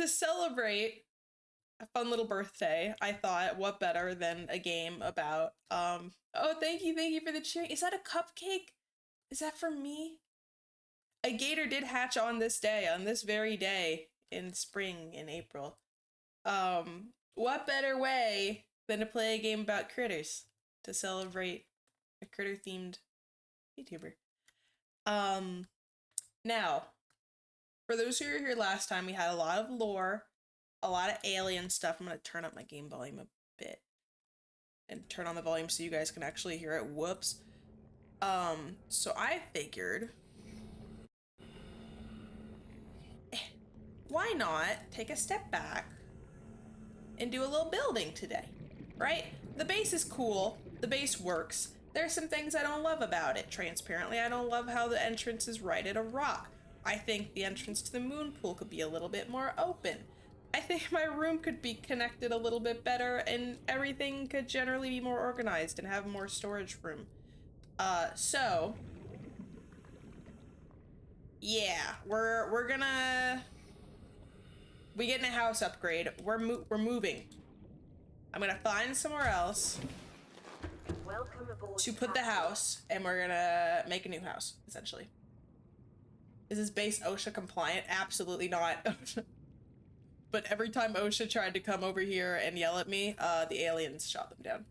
to celebrate a fun little birthday, I thought, what better than a game about, oh, thank you for the cheering. Is that a cupcake? Is that for me? A gator did hatch on this day, on this very day in spring, in April. What better way than to play a game about critters to celebrate a critter-themed YouTuber? Now, for those who were here last time, we had a lot of lore, a lot of alien stuff. I'm going to turn up my game volume a bit and turn on the volume so you guys can actually hear it. Whoops. So I figured, why not take a step back and do a little building today, right? The base is cool. The base works. There's some things I don't love about it. Transparently, I don't love how the entrance is right at a rock. I think the entrance to the moon pool could be a little bit more open. I think my room could be connected a little bit better and everything could generally be more organized and have more storage room. So yeah, we're gonna we getting a house upgrade. We're moving. I'm gonna find somewhere else to put the house, and we're gonna make a new house, essentially. Is this base OSHA compliant? Absolutely not. But every time OSHA tried to come over here and yell at me, the aliens shot them down.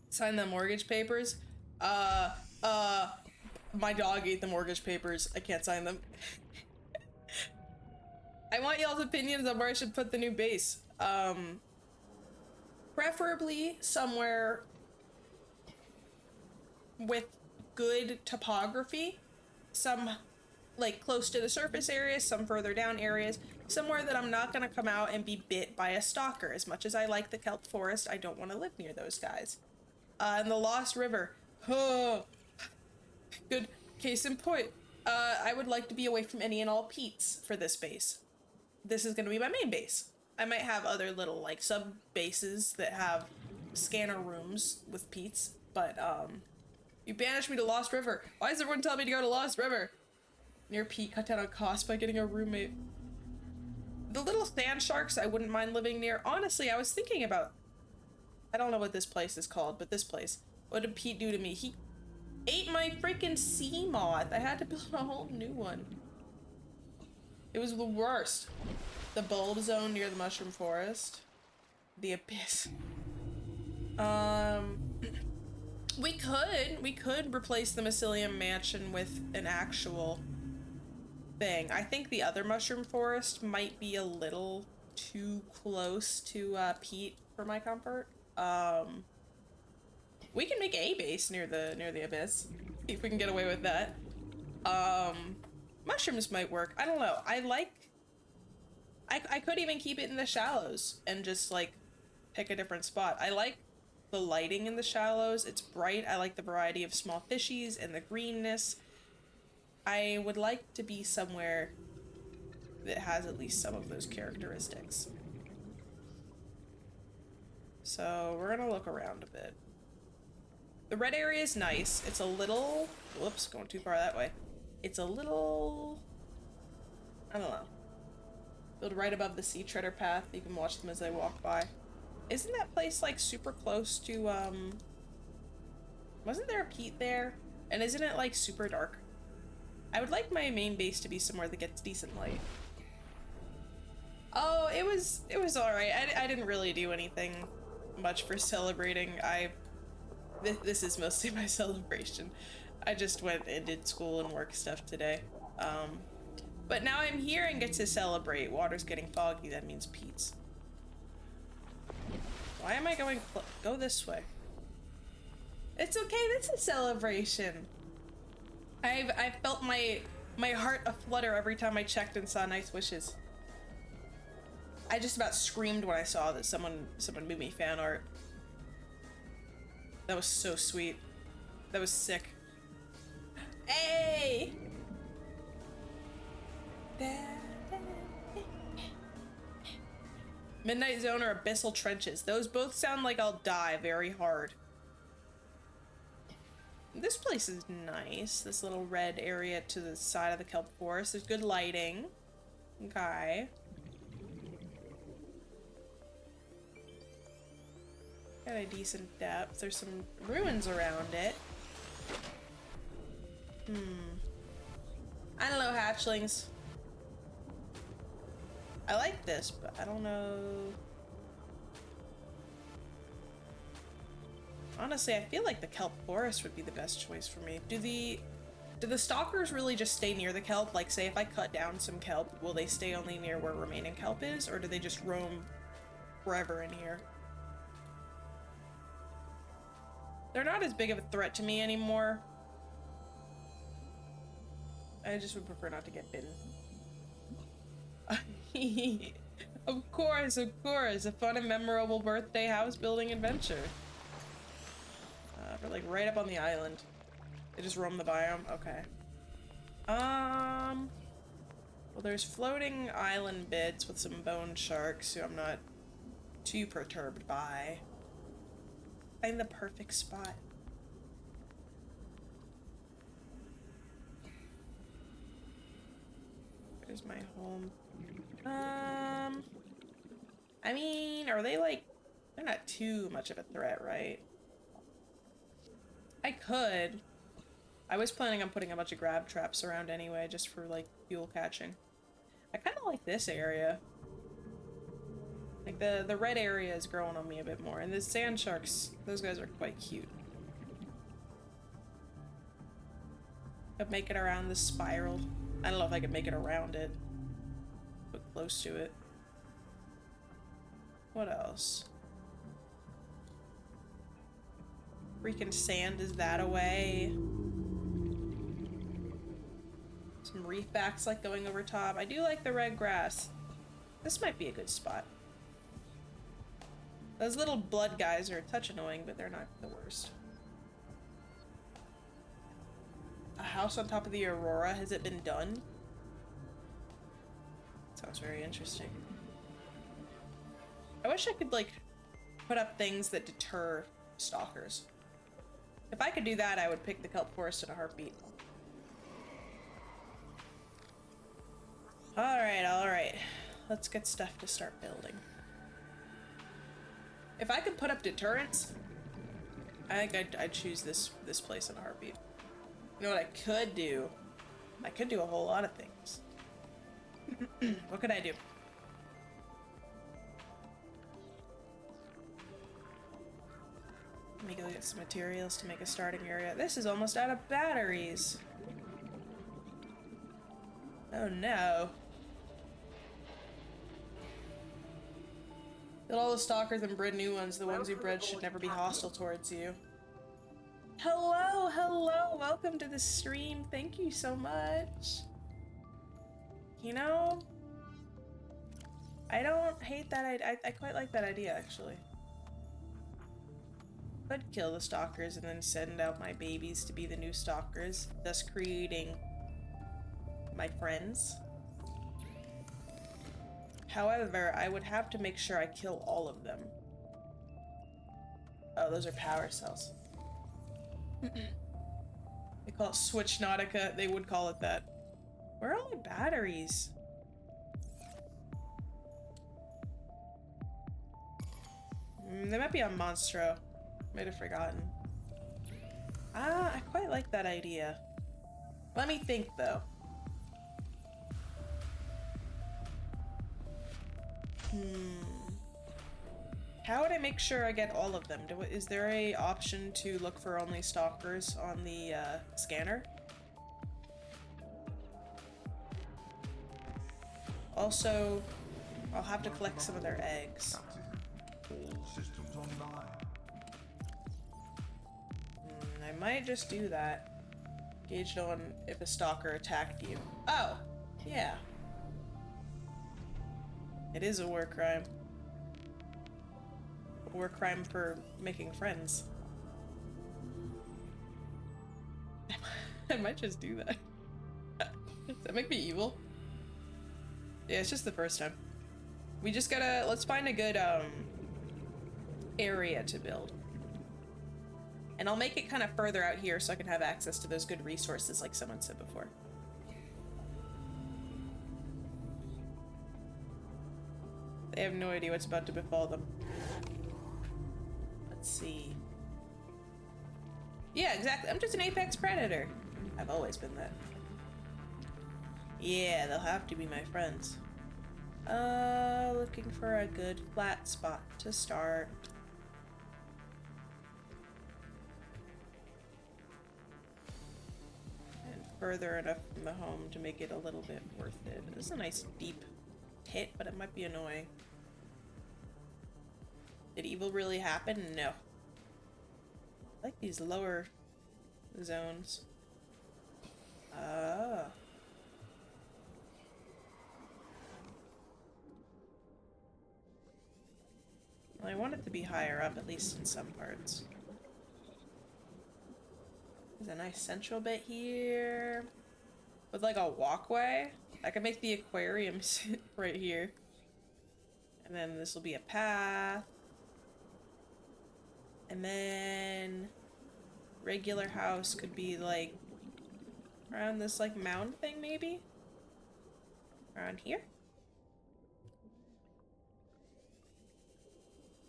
Sign the mortgage papers? My dog ate the mortgage papers. I can't sign them. I want y'all's opinions on where I should put the new base. Preferably somewhere with good topography. Some like close to the surface areas, some further down areas. Somewhere that I'm not gonna come out and be bit by a stalker. As much as I like the kelp forest, I don't want to live near those guys. And the Lost River. Oh, good case in point. I would like to be away from any and all peats for this base. This is gonna be my main base. I might have other little like sub bases that have scanner rooms with peats, but you banished me to Lost River. Why does everyone tell me to go to Lost River? Near peat, cut down on cost by getting a roommate. The little sand sharks I wouldn't mind living near. Honestly, I was thinking about, I don't know what this place is called, but this place. What did Pete do to me? He ate my freaking sea moth. I had to build a whole new one. It was the worst. The bulb zone near the mushroom forest. The abyss. We could replace the mycelium mansion with an actual thing. I think the other mushroom forest might be a little too close to peat for my comfort. We can make a base near the abyss. See if we can get away with that. Mushrooms might work. I don't know. I could even keep it in the shallows and just like pick a different spot. I like the lighting in the shallows. It's bright. I like the variety of small fishies and the greenness. I would like to be somewhere that has at least some of those characteristics. So we're gonna look around a bit. The red area is nice. It's a little, whoops, going too far that way. It's a little, I don't know. Build right above the sea treader path. You can watch them as they walk by. Isn't that place like super close to, wasn't there a peat there? And isn't it like super dark? I would like my main base to be somewhere that gets decent light. Oh, it was all right. I didn't really do anything much for celebrating. This is mostly my celebration. I just went and did school and work stuff today. But now I'm here and get to celebrate. Water's getting foggy. That means peats. Why am I going? Go this way. It's okay. That's a celebration. I felt my heart aflutter every time I checked and saw nice wishes. I just about screamed when I saw that someone made me fan art. That was so sweet. That was sick. Hey! Midnight Zone or Abyssal Trenches. Those both sound like I'll die very hard. This place is nice. This little red area to the side of the kelp forest. There's good lighting. Okay. Got a decent depth. There's some ruins around it. I don't know, hatchlings. I like this, but I don't know. Honestly, I feel like the kelp forest would be the best choice for me. Do the stalkers really just stay near the kelp? Like, say if I cut down some kelp, will they stay only near where remaining kelp is? Or do they just roam forever in here? They're not as big of a threat to me anymore. I just would prefer not to get bitten. Of course, a fun and memorable birthday house building adventure. We're like right up on the island. They just roam the biome? Okay. Well, there's floating island bits with some bone sharks who I'm not too perturbed by. Find the perfect spot. There's my home. I mean, are they like... They're not too much of a threat, right? I could. I was planning on putting a bunch of grab traps around anyway, just for, like, fuel catching. I kind of like this area. Like, the red area is growing on me a bit more. And the sand sharks, those guys are quite cute. Could make it around the spiral. I don't know if I could make it around it. But close to it. What else? Freaking sand is that away. Some reef backs like going over top. I do like the red grass. This might be a good spot. Those little blood guys are a touch annoying, but they're not the worst. A house on top of the Aurora, has it been done? Sounds very interesting. I wish I could, like, put up things that deter stalkers. If I could do that, I would pick the kelp forest in a heartbeat. Alright. Let's get stuff to start building. If I could put up deterrents, I think I'd choose this place in a heartbeat. You know what I could do? I could do a whole lot of things. What could I do? Let me go get some materials to make a starting area. This is almost out of batteries. Oh no. Kill all the stalkers and bred new ones. The ones you bred should never be hostile towards you. Hello, welcome to the stream. Thank you so much. You know, I don't hate that. I quite like that idea, actually. I'd kill the stalkers and then send out my babies to be the new stalkers, thus creating my friends. However, I would have to make sure I kill all of them. Oh, those are power cells. They call it Switchnautica. They would call it that. Where are all my batteries? They might be on Monstro. Might have forgotten. I quite like that idea. Let me think, though. How would I make sure I get all of them? Is there a option to look for only stalkers on the scanner? Also, I'll have to collect some of their eggs. I might just do that. Gauged on if a stalker attacked you. Oh, yeah. It is a war crime. A war crime for making friends. I might just do that. Does that make me evil? Yeah, it's just the first time. We just gotta, let's find a good, area to build. And I'll make it kind of further out here so I can have access to those good resources like someone said before. They have no idea what's about to befall them. Let's see. Yeah, exactly. I'm just an apex predator. I've always been that. Yeah, they'll have to be my friends. Looking for a good flat spot to start. And further enough from the home to make it a little bit worth it. This is a nice deep pit, but it might be annoying. Did evil really happen? No. I like these lower zones. Oh. Well, I want it to be higher up, at least in some parts. There's a nice central bit here. With like a walkway. I could make the aquarium sit right here. And then this will be a path. And then regular house could be like around this like mound thing maybe? Around here?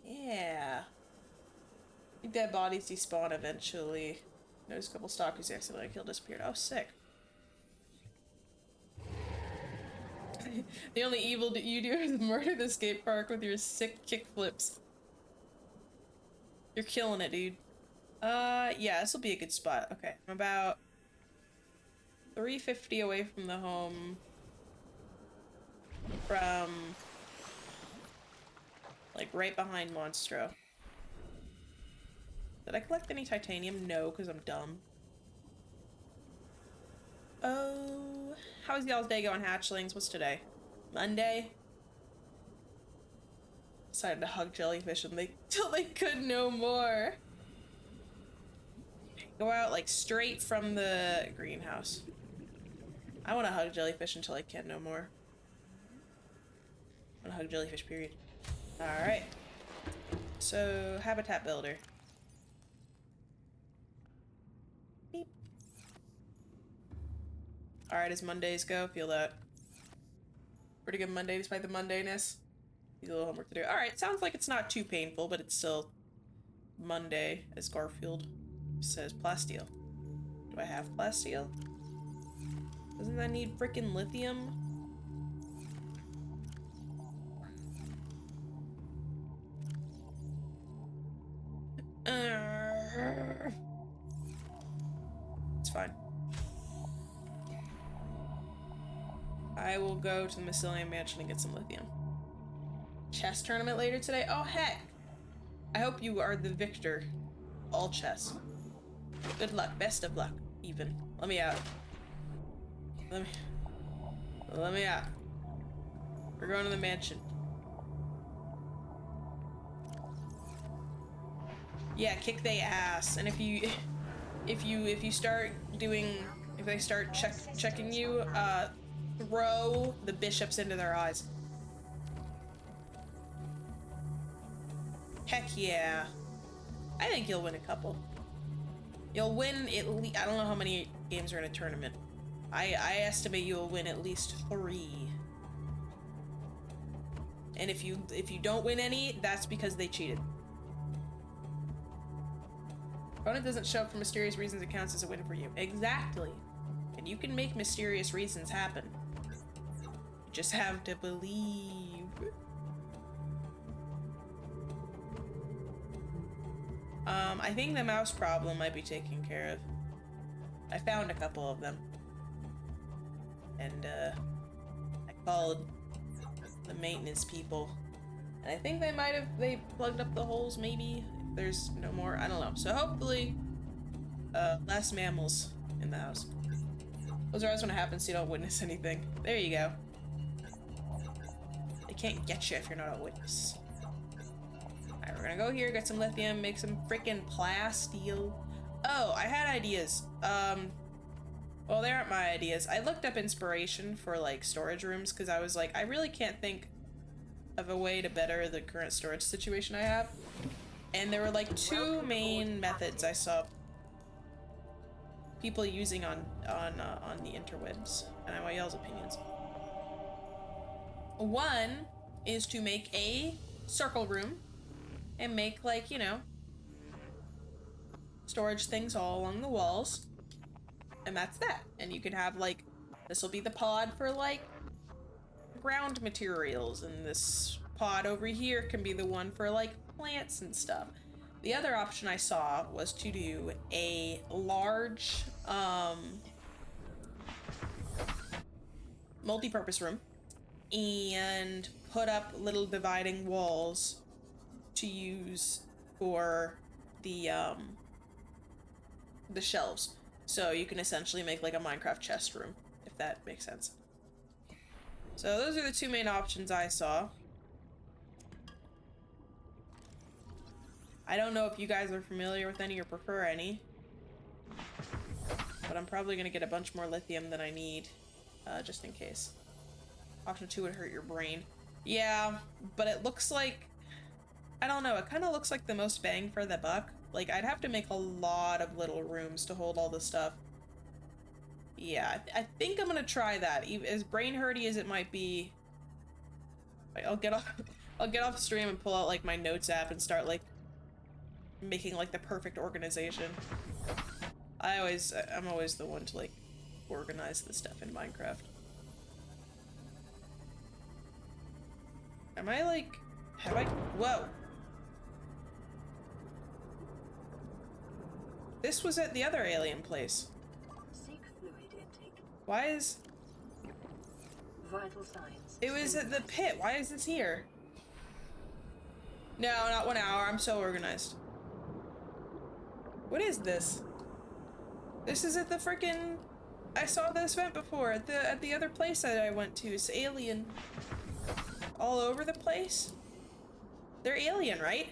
Yeah. Dead bodies despawn eventually. Notice a couple stalkers accidentally killed disappeared. Oh, sick. The only evil that you do is murder the skate park with your sick kickflips. You're killing it, dude. Yeah, this will be a good spot. Okay, I'm about 350 away from the home. From like right behind Monstro. Did I collect any titanium? No, because I'm dumb. Oh, how's y'all's day going, hatchlings? What's today? Monday? Decided to hug jellyfish till they could no more. Go out like straight from the greenhouse. I want to hug jellyfish until I can no more. I want to hug jellyfish, period. Alright. So, habitat builder. Beep. Alright, as Mondays go, feel that. Pretty good Monday despite the mundaness. Need a little homework to do. Alright, sounds like it's not too painful, but it's still Monday, as Garfield says. Plasteel. Do I have plasteel? Doesn't that need frickin' lithium? It's fine. I will go to the Mycelium Mansion and get some lithium. Chess tournament later today? Oh, heck! I hope you are the victor. All chess. Good luck. Best of luck, even. Let me out. Let me out. We're going to the mansion. Yeah, kick they ass. And if you start doing, if they start checking you, throw the bishops into their eyes. Heck yeah. I think you'll win a couple. You'll win at least, I don't know how many games are in a tournament. I estimate you'll win at least 3. And if you don't win any, that's because they cheated. Opponent doesn't show up for mysterious reasons, it counts as a win for you. Exactly. And you can make mysterious reasons happen. You just have to believe. I think the mouse problem might be taken care of. I found a couple of them. And, I called the maintenance people. And I think they plugged up the holes, maybe. There's no more, I don't know. So hopefully, less mammals in the house. Those are always when it happens so you don't witness anything. There you go. They can't get you if you're not a witness. Alright, we're gonna go here, get some lithium, make some freaking plasteel. Oh, I had ideas. Well, they aren't my ideas. I looked up inspiration for, like, storage rooms, because I was like, I really can't think of a way to better the current storage situation I have. And there were, like, 2 main methods I saw people using on the interwebs, and I want y'all's opinions. One is to make a circle room and make, like, you know, storage things all along the walls. And that's that. And you can have, like, this will be the pod for, like, ground materials, and this pod over here can be the one for, like, plants and stuff. The other option I saw was to do a large, multi-purpose room and put up little dividing walls to use for the shelves. So you can essentially make like a Minecraft chest room, if that makes sense. So those are the two main options I saw. I don't know if you guys are familiar with any or prefer any, but I'm probably gonna get a bunch more lithium than I need, just in case. Option 2 would hurt your brain. Yeah, but it looks like, I don't know, it kind of looks like the most bang for the buck. Like, I'd have to make a lot of little rooms to hold all this stuff. Yeah, I think I'm gonna try that. As brain hurty as it might be, I'll get off stream and pull out like my notes app and start like making like the perfect organization. I'm always the one to like organize the stuff in Minecraft. Am I like, whoa. This was at the other alien place. Seek fluid intake. Why is... Vital signs. It was at the pit. Why is this here? No, not 1 hour. I'm so organized. What is this? This is at the frickin'... I saw this event before at the other place that I went to. It's alien. All over the place? They're alien, right?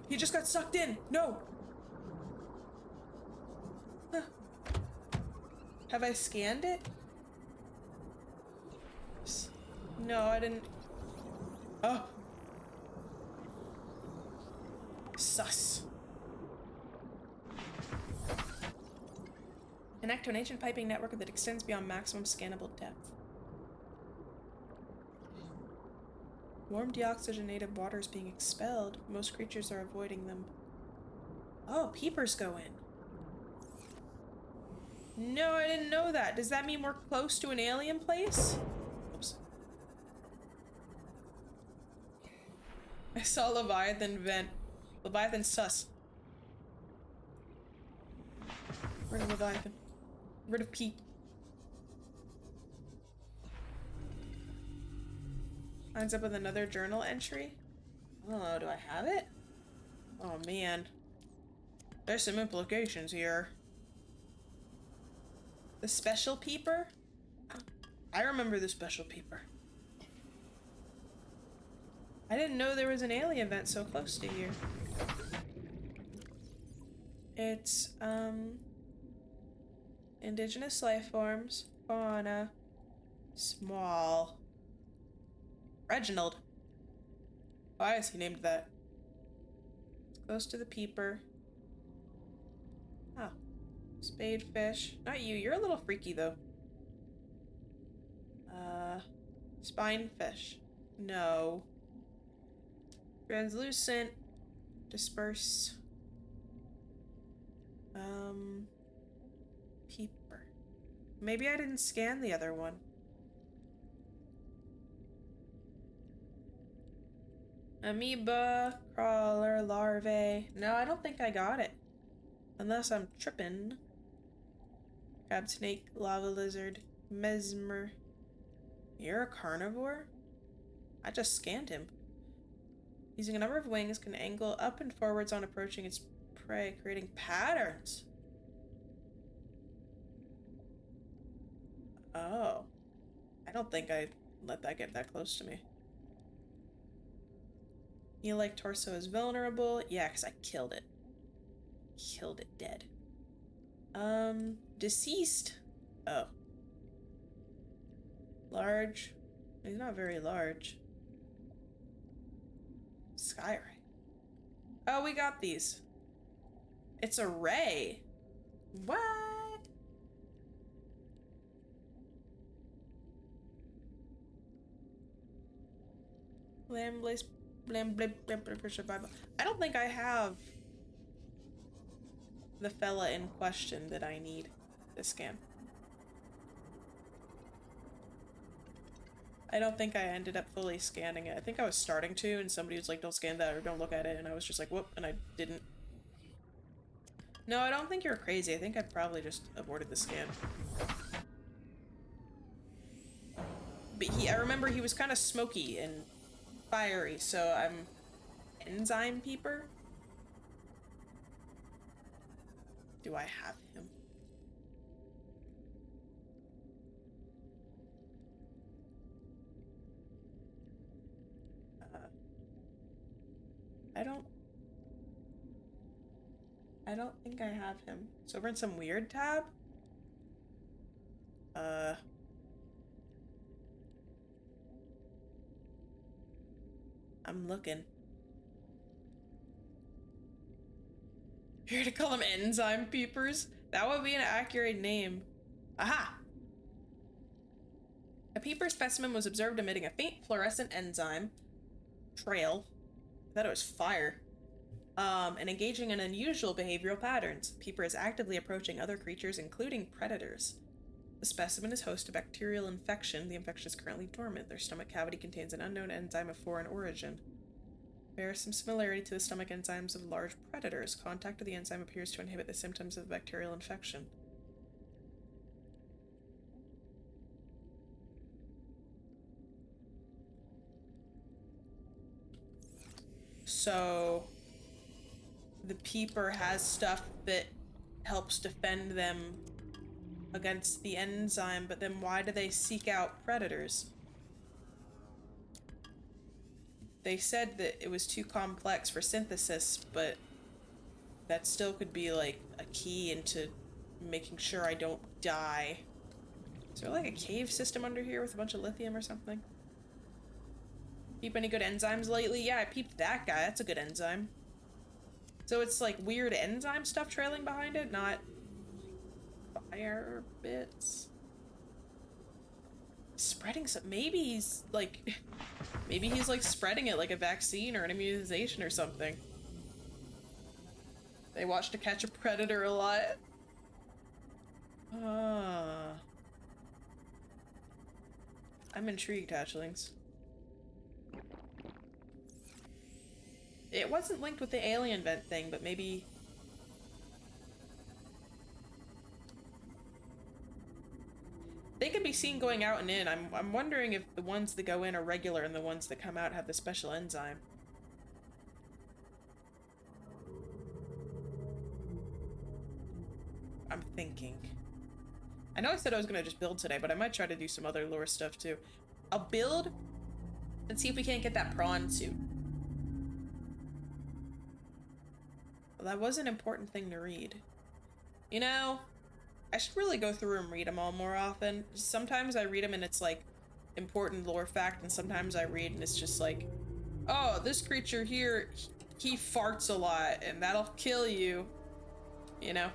He just got sucked in. No. Huh. Have I scanned it? No, I didn't. Oh. Sus. Connect to an ancient piping network that extends beyond maximum scannable depth. Warm deoxygenated water is being expelled. Most creatures are avoiding them. Oh, peepers go in. No, I didn't know that. Does that mean we're close to an alien place? Oops. I saw Leviathan vent. Leviathan sus. Rid of Leviathan. Rid of Pete. Lines up with another journal entry. I don't know, do I have it? Oh man. There's some implications here. The special peeper? I remember the special peeper. I didn't know there was an alien event so close to here. It's, indigenous life forms, fauna, small. Reginald. Why is he named that? It's close to the peeper. Oh. Spadefish. Not you. You're a little freaky, though. Spinefish. No. Translucent. Disperse. Peeper. Maybe I didn't scan the other one. Amoeba, crawler, larvae. No, I don't think I got it. Unless I'm tripping. Crab snake, lava lizard, mesmer. You're a carnivore? I just scanned him. Using a number of wings, can angle up and forwards on approaching its prey, creating patterns. Oh. I don't think I'd let that get that close to me. Eel-like torso is vulnerable. Yeah, because I killed it. Killed it dead. Deceased. Oh. Large. He's not very large. Skyray. Oh, we got these. It's a ray. What? Lamb blaze. I don't think I have the fella in question that I need to scan. I don't think I ended up fully scanning it. I think I was starting to, and somebody was like, don't scan that or don't look at it, and I was just like, whoop, and I didn't. No, I don't think you're crazy. I think I probably just aborted the scan. But I remember he was kind of smoky and fiery, so I'm enzyme peeper. Do I have him? I don't think I have him. It's over in some weird tab. I'm looking. You're gonna call them enzyme peepers? That would be an accurate name. Aha! A peeper specimen was observed emitting a faint fluorescent enzyme trail. I thought it was fire. And engaging in unusual behavioral patterns. Peeper is actively approaching other creatures, including predators. The specimen is host to bacterial infection. The infection is currently dormant. Their stomach cavity contains an unknown enzyme of foreign origin. Bears some similarity to the stomach enzymes of large predators. Contact with the enzyme appears to inhibit the symptoms of the bacterial infection. So the peeper has stuff that helps defend them against the enzyme, but then why do they seek out predators? They said that it was too complex for synthesis, but that still could be like a key into making sure I don't die. Is there like a cave system under here with a bunch of lithium or something? Peep any good enzymes lately? Yeah, I peeped that guy. That's a good enzyme. So it's like weird enzyme stuff trailing behind it, not fire bits. Spreading some, maybe he's like spreading it like a vaccine or an immunization or something. They watch To Catch a Predator a lot. I'm intrigued, hatchlings. It wasn't linked with the alien vent thing, but maybe... They could be seen going out and in. I'm wondering if the ones that go in are regular and the ones that come out have the special enzyme. I'm thinking. I know I said I was gonna just build today, but I might try to do some other lore stuff too. I'll build and see if we can't get that prawn suit. Well, that was an important thing to read. You know, I should really go through and read them all more often. Sometimes I read them and it's like important lore fact, and sometimes I read and it's just like, oh, this creature here, he farts a lot and that'll kill you. You know?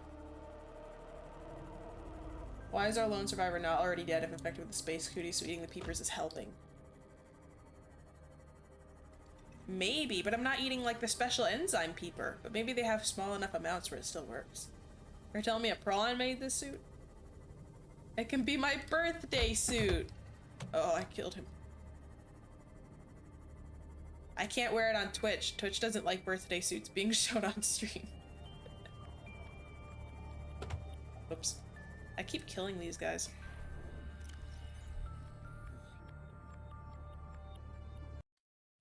Why is our lone survivor not already dead if infected with the space cootie, so eating the peepers is helping? Maybe, but I'm not eating like the special enzyme peeper. But maybe they have small enough amounts where it still works. You're telling me a prawn made this suit? It can be my birthday suit! Oh, I killed him. I can't wear it on Twitch. Twitch doesn't like birthday suits being shown on stream. Oops. I keep killing these guys.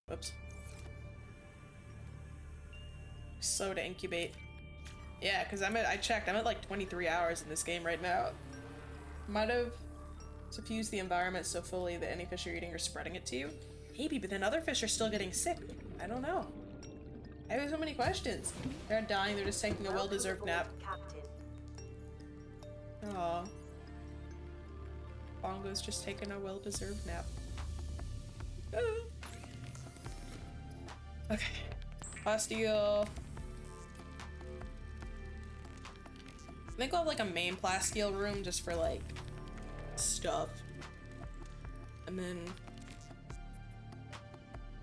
Whoops. Slow to incubate. Yeah, because I checked, I'm at like 23 hours in this game right now. Might have suffused the environment so fully that any fish you're eating are spreading it to you. Maybe, but then other fish are still getting sick. I don't know. I have so many questions. They're not dying, they're just taking a well-deserved nap. Aww. Bongo's just taking a well-deserved nap. Okay. Plasteel. I think I'll have like a main plasteel room just for like stuff. And then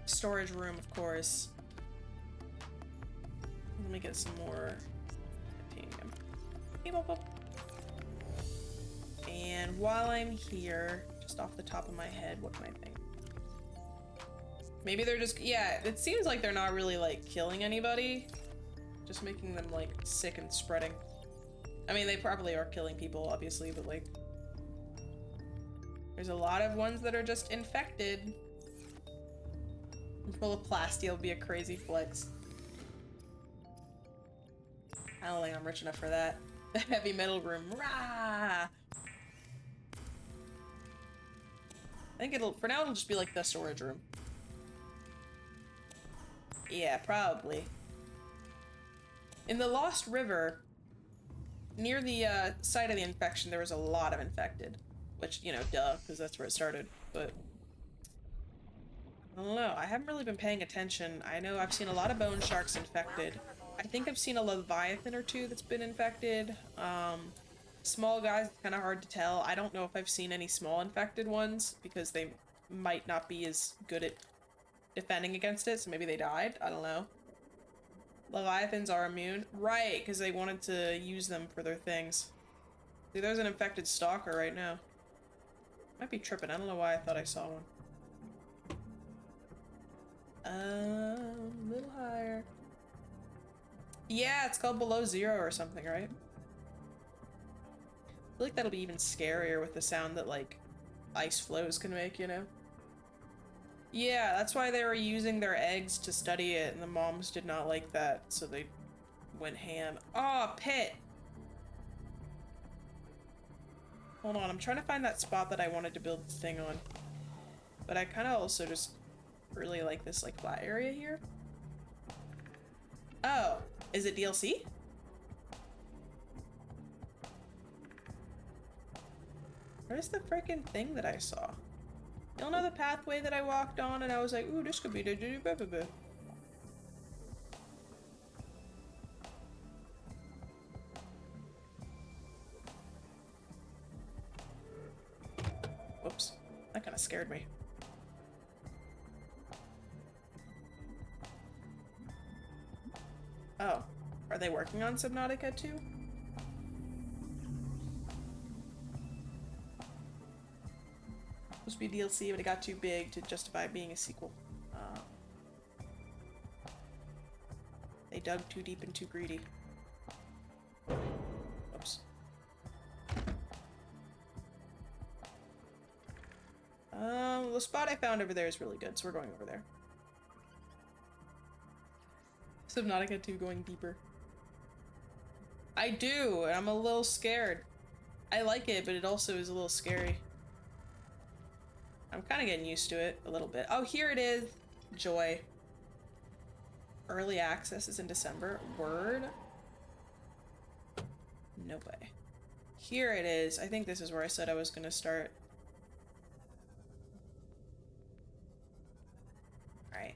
storage room, of course. Let me get some more titanium. Beep, boop, boop. And while I'm here, just off the top of my head, what can I think? Maybe they're just, yeah, it seems like they're not really, like, killing anybody. Just making them, like, sick and spreading. I mean, they probably are killing people, obviously, but, like... There's a lot of ones that are just infected. Full of plasteel would be a crazy flex. I don't think I'm rich enough for that. The heavy metal room, rah! I think for now it'll just be like the storage room. Yeah, probably. In the Lost River, near the site of the infection, there was a lot of infected. Which, you know, duh, because that's where it started, but... I don't know, I haven't really been paying attention. I know I've seen a lot of bone sharks infected. I think I've seen a leviathan or two that's been infected. Small guys, it's kind of hard to tell. I don't know if I've seen any small infected ones, because they might not be as good at defending against it, so maybe they died? I don't know. Leviathans are immune? Right, because they wanted to use them for their things. See, there's an infected stalker right now. Might be tripping, I don't know why I thought I saw one. A little higher. Yeah, it's called Below Zero or something, right? I feel like that'll be even scarier with the sound that, like, ice flows can make, you know? Yeah, that's why they were using their eggs to study it, and the moms did not like that, so they went ham. Oh, pit! Hold on, I'm trying to find that spot that I wanted to build the thing on. But I kind of also just really like this, like, flat area here. Oh, is it DLC? Where's the freaking thing that I saw? You'll know the pathway that I walked on and I was like, ooh, this could be the Whoops. That kind of scared me. Oh. Are they working on Subnautica too? Supposed to be DLC, but it got too big to justify being a sequel. They dug too deep and too greedy. Oops. The spot I found over there is really good, so we're going over there. Subnautica 2 going deeper. I do, and I'm a little scared. I like it, but it also is a little scary. I'm kind of getting used to it a little bit. Oh, here it is. Joy. Early access is in December. Word? No way. Here it is. I think this is where I said I was gonna start. Alright.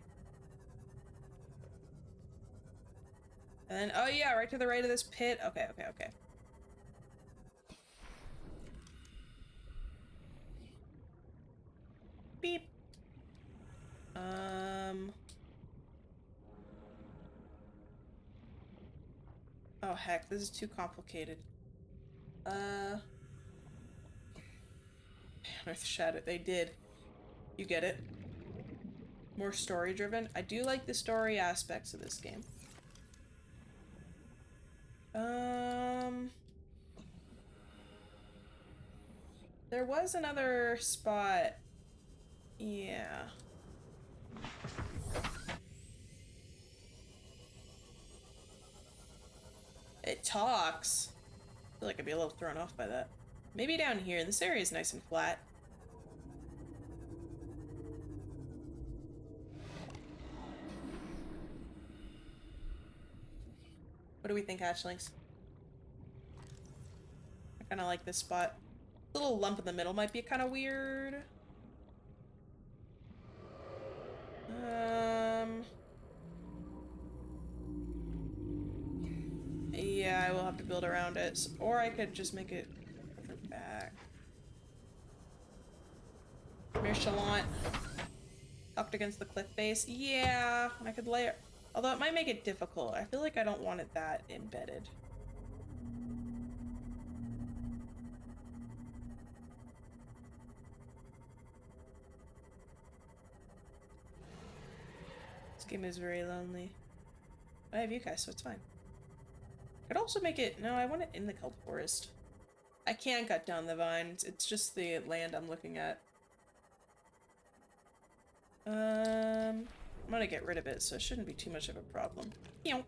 And then, oh yeah, right to the right of this pit. Okay, okay, okay. Beep. Oh heck, this is too complicated. Earth Shadow, they did. You get it. More story driven. I do like the story aspects of this game. There was another spot. Yeah. It talks. I feel like I'd be a little thrown off by that. Maybe down here. This area is nice and flat. What do we think, hatchlings? I kind of like this spot. The little lump in the middle might be kind of weird. Yeah, I will have to build around it. Or I could just make it back. Mirchalant. Tucked against the cliff face. Yeah, I could layer. Although it might make it difficult. I feel like I don't want it that embedded. This game is very lonely. I have you guys, so it's fine. Could also make it... No, I want it in the kelp forest. I can cut down the vines. It's just the land I'm looking at. I'm gonna get rid of it, so it shouldn't be too much of a problem. Meow.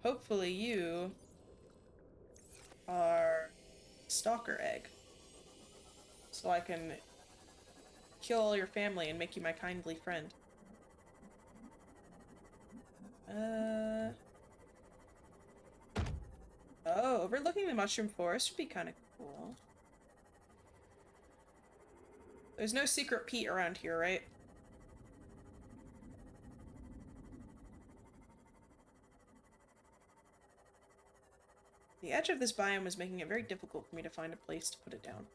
Hopefully you are stalker egg. So I can kill all your family and make you my kindly friend. Oh, overlooking the mushroom forest would be kind of cool. There's no secret peat around here, right? The edge of this biome is making it very difficult for me to find a place to put it down.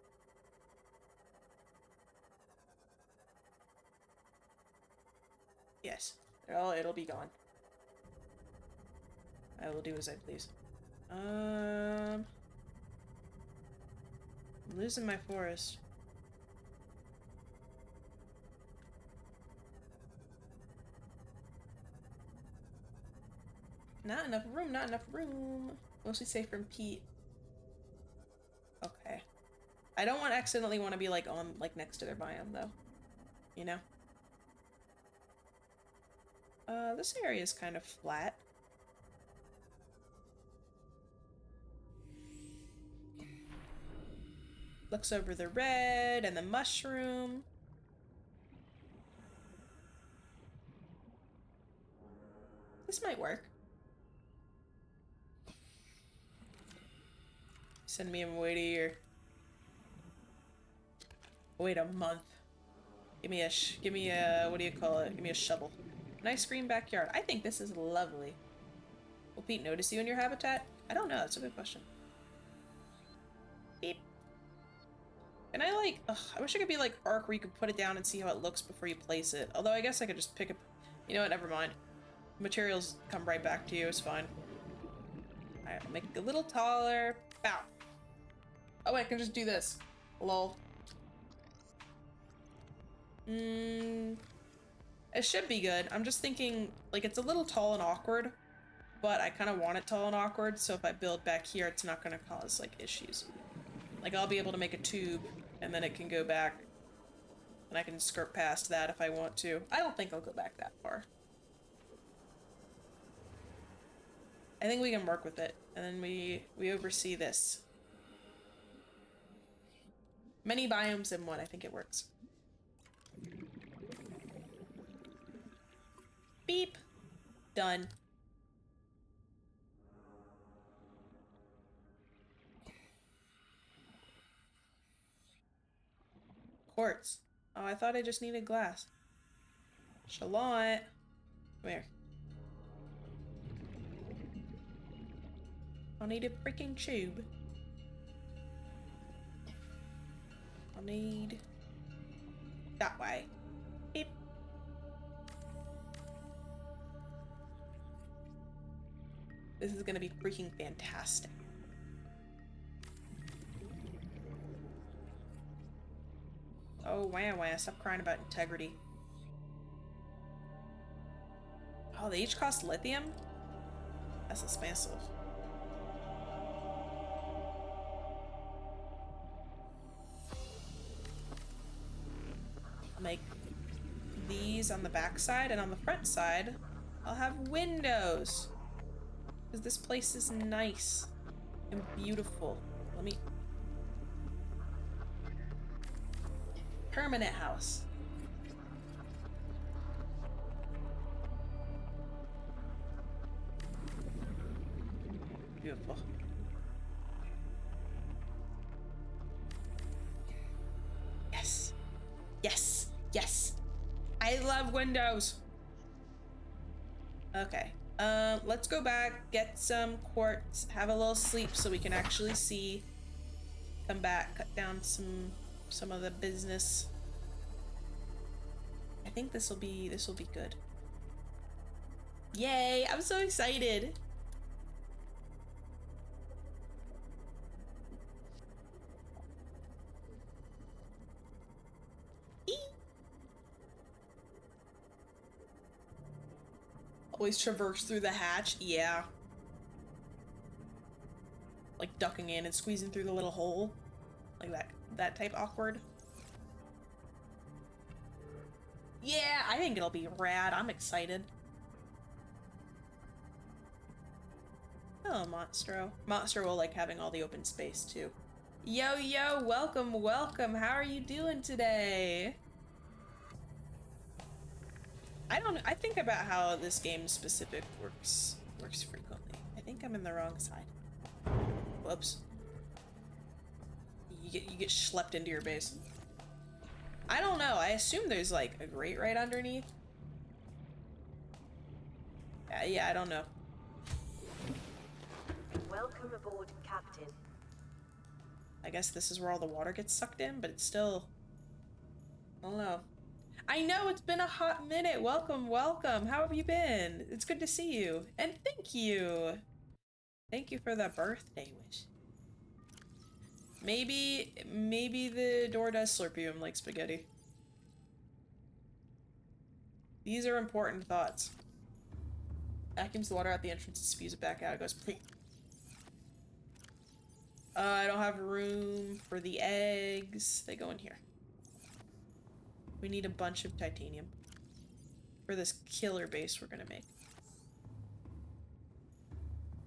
Yes. Well, it'll be gone. I will do as I please. I'm losing my forest. Not enough room, not enough room. Mostly safe from peat. Okay. I don't want accidentally want to be like on next to their biome though. You know? This area is kind of flat. Looks over the red and the mushroom. This might work. Send me away to here. Wait a month. Give me a, what do you call it? Give me a shovel. Nice green backyard. I think this is lovely. Will Pete notice you in your habitat? I don't know. That's a good question. Beep. Can I like, ugh, I wish I could be like Ark where you could put it down and see how it looks before you place it. Although I guess I could just pick up, you know what, never mind. Materials come right back to you, it's fine. Alright, I'll make it a little taller. Bow. Oh wait, I can just do this. Lol. It should be good. I'm just thinking, like, it's a little tall and awkward, but I kind of want it tall and awkward, so if I build back here, it's not going to cause, like, issues. Like, I'll be able to make a tube, and then it can go back, and I can skirt past that if I want to. I don't think I'll go back that far. I think we can work with it, and then we oversee this. Many biomes in one, I think it works. Beep. Done. Quartz. Oh, I thought I just needed glass. Shalot. Come here. I'll need a freaking tube. I'll need... that way. Beep. This is gonna be freaking fantastic. Oh, wow, wow. Stop crying about integrity. Oh, they each cost lithium? That's expensive. I'll make these on the back side, and on the front side, I'll have windows. Because this place is nice and beautiful. Let me... permanent house. Beautiful. Yes. Yes. Yes. I love windows. Okay. Let's go back, get some quartz, have a little sleep so we can actually see. Come back, cut down some of the business. I think this will be good. Yay! I'm so excited. Always traverse through the hatch. Yeah. Like ducking in and squeezing through the little hole. Like that type awkward. Yeah, I think it'll be rad. I'm excited. Oh, Monstro. Monstro will like having all the open space too. Yo, yo, welcome, welcome. How are you doing today? I think about how this game specific works frequently. I think I'm in the wrong side. Whoops. You get schlepped into your base. I don't know. I assume there's like a grate right underneath. Yeah, I don't know. Welcome aboard, Captain. I guess this is where all the water gets sucked in, but it's still... I don't know. I know, it's been a hot minute. Welcome, welcome. How have you been? It's good to see you. And thank you. Thank you for the birthday wish. Maybe the door does slurp you like spaghetti. These are important thoughts. Vacuums the water out the entrance and spews it back out. It goes... I don't have room for the eggs. They go in here. We need a bunch of titanium for this killer base we're gonna make.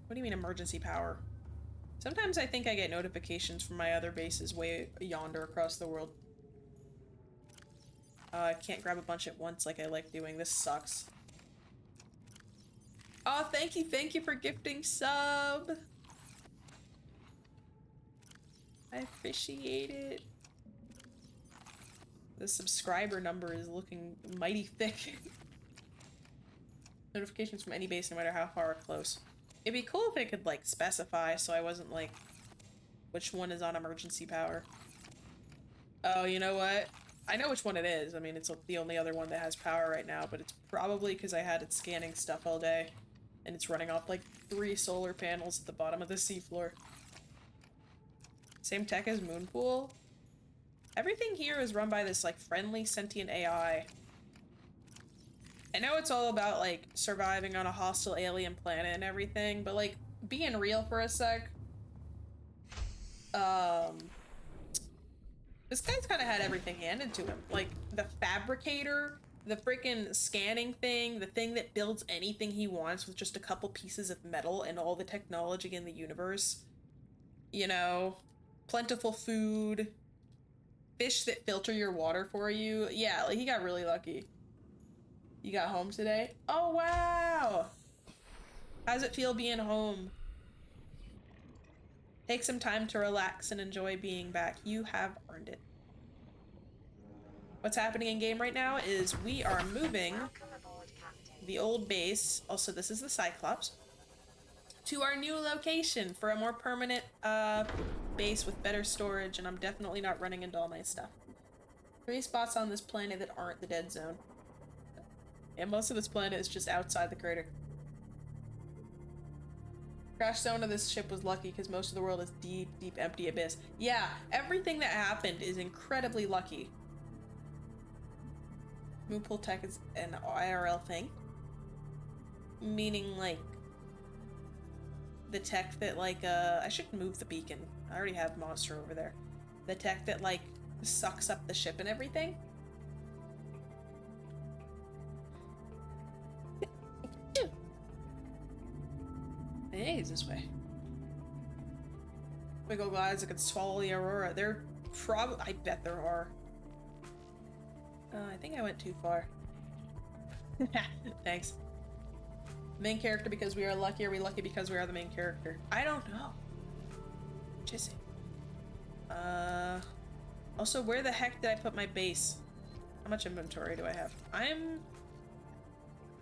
What do you mean emergency power? Sometimes I think I get notifications from my other bases way yonder across the world. I can't grab a bunch at once like I like doing. This sucks. Oh, thank you for gifting sub. I appreciate it. The subscriber number is looking mighty thick. Notifications from any base, no matter how far or close. It'd be cool if it could, like, specify so I wasn't, like, which one is on emergency power. Oh, you know what? I know which one it is. I mean, it's the only other one that has power right now, but it's probably because I had it scanning stuff all day. And it's running off, like, 3 solar panels at the bottom of the seafloor. Same tech as Moonpool? Everything here is run by this, like, friendly sentient AI. I know it's all about, like, surviving on a hostile alien planet and everything, but, like, being real for a sec, this guy's kind of had everything handed to him. Like, the fabricator, the freaking scanning thing, the thing that builds anything he wants with just a couple pieces of metal and all the technology in the universe. You know, plentiful food, fish that filter your water for you. Yeah, like, he got really lucky. You got home today? Oh, wow! How's it feel being home? Take some time to relax and enjoy being back. You have earned it. What's happening in game right now is we are moving the old base, also this is the Cyclops, to our new location for a more permanent base with better storage, and I'm definitely not running into all my stuff. 3 spots on this planet that aren't the dead zone. And most of this planet is just outside the crater. Crash zone of this ship was lucky because most of the world is deep, deep, empty abyss. Yeah, everything that happened is incredibly lucky. Moonpool tech is an IRL thing. Meaning, like, the tech that, like, I should move the beacon. I already have Monster over there. The tech that, like, sucks up the ship and everything. Hey, it's this way. Big old guys that could swallow the Aurora. There probably, I bet there are. I think I went too far. Thanks. Main character because we are lucky, or are we lucky because we are the main character? I don't know. Just also, where the heck did I put my base? How much inventory do I have? I'm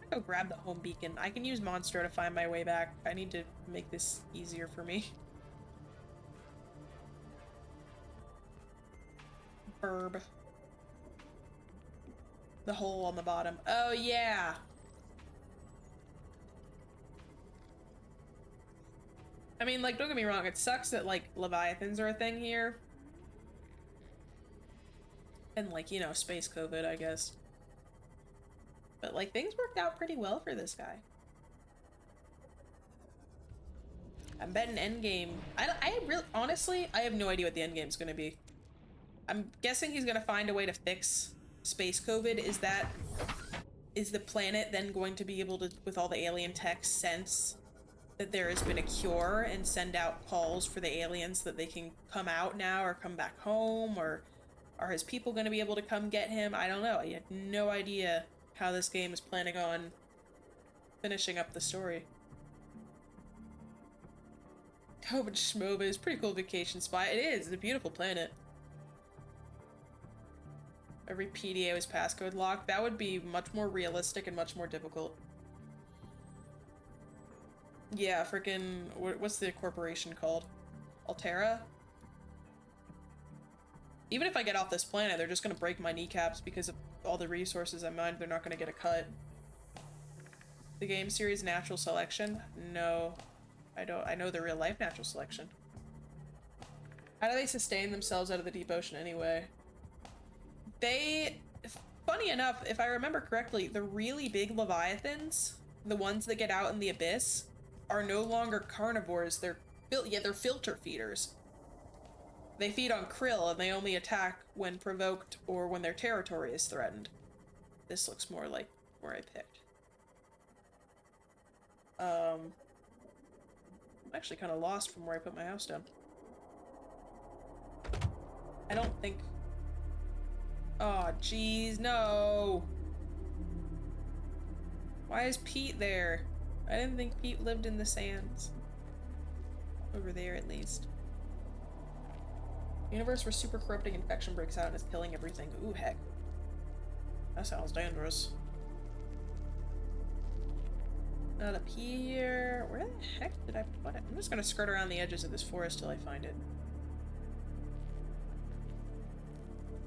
gonna go grab the home beacon. I can use Monstro to find my way back. I need to make this easier for me. Burb. The hole on the bottom. Oh, yeah. I mean, like, don't get me wrong. It sucks that, like, Leviathans are a thing here. And, like, you know, space COVID, I guess. But, like, things worked out pretty well for this guy. I'm betting endgame. I really, honestly, I have no idea what the endgame's gonna be. I'm guessing he's gonna find a way to fix space COVID. Is the planet then going to be able to, with all the alien tech, sense that there has been a cure and send out calls for the aliens that they can come out now or come back home, or are his people going to be able to come get him? I don't know. I have no idea how this game is planning on finishing up the story. Tova Shmova is a pretty cool vacation spot. It is. It's a beautiful planet. Every PDA was passcode locked. That would be much more realistic and much more difficult. Yeah, freaking, what's the corporation called? Altera? Even if I get off this planet, they're just gonna break my kneecaps because of all the resources I mined. They're not gonna get a cut. The game series natural selection? No. I don't. I know the real life natural selection. How do they sustain themselves out of the deep ocean anyway? They, funny enough, if I remember correctly, the really big leviathans, the ones that get out in the abyss, are no longer carnivores. They're filter feeders. They feed on krill and they only attack when provoked or when their territory is threatened. This looks more like where I picked. I'm actually kind of lost from where I put my house down. I don't think... Oh, jeez, no! Why is Pete there? I didn't think Pete lived in the sands. Over there, at least. Universe where super corrupting infection breaks out and is killing everything. Ooh, heck. That sounds dangerous. Not up here. Where the heck did I put it? I'm just gonna skirt around the edges of this forest till I find it.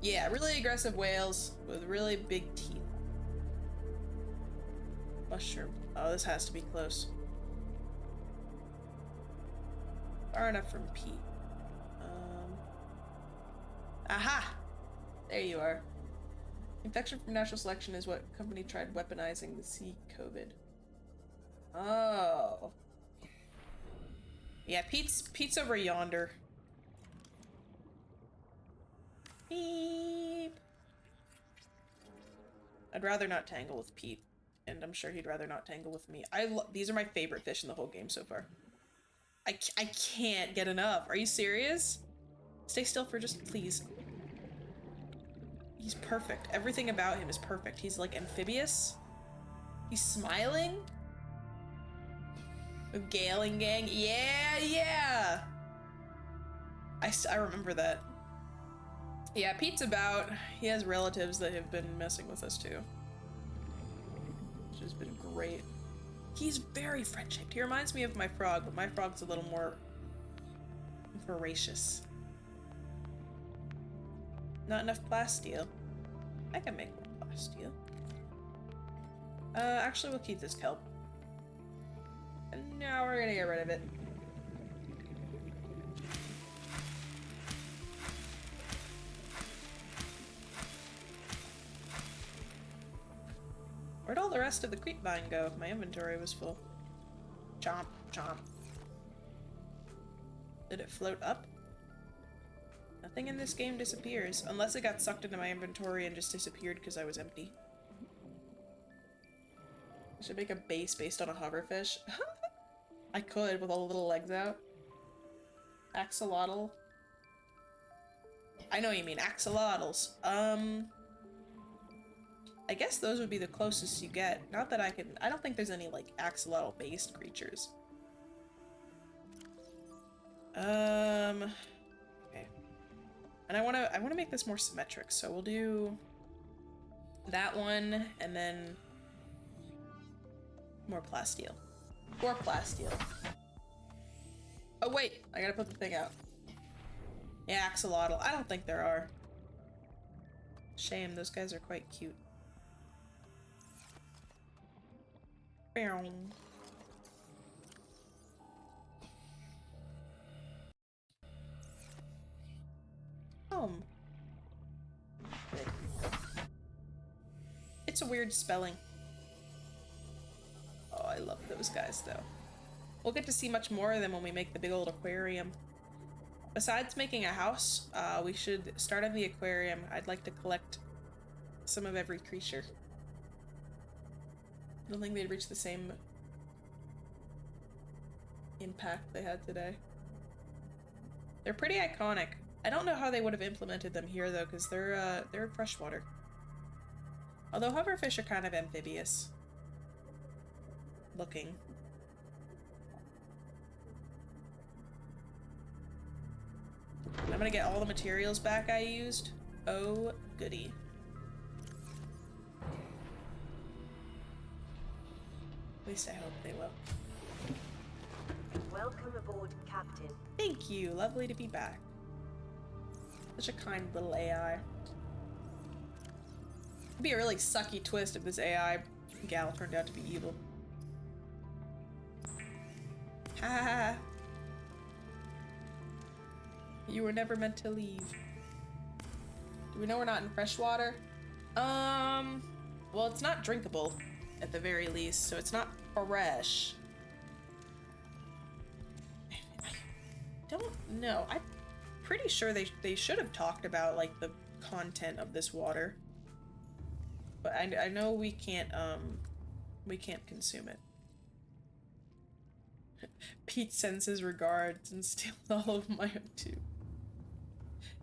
Yeah, really aggressive whales with really big teeth. Mushroom. Oh, this has to be close. Far enough from Pete. Aha! There you are. Infection from natural selection is what company tried weaponizing the sea COVID. Oh. Yeah, Pete's over yonder. Beep. I'd rather not tangle with Pete, and I'm sure he'd rather not tangle with me. These are my favorite fish in the whole game so far. I can't get enough. Are you serious? Stay still for just, please. He's perfect. Everything about him is perfect. He's like amphibious. He's smiling. With Galing Gang. Yeah, yeah. I remember that. Yeah, Pete's about. He has relatives that have been messing with us too. Which has been great. He's very friend-shaped. He reminds me of my frog, but my frog's a little more voracious. Not enough plasteel. I can make more plasteel. Actually, we'll keep this kelp. And now we're gonna get rid of it. Where'd all the rest of the creep vine go? My inventory was full. Chomp, chomp. Did it float up? Nothing in this game disappears, unless it got sucked into my inventory and just disappeared because I was empty. I should make a base based on a hoverfish. I could, with all the little legs out. Axolotl. I know what you mean, axolotls. I guess those would be the closest you get. Not that I don't think there's any, like, axolotl-based creatures. Okay. And I wanna make this more symmetric, so we'll do that one, and then more plasteel. Or plasteel. Oh wait, I gotta put the thing out. Yeah, axolotl. I don't think there are. Shame, those guys are quite cute. It's a weird spelling. Oh, I love those guys though. We'll get to see much more of them when we make the big old aquarium. Besides making a house, we should start on the aquarium. I'd like to collect some of every creature. I don't think they'd reach the same impact they had today. They're pretty iconic. I don't know how they would have implemented them here though, because they're freshwater. Although hoverfish are kind of amphibious looking. I'm gonna get all the materials back I used. Oh, goody. At least I hope they will. Welcome aboard, Captain. Thank you. Lovely to be back. Such a kind little AI. It'd be a really sucky twist if this AI gal turned out to be evil. Ha ha ha. You were never meant to leave. Do we know we're not in freshwater? Well, it's not drinkable at the very least, so it's not fresh. I don't know. I'm pretty sure they should have talked about like the content of this water, but I know we can't consume it. Pete sends his regards and steals all of my O2.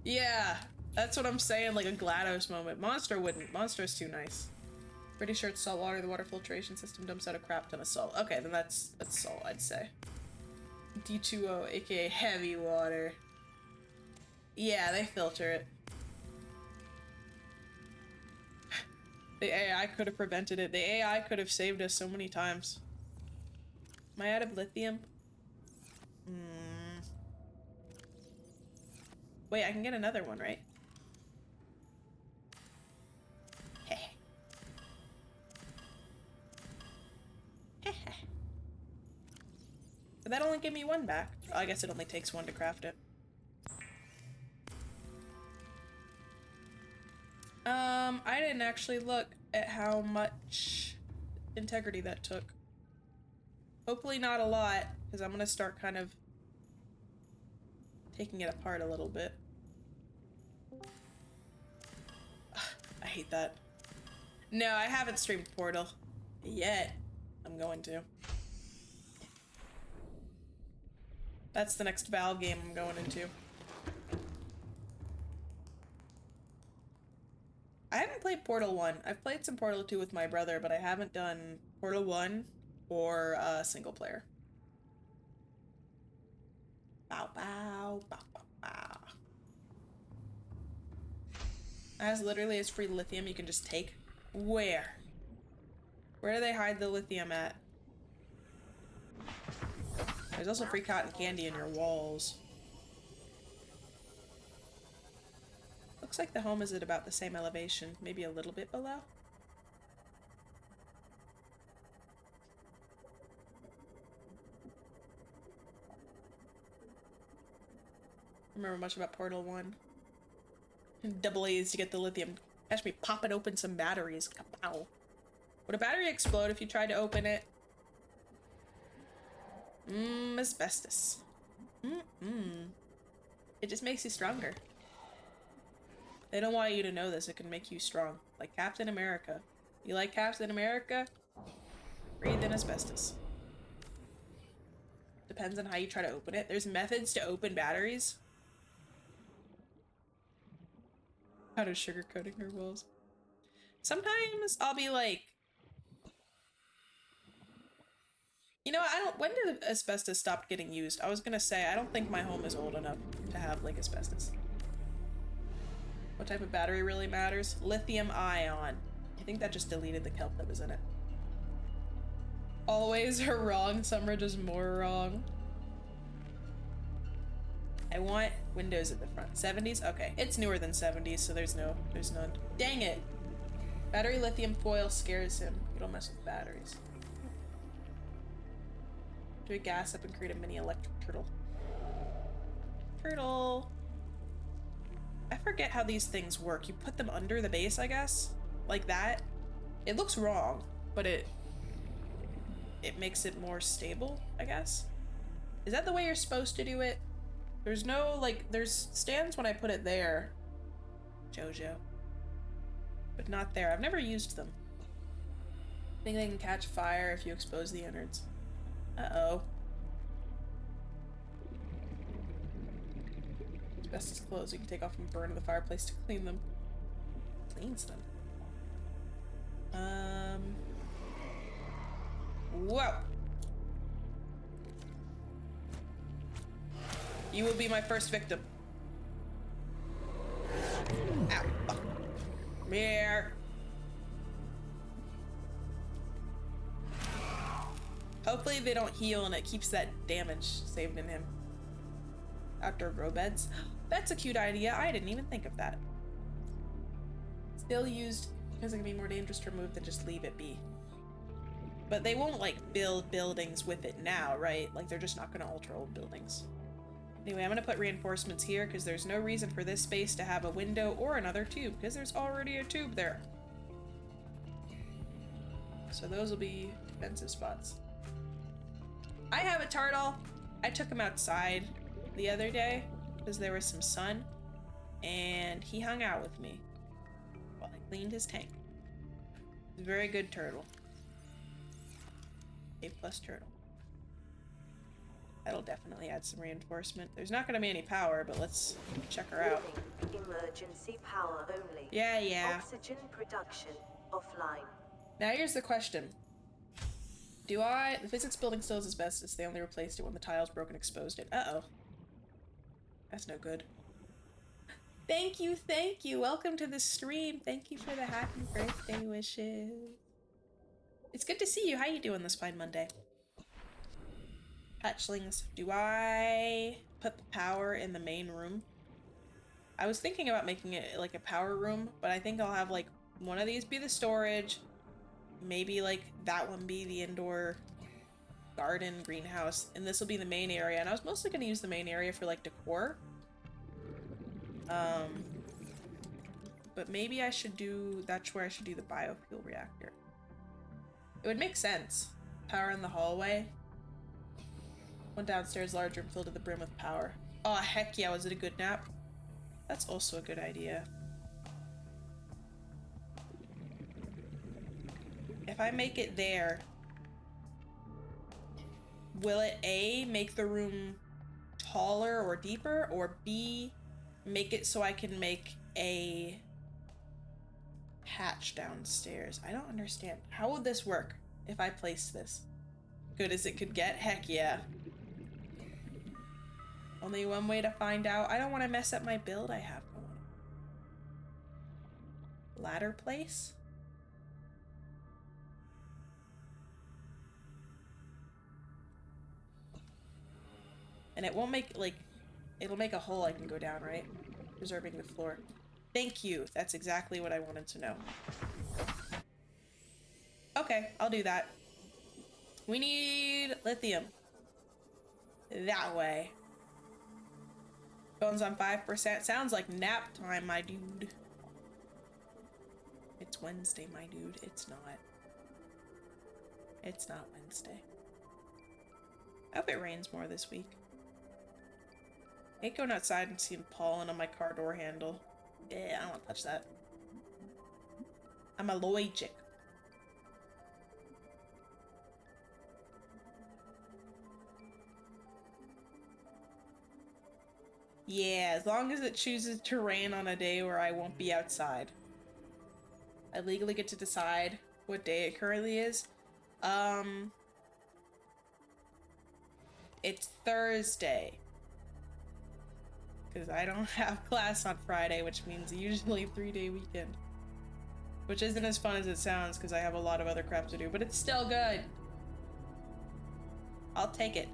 Yeah, that's what I'm saying, like a GLaDOS moment. Monster wouldn't. Monster's too nice. Pretty sure it's salt water. The water filtration system dumps out a crap ton of salt. Okay, then that's salt, I'd say. D2O, aka heavy water. Yeah, they filter it. The AI could have prevented it. The AI could have saved us so many times. Am I out of lithium? Wait, I can get another one, right? But that only gave me one back. Oh, I guess it only takes one to craft it. I didn't actually look at how much integrity that took. Hopefully not a lot, because I'm gonna start kind of taking it apart a little bit. I hate that. No, I haven't streamed Portal yet. I'm going to. That's the next Valve game I'm going into. I haven't played Portal 1. I've played some Portal 2 with my brother, but I haven't done Portal 1 or single player. Bow, bow, bow, bow, bow. As literally as free lithium you can just take. Where? Where do they hide the lithium at? There's also free cotton candy in your walls. Looks like the home is at about the same elevation, maybe a little bit below. I remember much about Portal 1. Double A's to get the lithium. Catch me popping open some batteries. Kapow. Would a battery explode if you tried to open it? Asbestos. It just makes you stronger. They don't want you to know this. It can make you strong. Like Captain America. You like Captain America? Breathe in asbestos. Depends on how you try to open it. There's methods to open batteries. How does sugarcoating her walls? Sometimes I'll be like, you know, when did asbestos stop getting used? I was gonna say, I don't think my home is old enough to have like asbestos. What type of battery really matters? Lithium ion. I think that just deleted the kelp that was in it. Always are wrong, some are just more wrong. I want windows at the front. 70s? Okay. It's newer than 70s, so there's none. Dang it! Battery lithium foil scares him. You don't mess with batteries. Do a gas up and create a mini electric turtle. Turtle! I forget how these things work. You put them under the base, I guess? Like that? It looks wrong, but it makes it more stable, I guess? Is that the way you're supposed to do it? There's no, like, there's stands when I put it there. Jojo. But not there. I've never used them. Think they can catch fire if you expose the innards. Uh-oh. Asbestos clothes you can take off and burn in the fireplace to clean them. Cleans them. Whoa! You will be my first victim. Ow. Oh. Come here. Hopefully they don't heal and it keeps that damage saved in him. Outdoor grow beds. That's a cute idea. I didn't even think of that. Still used because it can be more dangerous to remove than just leave it be. But they won't, like, build buildings with it now, right? Like, they're just not gonna alter old buildings. Anyway, I'm gonna put reinforcements here because there's no reason for this space to have a window or another tube because there's already a tube there. So those will be defensive spots. I have a turtle. I took him outside the other day because there was some sun and he hung out with me while I cleaned his tank. He's a very good turtle. A+ turtle. That'll definitely add some reinforcement. There's not going to be any power, but let's check her out. Emergency power only. Yeah. Oxygen production offline. Now here's the question. The physics building still has asbestos. They only replaced it when the tiles broke and exposed it. Uh-oh. That's no good. Thank you. Welcome to the stream. Thank you for the happy birthday wishes. It's good to see you. How you doing this fine Monday? Hatchlings. Do I put the power in the main room? I was thinking about making it like a power room, but I think I'll have like one of these be the storage. Maybe like that one be the indoor garden greenhouse, and this will be the main area. And I was mostly going to use the main area for like decor. But maybe I should do, that's where I should do the biofuel reactor. It would make sense. Power in the hallway. One downstairs, large room filled to the brim with power. Oh, heck yeah, was it a good nap? That's also a good idea. If I make it there, will it A, make the room taller or deeper, or B, make it so I can make a hatch downstairs? I don't understand. How would this work if I place this? Good as it could get? Heck yeah. Only one way to find out. I don't want to mess up my build I have going. Ladder place? And it won't make, like, it'll make a hole I can go down, right? Preserving the floor. Thank you. That's exactly what I wanted to know. Okay, I'll do that. We need lithium. That way. Phone's on 5%. Sounds like nap time, my dude. It's Wednesday, my dude. It's not. It's not Wednesday. I hope it rains more this week. I hate going outside and seeing pollen on my car door handle. Yeah, I don't want to touch that. I'm allergic. Yeah, as long as it chooses to rain on a day where I won't be outside. I legally get to decide what day it currently is. It's Thursday. Because I don't have class on Friday, which means usually a 3-day weekend. Which isn't as fun as it sounds because I have a lot of other crap to do, but it's still good. I'll take it.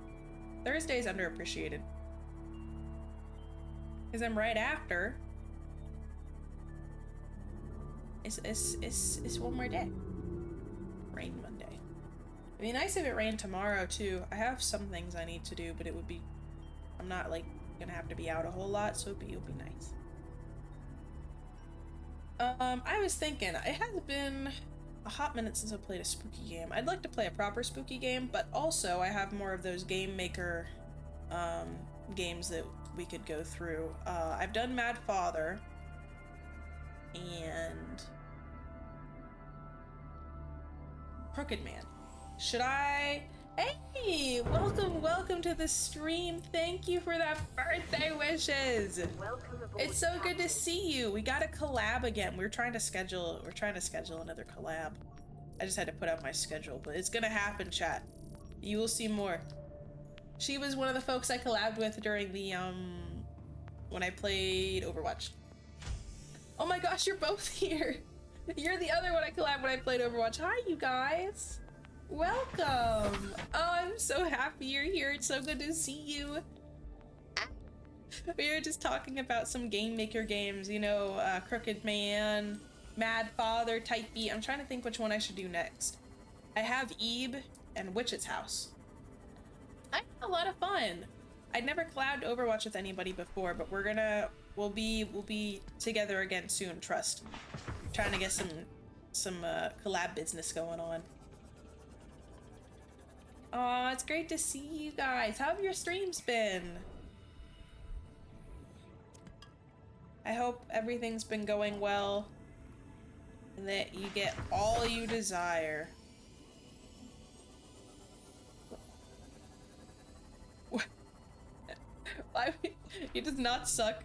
Thursday's underappreciated. Because I'm right after. It's one more day. Rain Monday. It'd be nice if it rained tomorrow too. I have some things I need to do, but it would be, I'm not like gonna have to be out a whole lot, so it'll be nice. I was thinking, it has been a hot minute since I played a spooky game. I'd like to play a proper spooky game, but also I have more of those game maker games that we could go through. I've done Mad Father and Crooked Man. Should I? Hey, welcome to the stream. Thank you for that birthday wishes. Welcome aboard. It's so good to see you. We got a collab again. We're trying to schedule another collab. I just had to put out my schedule, but it's gonna happen, chat. You will see more. She was one of the folks I collabed with during the when I played Overwatch. Oh my gosh, you're both here. You're the other one I collabed when I played Overwatch. Hi, you guys. Welcome. Oh, I'm so happy you're here. It's so good to see you. We were just talking about some game maker games, you know, Crooked Man, Mad Father, Type B. I'm trying to think which one I should do next. I have Ebe and Witch's House. I had a lot of fun. I'd never collabed Overwatch with anybody before, but we'll be together again soon, trust. Trying to get some collab business going on. Aw, it's great to see you guys. How have your streams been? I hope everything's been going well and that you get all you desire. What? Why? He does not suck.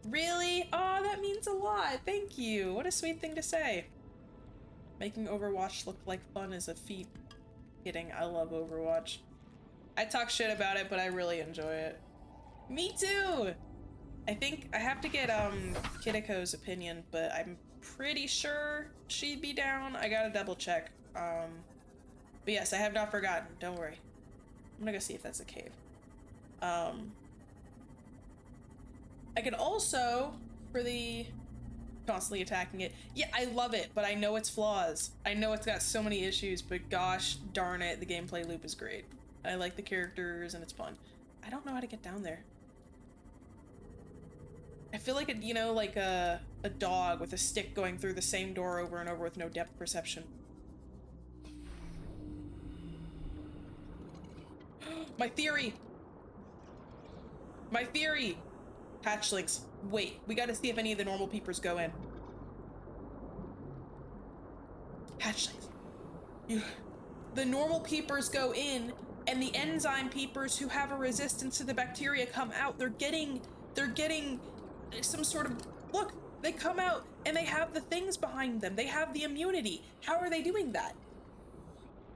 Really? Oh, that means a lot. Thank you. What a sweet thing to say. Making Overwatch look like fun is a feat. Kidding, I love Overwatch. I talk shit about it, but I really enjoy it. Me too! I think I have to get Kitiko's opinion, but I'm pretty sure she'd be down. I gotta double check. But yes, I have not forgotten. Don't worry. I'm gonna go see if that's a cave. I could also, for the constantly attacking it. Yeah, I love it, but I know its flaws. I know it's got so many issues, but gosh darn it, the gameplay loop is great. I like the characters and it's fun. I don't know how to get down there. I feel like you know, like a dog with a stick going through the same door over and over with no depth perception. My theory! My theory! Hatchlings. Wait, we gotta see if any of the normal peepers go in. Hatchlings. The normal peepers go in, and the enzyme peepers who have a resistance to the bacteria come out. They're getting some sort of, look, they come out and they have the things behind them. They have the immunity. How are they doing that?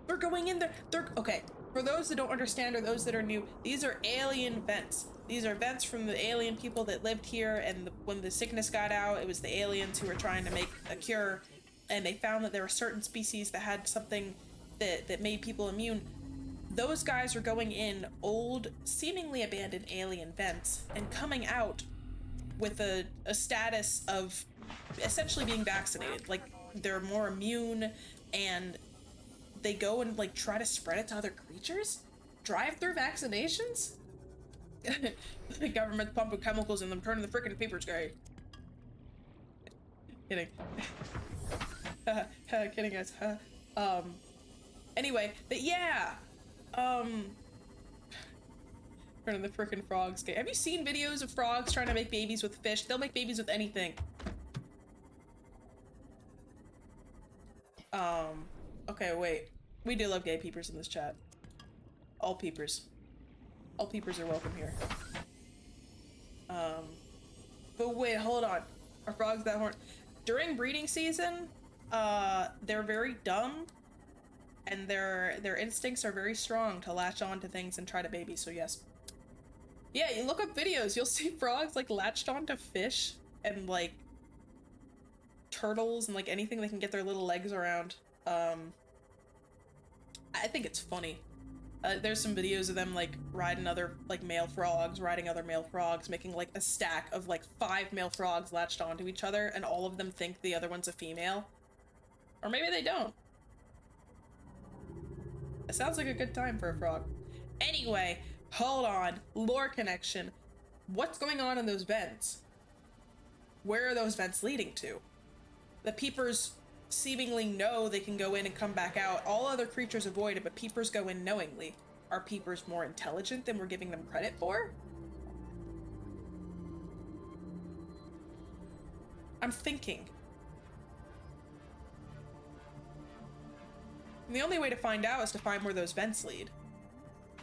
They're going in there. Okay, for those that don't understand or those that are new, these are alien vents. These are vents from the alien people that lived here, and when the sickness got out, it was the aliens who were trying to make a cure, and they found that there were certain species that had something that made people immune. Those guys are going in old, seemingly abandoned alien vents and coming out with a status of essentially being vaccinated. Like, they're more immune, and they go and like try to spread it to other creatures? Drive-through vaccinations? The government's pumping chemicals in them, turning the frickin' papers gray. Kidding. Kidding, guys. Anyway, but yeah. Turning the frickin' frogs gay. Have you seen videos of frogs trying to make babies with fish? They'll make babies with anything. Okay, wait. We do love gay peepers in this chat. All peepers. All peepers are welcome here. But wait, hold on. Are frogs that horny? During breeding season, they're very dumb, and their instincts are very strong to latch on to things and try to baby, so yes. Yeah, you look up videos, you'll see frogs like latched onto fish and like turtles and like anything they can get their little legs around. I think it's funny. There's some videos of them like riding other like male frogs, riding other male frogs, making like a stack of like 5 male frogs latched onto each other, and all of them think the other one's a female. Or maybe they don't. It sounds like a good time for a frog. Anyway, hold on. Lore connection. What's going on in those vents? Where are those vents leading to? The peepers seemingly know they can go in and come back out. All other creatures avoid it, but peepers go in knowingly. Are peepers more intelligent than we're giving them credit for? I'm thinking. And the only way to find out is to find where those vents lead.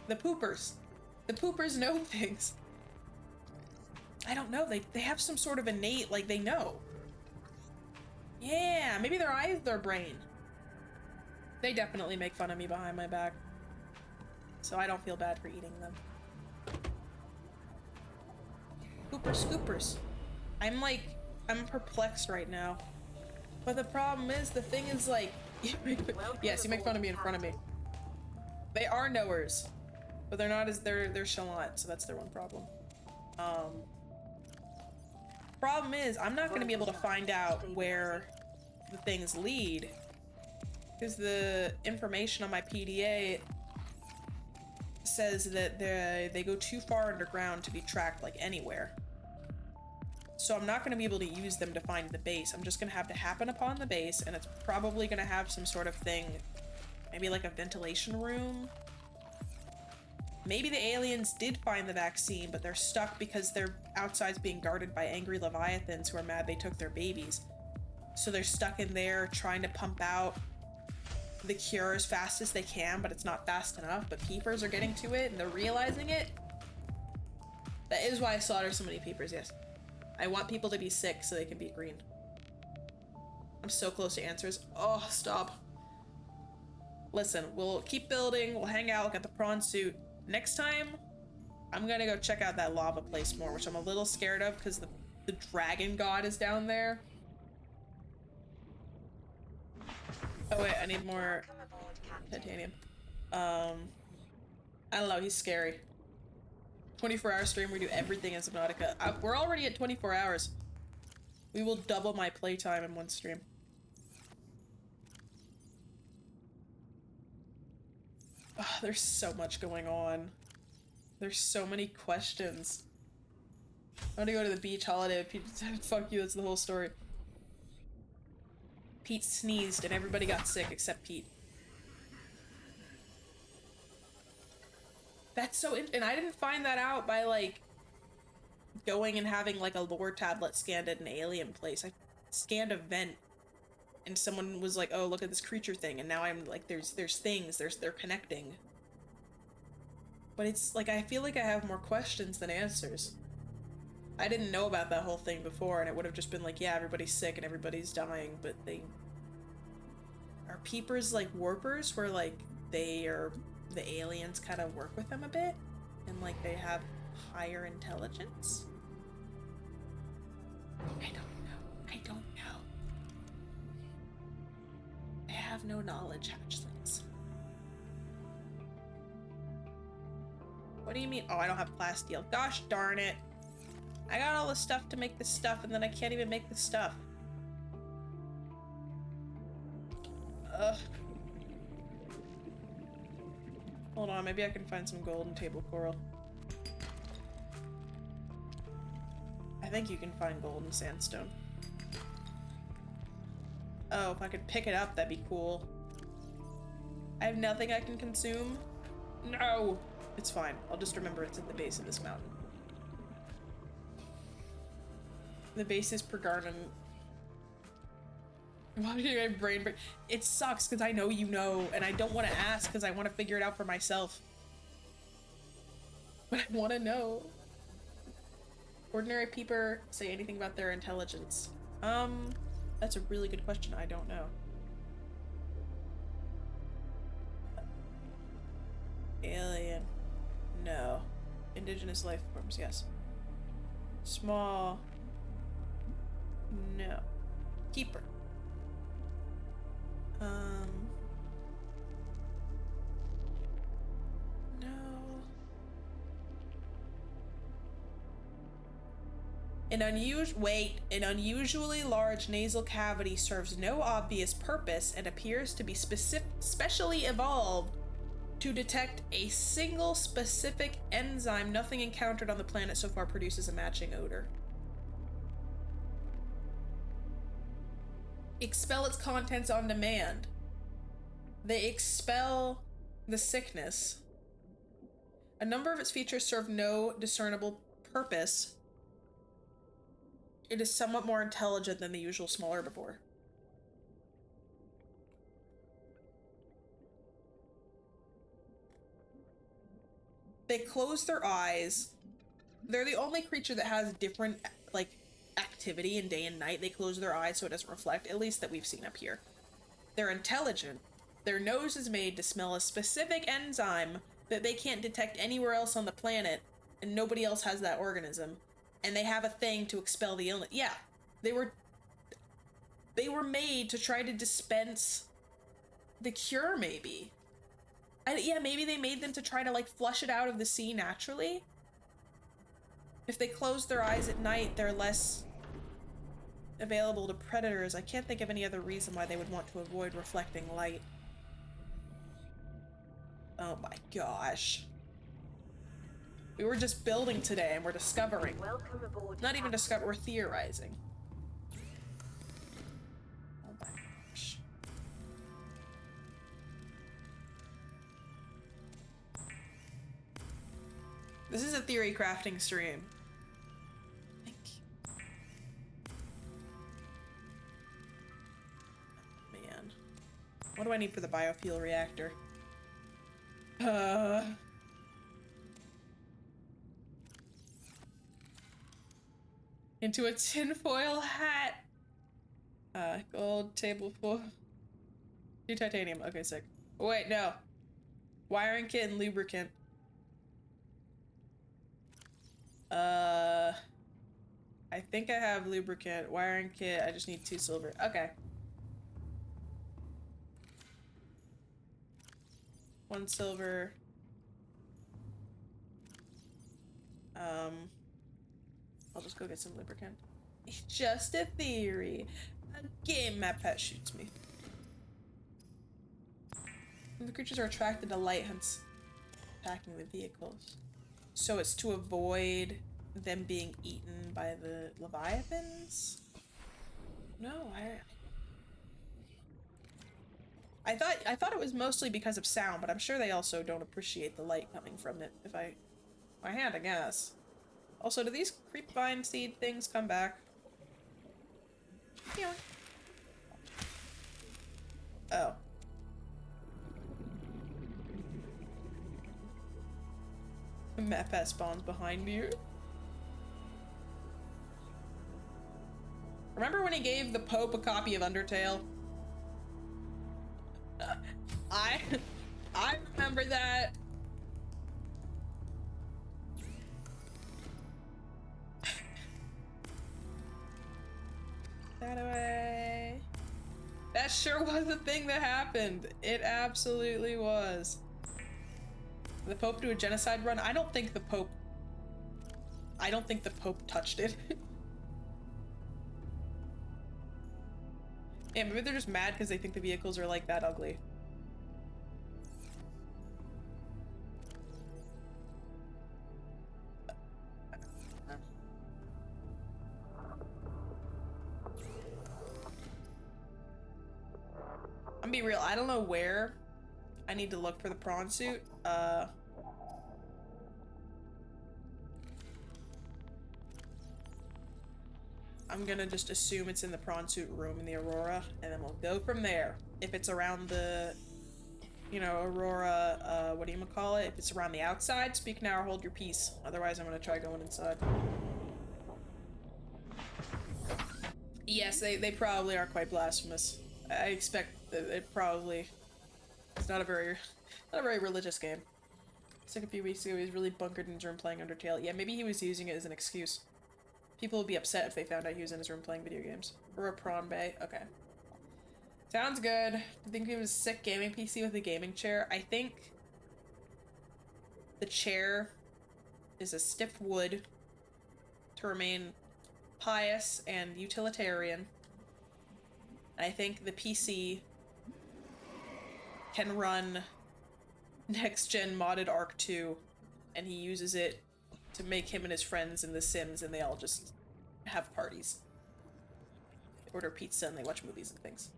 The poopers. The poopers know things. I don't know. They have some sort of innate, like, they know. Yeah, maybe their eyes, their brain. They definitely make fun of me behind my back. So I don't feel bad for eating them. Poopers, scoopers. I'm perplexed right now. But the problem is, the thing is, like, yes, you make fun of me in front of me. They are knowers, but they're not as, they're chalant, so that's their one problem. Problem is, I'm not gonna be able to find out where the things lead, because the information on my PDA says that they go too far underground to be tracked, like, anywhere. So I'm not going to be able to use them to find the base. I'm just going to have to happen upon the base, and it's probably going to have some sort of thing, maybe like a ventilation room. Maybe the aliens did find the vaccine, but they're stuck because their outside's being guarded by angry leviathans who are mad they took their babies. So they're stuck in there trying to pump out the cure as fast as they can, but it's not fast enough. But peepers are getting to it, and they're realizing it. That is why I slaughter so many peepers, yes. I want people to be sick so they can be green. I'm so close to answers. Oh, stop. Listen, we'll keep building, we'll hang out, we'll get the prawn suit. Next time, I'm gonna go check out that lava place more, which I'm a little scared of because the dragon god is down there. Oh wait, I need more titanium. I don't know, he's scary. 24-hour stream, we do everything in Subnautica. We're already at 24 hours. We will double my playtime in one stream. Oh, there's so much going on. There's so many questions. I want to go to the beach holiday with Pete. Fuck you, that's the whole story. Pete sneezed and everybody got sick except Pete. That's so and I didn't find that out by, like, going and having, like, a lore tablet scanned at an alien place. I scanned a vent and someone was like, oh, look at this creature thing, and now I'm like, there's things, they're connecting. But it's like, I feel like I have more questions than answers. I didn't know about that whole thing before, and it would have just been like, yeah, everybody's sick and everybody's dying, but are peepers like warpers, where, like, the aliens kind of work with them a bit, and, like, they have higher intelligence? I don't know. I have no knowledge, hatchlings. What do you mean? Oh, I don't have plasteel. Gosh darn it. I got all the stuff to make this stuff, and then I can't even make the stuff. Ugh. Hold on, maybe I can find some golden table coral. I think you can find golden sandstone. Oh, if I could pick it up, that'd be cool. I have nothing I can consume? No! It's fine. I'll just remember it's at the base of this mountain. The base is Pergarnon. Why did my brain break? It sucks because I know you know, and I don't want to ask because I want to figure it out for myself. But I want to know. Ordinary peeper say anything about their intelligence? That's a really good question. I don't know. Alien. No. Indigenous life forms, yes. Small. No. Keeper. No. An unusually large nasal cavity serves no obvious purpose and appears to be specially evolved to detect a single specific enzyme. Nothing encountered on the planet so far produces a matching odor. expel its contents on demand. They expel the sickness. A number of its features serve no discernible purpose. It is somewhat more intelligent than the usual small herbivore. They close their eyes. They're the only creature that has different, like, activity in day and night. They close their eyes so it doesn't reflect, at least that we've seen up here. They're intelligent. Their nose is made to smell a specific enzyme that they can't detect anywhere else on the planet, and nobody else has that organism. And they have a thing to expel the illness. Yeah, they were made to try to dispense the cure, maybe. Yeah, maybe they made them to try to, like, flush it out of the sea naturally. If they close their eyes at night, they're less available to predators. I can't think of any other reason why they would want to avoid reflecting light. Oh my gosh. We were just building today and we're discovering. Welcome aboard. Not even discover, we're theorizing. Oh my gosh. This is a theory crafting stream. Thank you. Man. What do I need for the biofuel reactor? Into a tinfoil hat. Gold, table for 2 titanium. Okay, sick. Oh, wait, no. Wiring kit and lubricant. I think I have lubricant. Wiring kit, I just need 2 silver. Okay. 1 silver. I'll just go get some lubricant. It's just a theory. Again, my pet shoots me. The creatures are attracted to light, hence attacking the vehicles. So it's to avoid them being eaten by the leviathans? No, I thought it was mostly because of sound, but I'm sure they also don't appreciate the light coming from it. If my hand, I guess. Also, do these creepvine seed things come back? Yeah. Oh. Mepet spawns behind you. Remember when he gave the Pope a copy of Undertale? I remember that. That away. That sure was a thing that happened. It absolutely was. The Pope do a genocide run? I don't think the Pope touched it. Yeah, maybe they're just mad because they think the vehicles are like that ugly. I'm gonna be real, I don't know where I need to look for the prawn suit. I'm gonna just assume it's in the prawn suit room in the Aurora, and then we'll go from there. If it's around the, you know, Aurora, what do you call it? If it's around the outside, speak now or hold your peace. Otherwise, I'm gonna try going inside. Yes, they probably are quite blasphemous. I expect that it probably... It's not a very religious game. It's like a few weeks ago, he was really bunkered in his room playing Undertale. Yeah, maybe he was using it as an excuse. People would be upset if they found out he was in his room playing video games. Or a prawn bay. Okay. Sounds good. I think he was a sick gaming PC with a gaming chair. I think the chair is a stiff wood to remain pious and utilitarian. And I think the PC can run next-gen modded Arc 2, and he uses it to make him and his friends in The Sims, and they all just have parties. order pizza and they watch movies and things.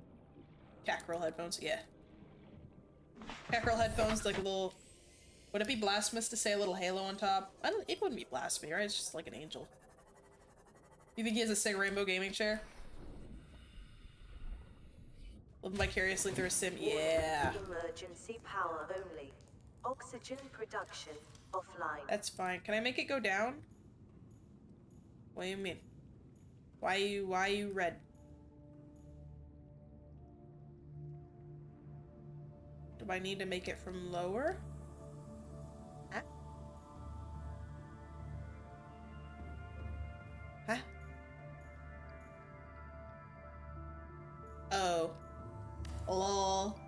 Cackerel headphones, yeah. Cackerel headphones, like a little... Would it be blasphemous to say a little halo on top? It wouldn't be blasphemy, right? It's just like an angel. You think he has a sick rainbow gaming chair? Live vicariously through a sim? Yeah. Emergency power only. Oxygen production offline. That's fine. Can I make it go down? What do you mean? Why are you red? Do I need to make it from lower? Huh? Huh? Oh. Lol.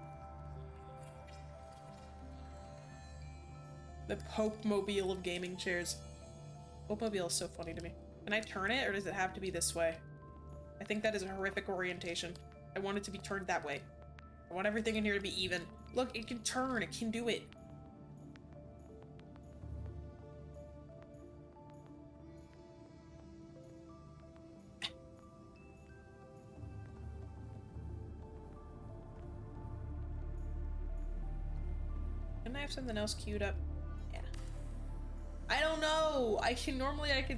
The Pope Mobile of gaming chairs. Pope Mobile is so funny to me. Can I turn it, or does it have to be this way? I think that is a horrific orientation. I want it to be turned that way. I want everything in here to be even. Look, it can turn. It can do it. Didn't I have something else queued up? Yeah. I don't know. I can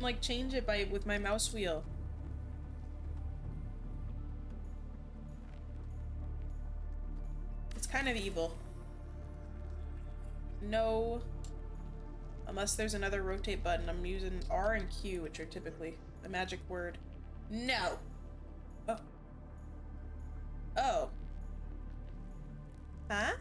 like change it with my mouse wheel. It's kind of evil. No. Unless there's another rotate button. I'm using R and Q, which are typically the magic word. No. Oh. Oh. Huh?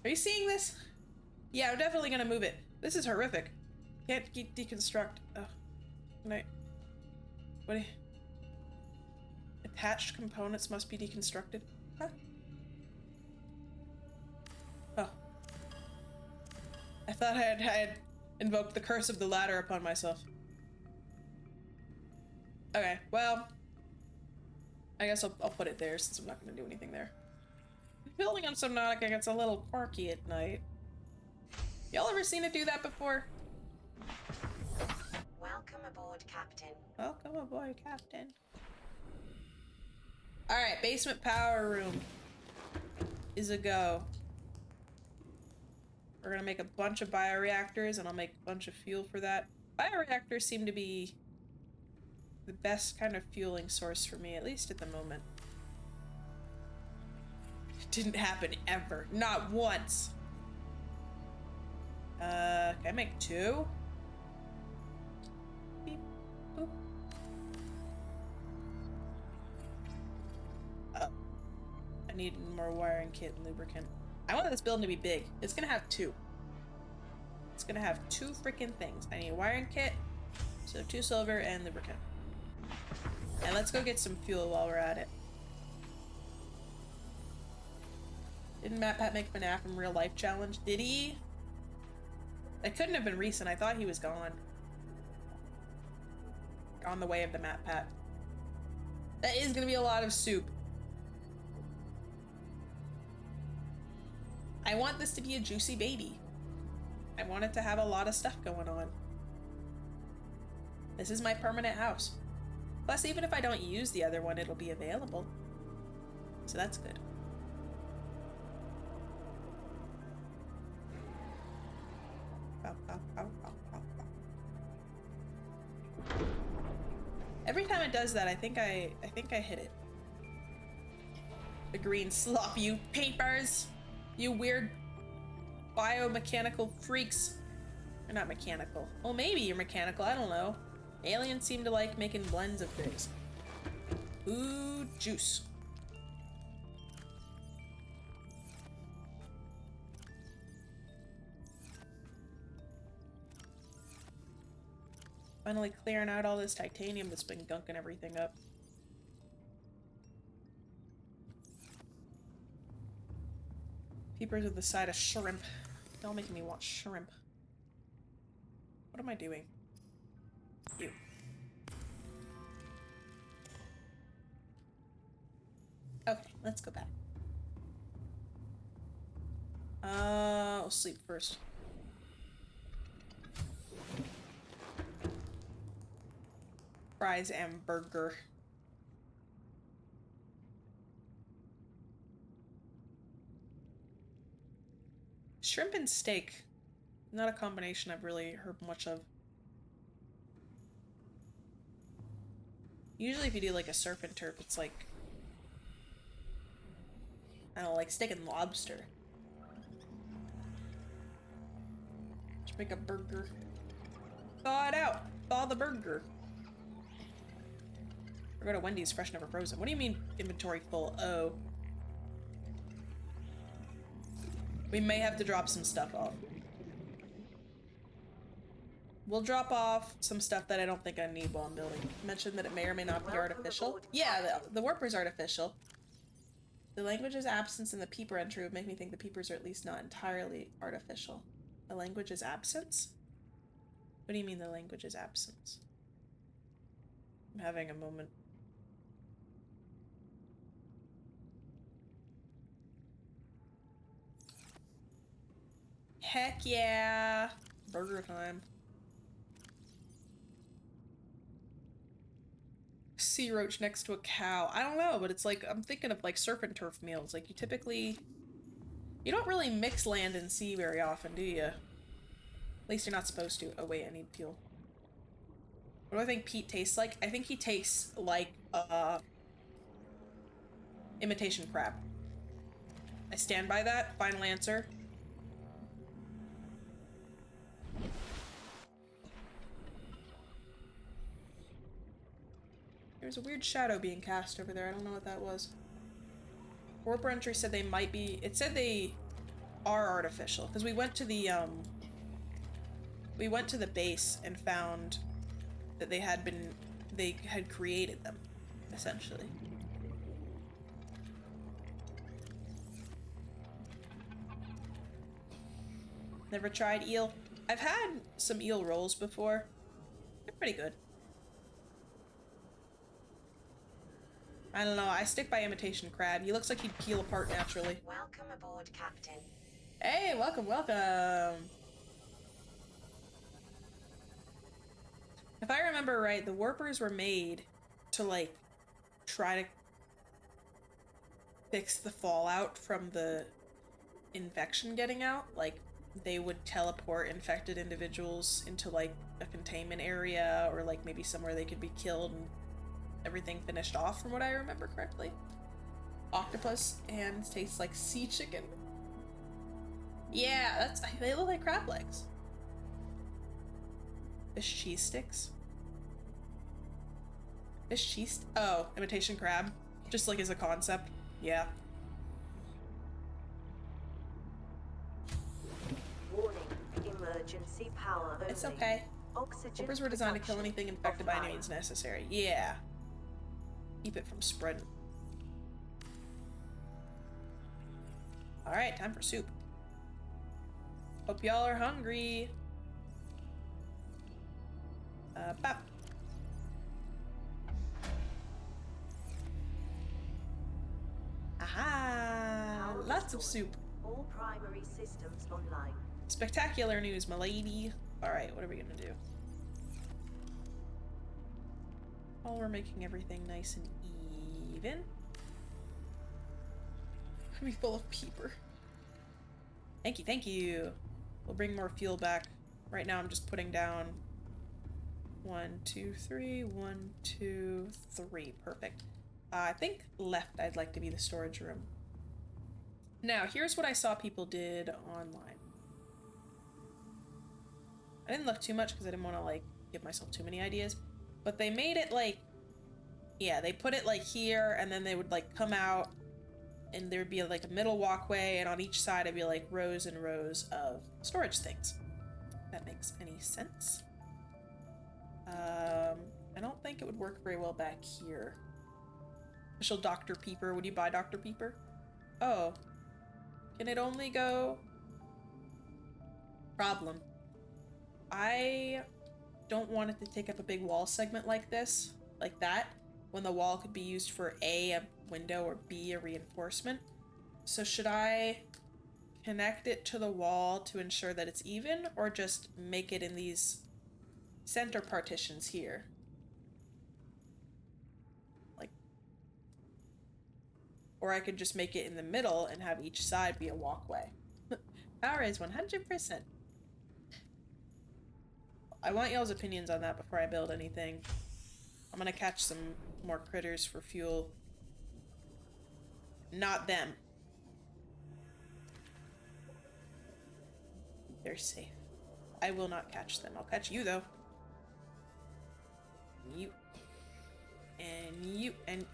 Are you seeing this? Yeah, I'm definitely gonna move it. This is horrific. Can't deconstruct. Oh. Can I... What? Attached components must be deconstructed. Huh? Oh. I thought I had invoked the curse of the ladder upon myself. Okay, well... I guess I'll put it there since I'm not gonna do anything there. Building on Subnautica gets a little quirky at night. Y'all ever seen it do that before? Welcome aboard, Captain. Welcome aboard, Captain. Alright, basement power room is a go. We're gonna make a bunch of bioreactors and I'll make a bunch of fuel for that. Bioreactors seem to be the best kind of fueling source for me, at least at the moment. It didn't happen ever. Not once. Can I make two? Beep, boop. Oh. I need more wiring kit and lubricant. I want this building to be big. It's gonna have two. It's gonna have two freaking things. I need a wiring kit, so 2 silver and lubricant. And let's go get some fuel while we're at it. Didn't MatPat make FNAF in real life challenge? Did he? That couldn't have been recent. I thought he was gone. On the way of the MatPat. That is gonna be a lot of soup. I want this to be a juicy baby. I want it to have a lot of stuff going on. This is my permanent house. Plus, even if I don't use the other one, it'll be available. So that's good. Every time it does that, I think I hit it. The green slop, you papers! You weird biomechanical freaks. You're not mechanical. Well, maybe you're mechanical, I don't know. Aliens seem to like making blends of things. Ooh, juice. Finally clearing out all this titanium that's been gunking everything up. Peepers with a side of shrimp. They're all making me want shrimp. What am I doing? You. Let's go back. I'll sleep first. Fries and burger. Shrimp and steak. Not a combination I've really heard much of. Usually if you do like a surf and turf, it's like, I don't know, like steak and lobster. Just make a burger. Thaw it out. Thaw the burger. Or go to Wendy's, fresh, never frozen. What do you mean inventory full? Oh. We may have to drop some stuff off. We'll drop off some stuff that I don't think I need while I'm building. Mentioned that it may or may not be artificial. Yeah, the warper's artificial. The language's absence in the peeper entry would make me think the peepers are at least not entirely artificial. The language's absence? What do you mean the language's absence? I'm having a moment. Heck yeah! Burger time. Sea roach next to a cow. I don't know, but it's like, I'm thinking of like surf and turf meals. Like you typically, you don't really mix land and sea very often, do you? At least you're not supposed to. Oh wait, I need fuel. What do I think Pete tastes like? I think he tastes like, imitation crab. I stand by that. Final answer. There's a weird shadow being cast over there. I don't know what that was. Warper entry said they might be... It said they are artificial. Because we went to the, we went to the base and found that they had created them, essentially. Never tried eel. I've had some eel rolls before. They're pretty good. I don't know, I stick by imitation crab. He looks like he'd peel apart naturally. Welcome aboard, Captain. Hey, welcome, welcome. If I remember right, the warpers were made to, like, try to fix the fallout from the infection getting out. Like, they would teleport infected individuals into, like, a containment area or, like, maybe somewhere they could be killed and everything finished off, from what I remember correctly. Octopus hands taste like sea chicken. Yeah, they look like crab legs. Fish cheese sticks. Oh, imitation crab. Just like as a concept. Yeah. Warning, emergency power only. It's okay. Oxygen Warpers were designed to kill production anything infected by any offline. means necessary. Yeah. Keep it from spreading. Alright, time for soup. Hope y'all are hungry. Bop. Aha! Power Lots of restored. soup. All primary systems online. Spectacular news, milady. Alright, what are we gonna do? While we're making everything nice and even. Be full of peeper. Thank you, thank you. We'll bring more fuel back. Right now I'm just putting down 1, 2, 3, 1, 2, 3. Perfect. I think left I'd like to be the storage room. Now, here's what I saw people did online. I didn't look too much because I didn't want to, like, give myself too many ideas. But they made it, like... Yeah, they put it, like, here, and then they would, like, come out, and there would be, like, a middle walkway, and on each side it'd be, like, rows and rows of storage things. If that makes any sense. I don't think it would work very well back here. Official Dr. Peeper. Would you buy Dr. Peeper? Oh. Can it only go... Problem. I don't want it to take up a big wall segment like this, like that, when the wall could be used for a window or be a reinforcement. So should I connect it to the wall to ensure that it's even, or just make it in these center partitions here? Like, or I could just make it in the middle and have each side be a walkway. Power is 100%. I want y'all's opinions on that before I build anything. I'm gonna catch some more critters for fuel. Not them. They're safe. I will not catch them. I'll catch you, though. You. And you. And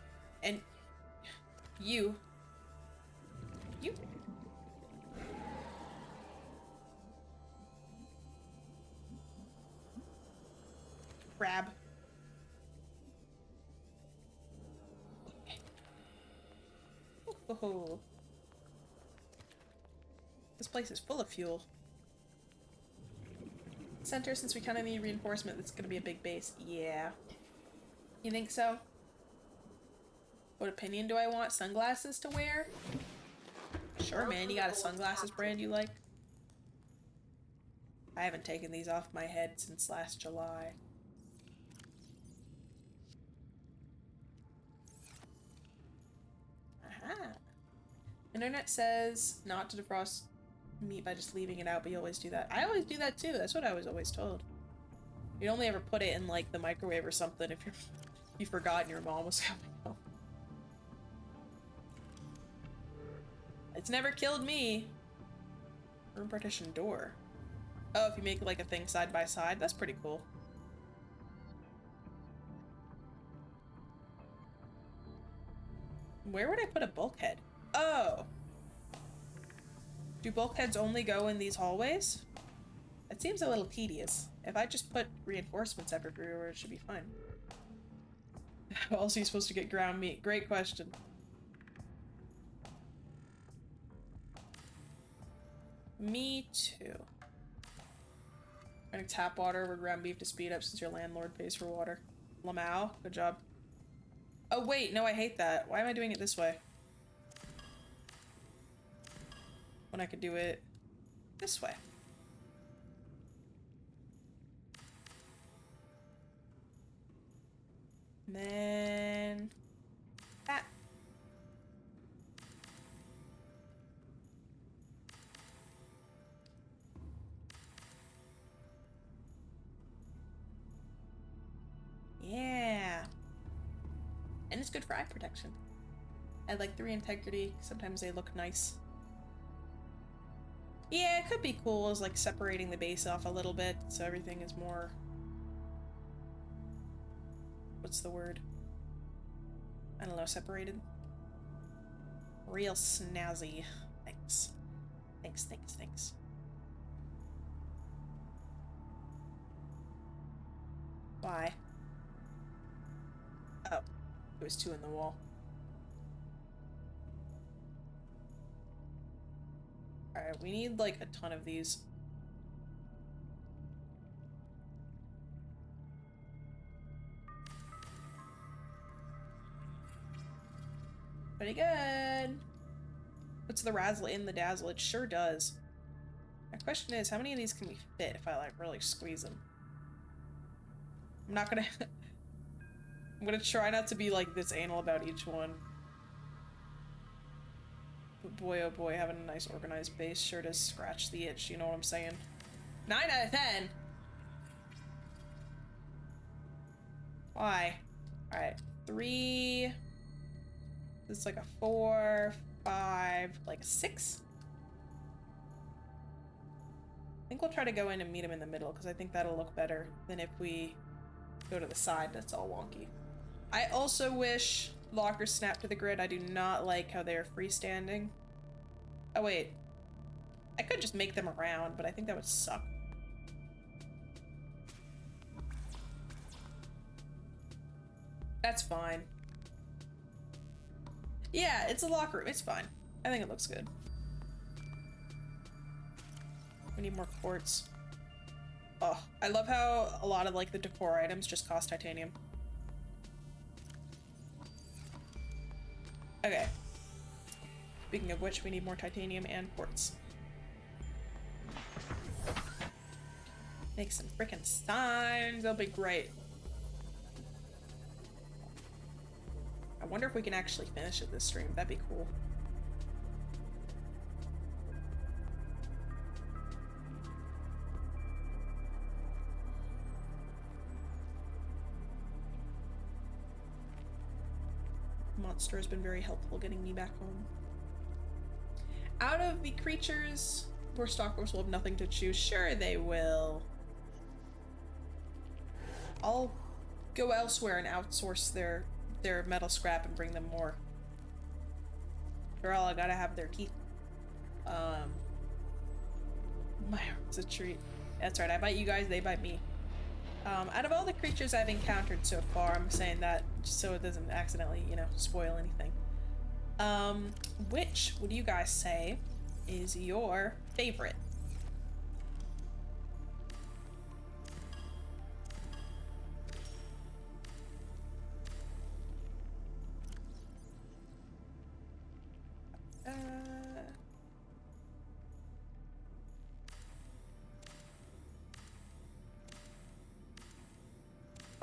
you. You. Crab. Oh. This place is full of fuel. Center, since we kind of need reinforcement, that's gonna be a big base. Yeah. You think so? What opinion do I want? Sunglasses to wear? Sure, man. You got a sunglasses brand you like? I haven't taken these off my head since last July. Aha. Internet says not to defrost meat by just leaving it out, but you always do that. I always do that too. That's what I was always told. You'd only ever put it in like the microwave or something if you forgot and your mom was coming home. It's never killed me. Room partition door. Oh, if you make like a thing side by side, that's pretty cool. Where would I put a bulkhead? Oh. Do bulkheads only go in these hallways? It seems a little tedious. If I just put reinforcements everywhere, it should be fine. How else are you supposed to get ground meat? Great question. Me too. I'm gonna tap water over ground beef to speed up since your landlord pays for water. Lamau, good job. Oh wait, no, I hate that. Why am I doing it this way? When I could do it this way. And then that. Yeah. And it's good for eye protection. I like 3 integrity. Sometimes they look nice. Yeah, it could be cool as like separating the base off a little bit so everything is more... What's the word? I don't know, separated? Real snazzy. Thanks. Thanks, thanks, thanks. Why? Oh, it was 2 in the wall. Alright, we need like a ton of these. Pretty good. Puts the razzle in the dazzle. It sure does. My question is, how many of these can we fit if I like really squeeze them? I'm not gonna... I'm gonna try not to be like this anal about each one. But boy, oh boy, having a nice organized base sure does scratch the itch, you know what I'm saying? 9 out of 10! Why? Alright, 3... This is like a 4, 5, like a 6? I think we'll try to go in and meet him in the middle, because I think that'll look better than if we go to the side that's all wonky. I also wish lockers snap to the grid. I do not like how they're freestanding. Oh wait. I could just make them around, but I think that would suck. That's fine. Yeah, it's a locker room. It's fine. I think it looks good. We need more quartz. Oh, I love how a lot of like the decor items just cost titanium. Okay. Speaking of which, we need more titanium and quartz. Make some freaking signs. They'll be great. I wonder if we can actually finish it this stream. That'd be cool. Monster has been very helpful getting me back home. Out of the creatures, poor stalkers will have nothing to choose. Sure they will. I'll go elsewhere and outsource their metal scrap and bring them more. For all, I gotta have their teeth. My arm's a treat. That's right, I bite you guys, they bite me. Out of all the creatures I've encountered so far, I'm saying that just so it doesn't accidentally, you know, spoil anything. Which would you guys say is your favorite?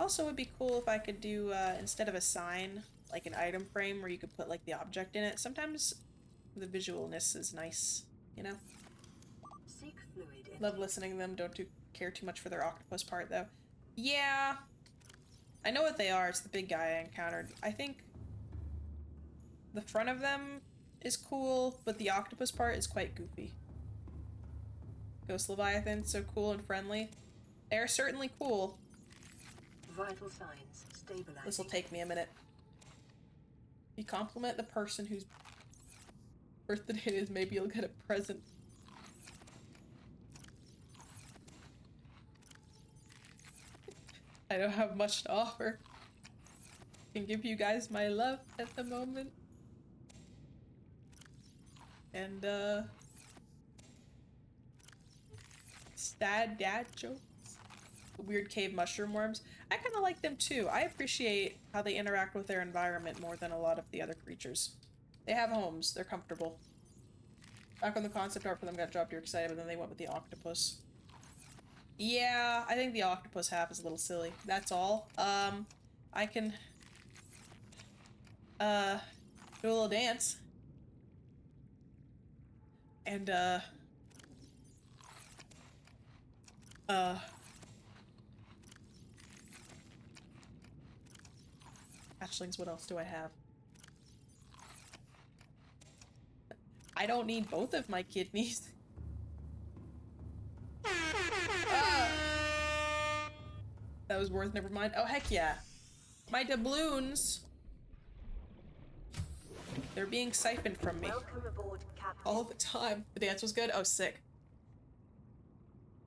Also, would be cool if I could do, instead of a sign, like an item frame where you could put, like, the object in it. Sometimes the visualness is nice, you know? Love listening to them. Don't care too much for their octopus part, though. Yeah. I know what they are. It's the big guy I encountered. I think the front of them is cool, but the octopus part is quite goofy. Ghost Leviathan, so cool and friendly. They're certainly cool. Vital signs stabilizing. This will take me a minute. You compliment the person whose birthday it is, maybe you'll get a present. I don't have much to offer. I can give you guys my love at the moment. And, sad dad jokes. Weird cave mushroom worms. I kind of like them too. I appreciate how they interact with their environment more than a lot of the other creatures. They have homes. They're comfortable. Back when the concept art for them got dropped, you're excited, but then they went with the octopus. Yeah, I think the octopus half is a little silly. That's all. I can, do a little dance. And, hatchlings, what else do I have? I don't need both of my kidneys. That was worth, never mind. Oh, heck yeah. My doubloons. They're being siphoned from me. Welcome aboard, Captain. All the time. The dance was good? Oh, sick.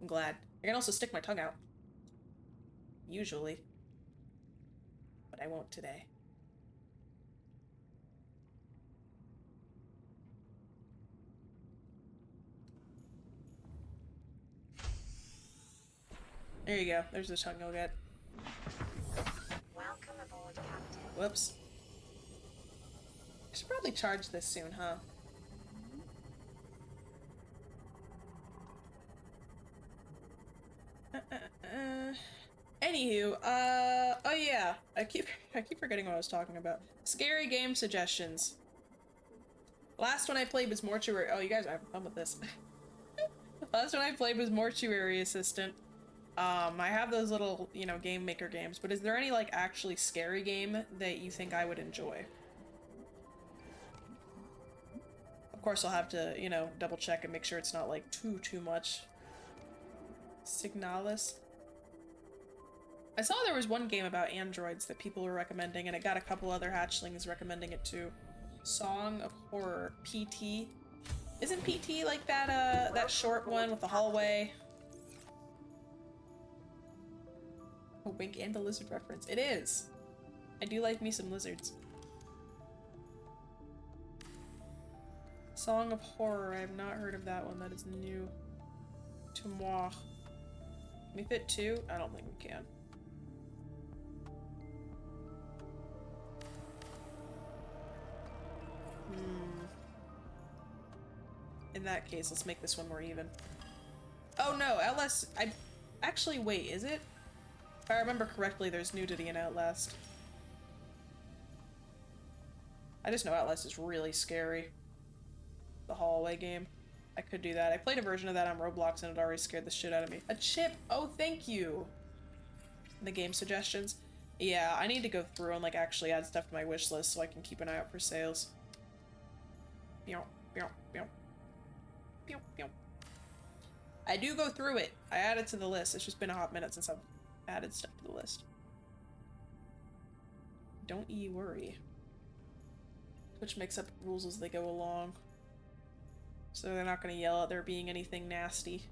I'm glad. I can also stick my tongue out. Usually. But I won't today. There you go. There's the tongue you'll get. Welcome aboard, Captain. Whoops. I should probably charge this soon, huh? Anywho, oh yeah, I keep forgetting what I was talking about. Scary game suggestions. Last one I played was Mortuary. Oh, you guys are having fun with this. Last one I played was Mortuary Assistant. I have those little, you know, game maker games, but is there any, like, actually scary game that you think I would enjoy? Of course, I'll have to, you know, double check and make sure it's not, like, too much. Signalis. I saw there was one game about androids that people were recommending, and it got a couple other hatchlings recommending it too. Song of Horror. PT. Isn't PT like that, that short one with the hallway? A wink and a lizard reference. It is. I do like me some lizards. Song of Horror. I have not heard of that one. That is new to moi. Can we fit two? I don't think we can. In that case, let's make this one more even. Oh no, Outlast, actually, wait, is it? If I remember correctly, there's nudity in Outlast. I just know Outlast is really scary. The hallway game. I could do that. I played a version of that on Roblox and it already scared the shit out of me. A chip! Oh, thank you! The game suggestions. Yeah, I need to go through and like actually add stuff to my wish list so I can keep an eye out for sales. Meow, meow, meow. Meow, meow. I do go through it. I add it to the list. It's just been a hot minute since I've added stuff to the list. Don't ye worry. Twitch makes up rules as they go along. So they're not gonna yell at there being anything nasty.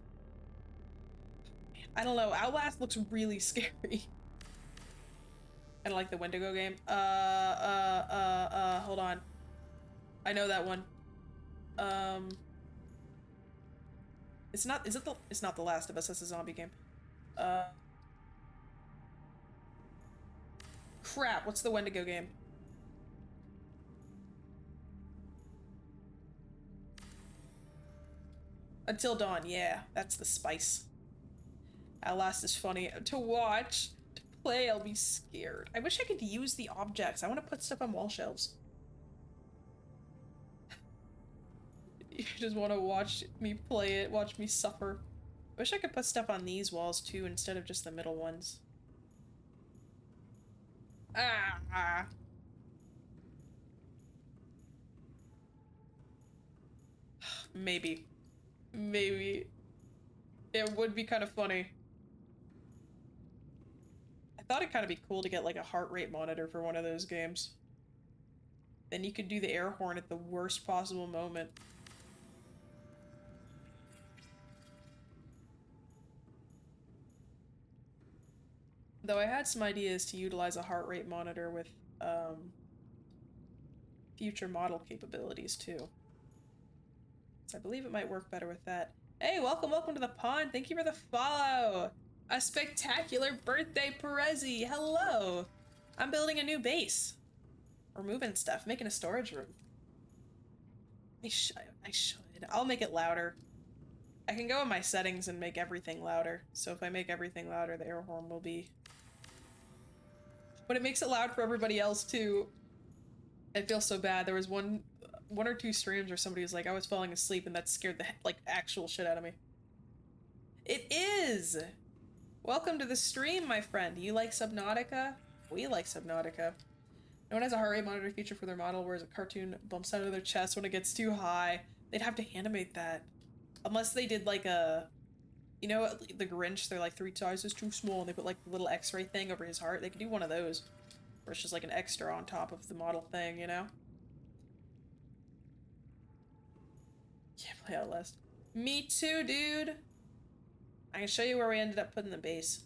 I don't know, Outlast looks really scary. I like the Wendigo game. Hold on. I know that one. It's not The Last of Us, that's a zombie game. Crap, what's the Wendigo game? Until Dawn, yeah, that's the spice. Outlast is funny to watch. To play, I'll be scared. I wish I could use the objects. I want to put stuff on wall shelves. You just want to watch me play it, watch me suffer. I wish I could put stuff on these walls too instead of just the middle ones. Ah! Maybe. Maybe. It would be kind of funny. I thought it'd kind of be cool to get like a heart rate monitor for one of those games. Then you could do the air horn at the worst possible moment. Though I had some ideas to utilize a heart rate monitor with future model capabilities too. So I believe it might work better with that. Hey, welcome to the pond. Thank you for the follow. A spectacular birthday, Perezi. Hello. I'm building a new base. We're moving stuff, making a storage room. I should. I'll make it louder. I can go in my settings and make everything louder. So if I make everything louder, the air horn will be... But it makes it loud for everybody else too. I feel so bad. There was one or two streams where somebody was like, I was falling asleep and that scared the like actual shit out of me. It is! Welcome to the stream, my friend. You like Subnautica? We like Subnautica. No one has a heart rate monitor feature for their model, whereas a cartoon bumps out of their chest when it gets too high. They'd have to animate that. Unless they did like a... You know, the Grinch, they're like 3 sizes too small and they put like the little x-ray thing over his heart. They could do one of those. Where it's just like an extra on top of the model thing, you know? Can't play Outlast. Me too, dude! I can show you where we ended up putting the base.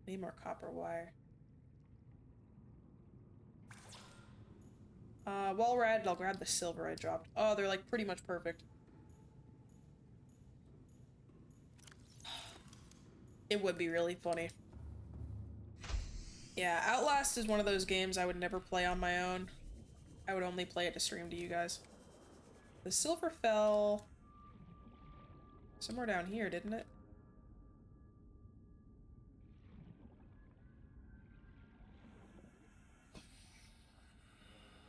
Need more copper wire. While we're at it, I'll grab the silver I dropped. Oh, they're like pretty much perfect. It would be really funny. Yeah, Outlast is one of those games I would never play on my own. I would only play it to stream to you guys. The silver fell somewhere down here, didn't it?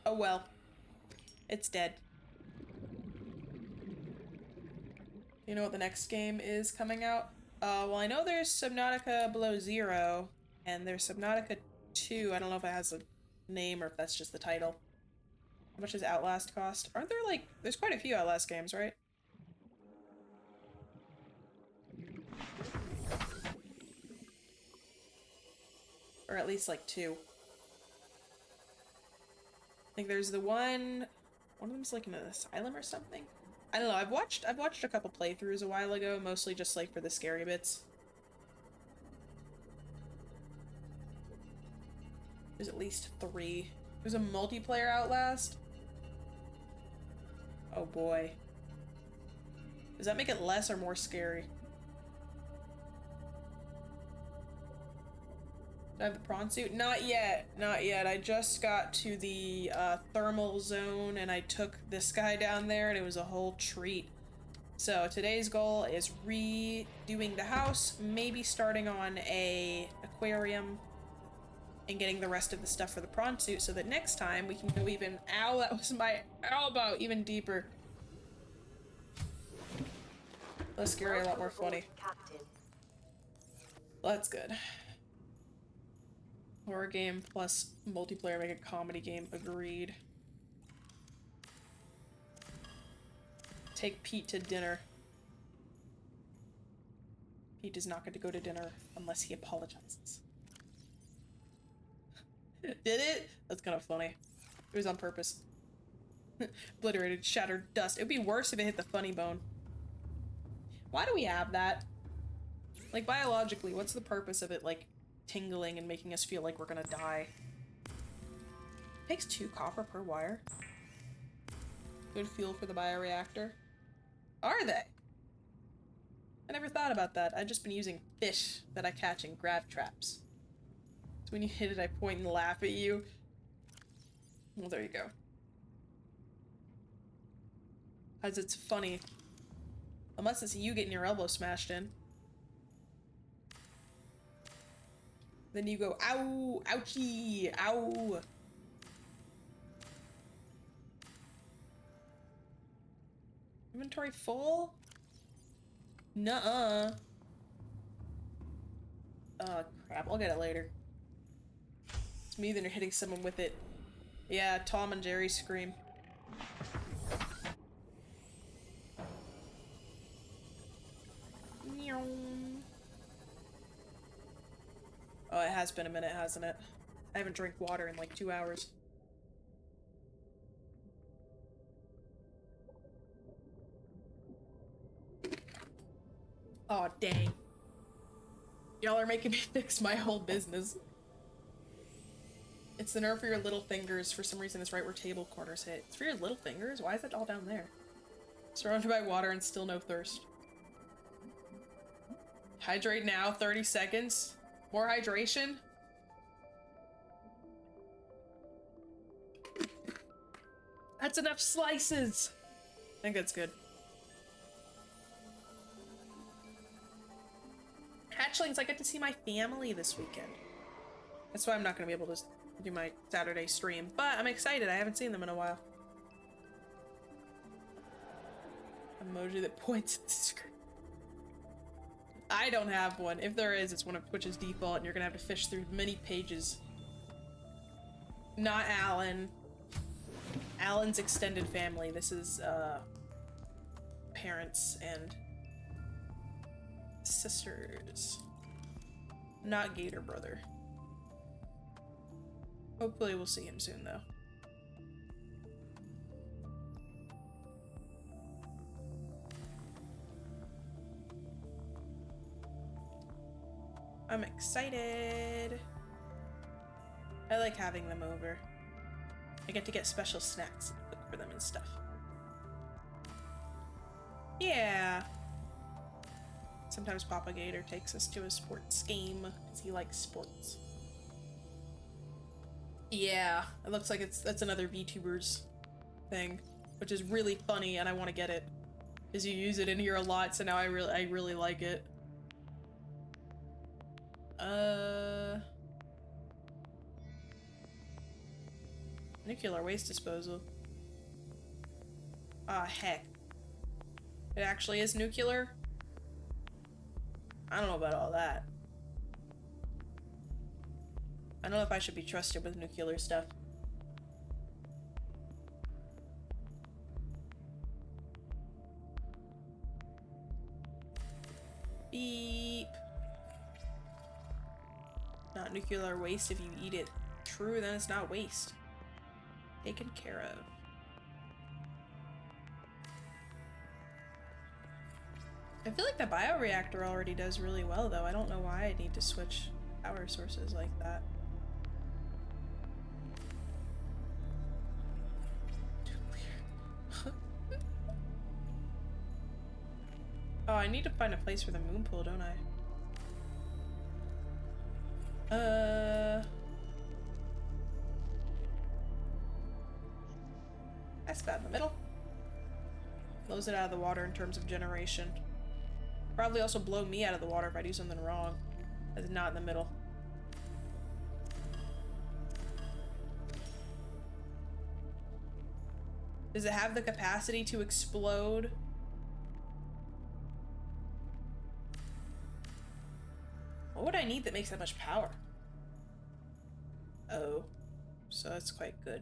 Oh well. It's dead. You know what the next game is coming out? Well, I know there's Subnautica Below Zero, and there's Subnautica 2. I don't know if it has a name or if that's just the title. How much does Outlast cost? Aren't there like... There's quite a few Outlast games, right? Or at least like 2. I think there's the one of them's like in an asylum or something. I don't know. I've watched a couple playthroughs a while ago, mostly just like for the scary bits. There's at least 3. There's a multiplayer Outlast. Oh boy. Does that make it less or more scary? I have the prawn suit? Not yet. Not yet. I just got to the thermal zone and I took this guy down there and it was a whole treat. So today's goal is redoing the house, maybe starting on a aquarium and getting the rest of the stuff for the prawn suit so that next time we can go even— ow, that was my elbow— even deeper. Less scary, a lot more funny. Captain. Well, that's good. Horror game plus multiplayer make a comedy game. Agreed. Take Pete to dinner. Pete is not going to go to dinner unless he apologizes. Did it? That's kind of funny. It was on purpose. Obliterated, shattered dust. It would be worse if it hit the funny bone. Why do we have that? Like, biologically, what's the purpose of it, like, tingling and making us feel like we're gonna die? Takes 2 copper per wire. Good fuel for the bioreactor. Are they? I never thought about that. I've just been using fish that I catch in grab traps. So when you hit it, I point and laugh at you. Well, there you go. As it's funny. Unless it's you getting your elbow smashed in. Then you go, ow, ouchie, ow. Inventory full? Nuh-uh. Oh, crap. I'll get it later. It's me, then you're hitting someone with it. Yeah, Tom and Jerry scream. Oh, it has been a minute, hasn't it? I haven't drank water in like 2 hours. Oh, dang. Y'all are making me fix my whole business. It's the nerve for your little fingers. For some reason, it's right where table corners hit. It's for your little fingers? Why is it all down there? Surrounded by water and still no thirst. Hydrate now, 30 seconds. More hydration? That's enough slices! I think that's good. Hatchlings, I get to see my family this weekend. That's why I'm not gonna be able to do my Saturday stream, but I'm excited. I haven't seen them in a while. Emoji that points at the screen. I don't have one. If there is, it's one of Twitch's default, and you're gonna have to fish through many pages. Not Alan. Alan's extended family. This is, parents and sisters. Not Gator Brother. Hopefully we'll see him soon, though. I'm excited. I like having them over. I get to get special snacks and cook for them and stuff. Yeah. Sometimes Papa Gator takes us to a sports game because he likes sports. Yeah, it looks like that's another VTubers thing, which is really funny, and I want to get it because you use it in here a lot. So now I really like it. Nuclear waste disposal. Ah, heck. It actually is nuclear? I don't know about all that. I don't know if I should be trusted with nuclear stuff. Beep. Not nuclear waste if you eat it. True, then it's not waste. Taken care of. I feel like the bioreactor already does really well, though. I don't know why I need to switch power sources like that. Oh, I need to find a place for the moon pool, don't I? That's about in the middle. Blows it out of the water in terms of generation. Probably also blow me out of the water if I do something wrong. That's not in the middle. Does it have the capacity to explode? What would I need that makes that much power? Oh, so that's quite good.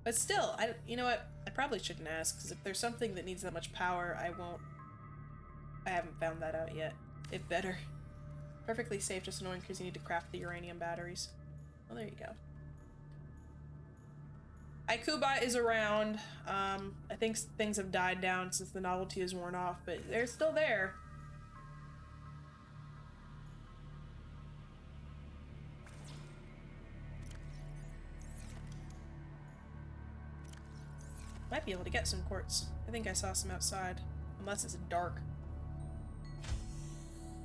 But still, you know what? I probably shouldn't ask, because if there's something that needs that much power, I haven't found that out yet. It better. Perfectly safe, just annoying because you need to craft the uranium batteries. Well, there you go. Ikuba is around. I think things have died down since the novelty is worn off, but they're still there. Might be able to get some quartz. I think I saw some outside. Unless it's dark.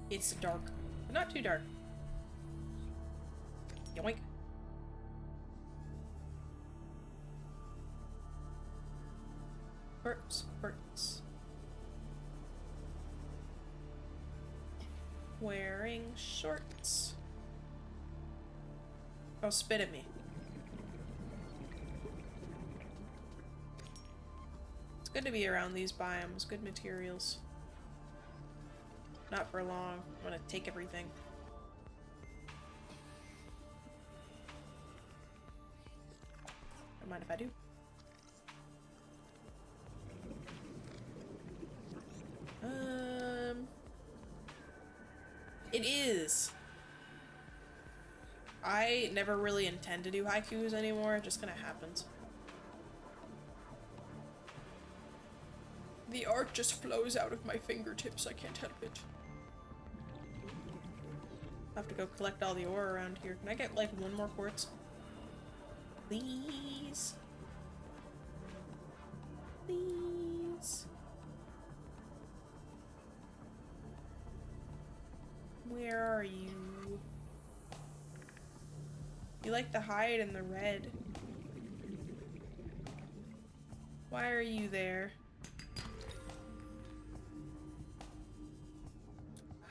It's dark. But not too dark. Yoink. Quartz, quartz. Wearing shorts. Oh, spit at me. It's good to be around these biomes. Good materials. Not for long. I'm gonna take everything. Don't mind if I do. It is. I never really intend to do haikus anymore. It just kind of happens. The art just flows out of my fingertips. I can't help it. I have to go collect all the ore around here. Can I get like one more quartz? Please. Please. Where are you? You like the hide and the red. Why are you there?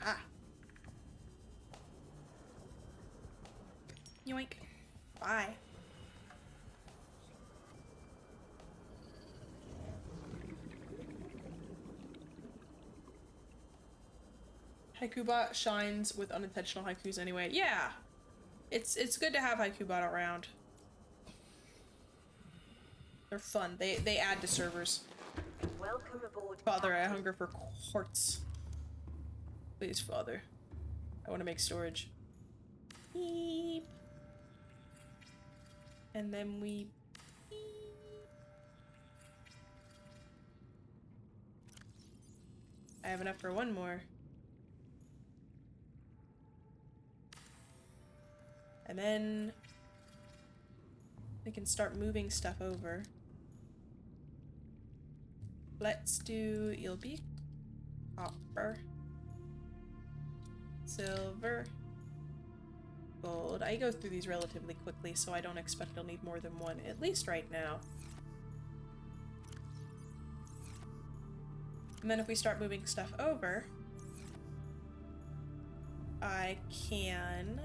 Ah. Yoink. Bye. Haikubot shines with unintentional haikus anyway. Yeah! It's good to have Haikubot around. They're fun. They add to servers. Welcome aboard. Father, I hunger for quartz. Please, Father. I want to make storage. Beep. And then we... Beep. I have enough for one more. And then we can start moving stuff over. Let's do eel beak, copper, silver, gold. I go through these relatively quickly, so I don't expect I'll need more than one, at least right now. And then if we start moving stuff over, I can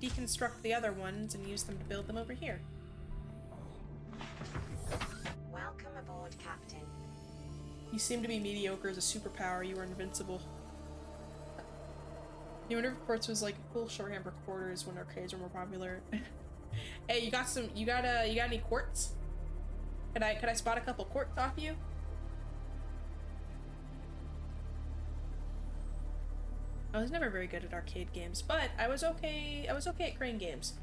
deconstruct the other ones and use them to build them over here. Welcome aboard, Captain. You seem to be mediocre as a superpower. You are invincible. You wonder if quartz was like cool shorthand for quarters when arcades were more popular. Hey, you got any quartz? Could I spot a couple quartz off you? I was never very good at arcade games, but I was okay at crane games.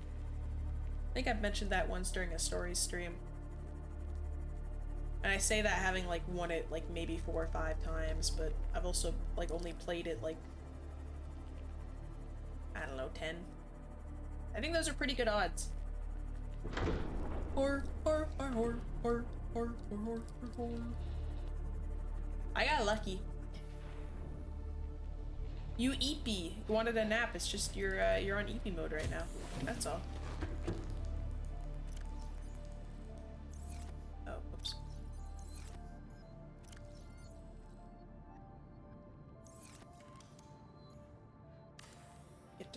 I think I've mentioned that once during a stories stream. And I say that having like won it like maybe 4 or 5 times, but I've also like only played it like, I don't know, 10. I think those are pretty good odds. I got lucky. You eepy. You wanted a nap. It's just you're on eepy mode right now. That's all.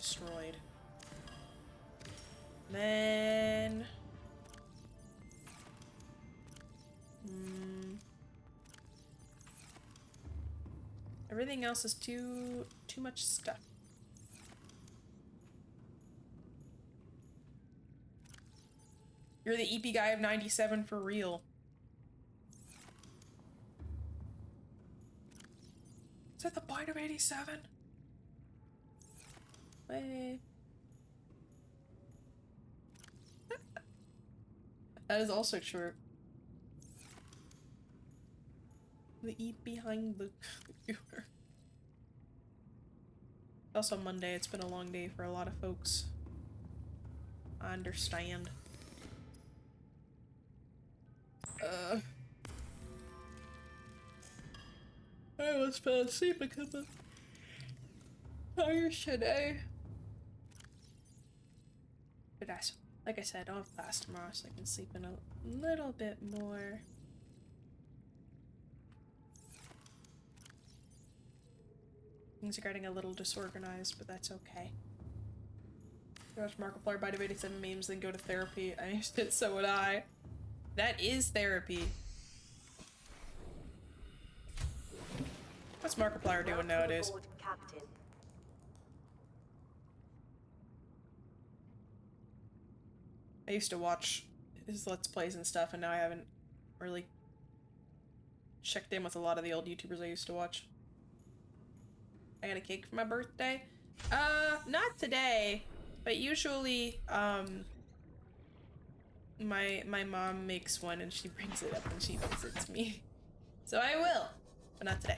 destroyed. Then... everything else is too much stuff. You're the EP guy of 97 for real. Is that the bite of 87? Wait. That is also true. The eat behind the computer. Also Monday, it's been a long day for a lot of folks. I understand. I was fell asleep because of tired today. But that's, like I said, I'll have class tomorrow so I can sleep in a little bit more. Things are getting a little disorganized, but that's okay. Watch Markiplier bite of 87 memes, then go to therapy. I used it, so would I. That is therapy. What's Markiplier doing nowadays? Captain. I used to watch his Let's Plays and stuff, and now I haven't really checked in with a lot of the old YouTubers I used to watch. I got a cake for my birthday. Not today, but usually, my mom makes one and she brings it up when she visits me. So I will, but not today.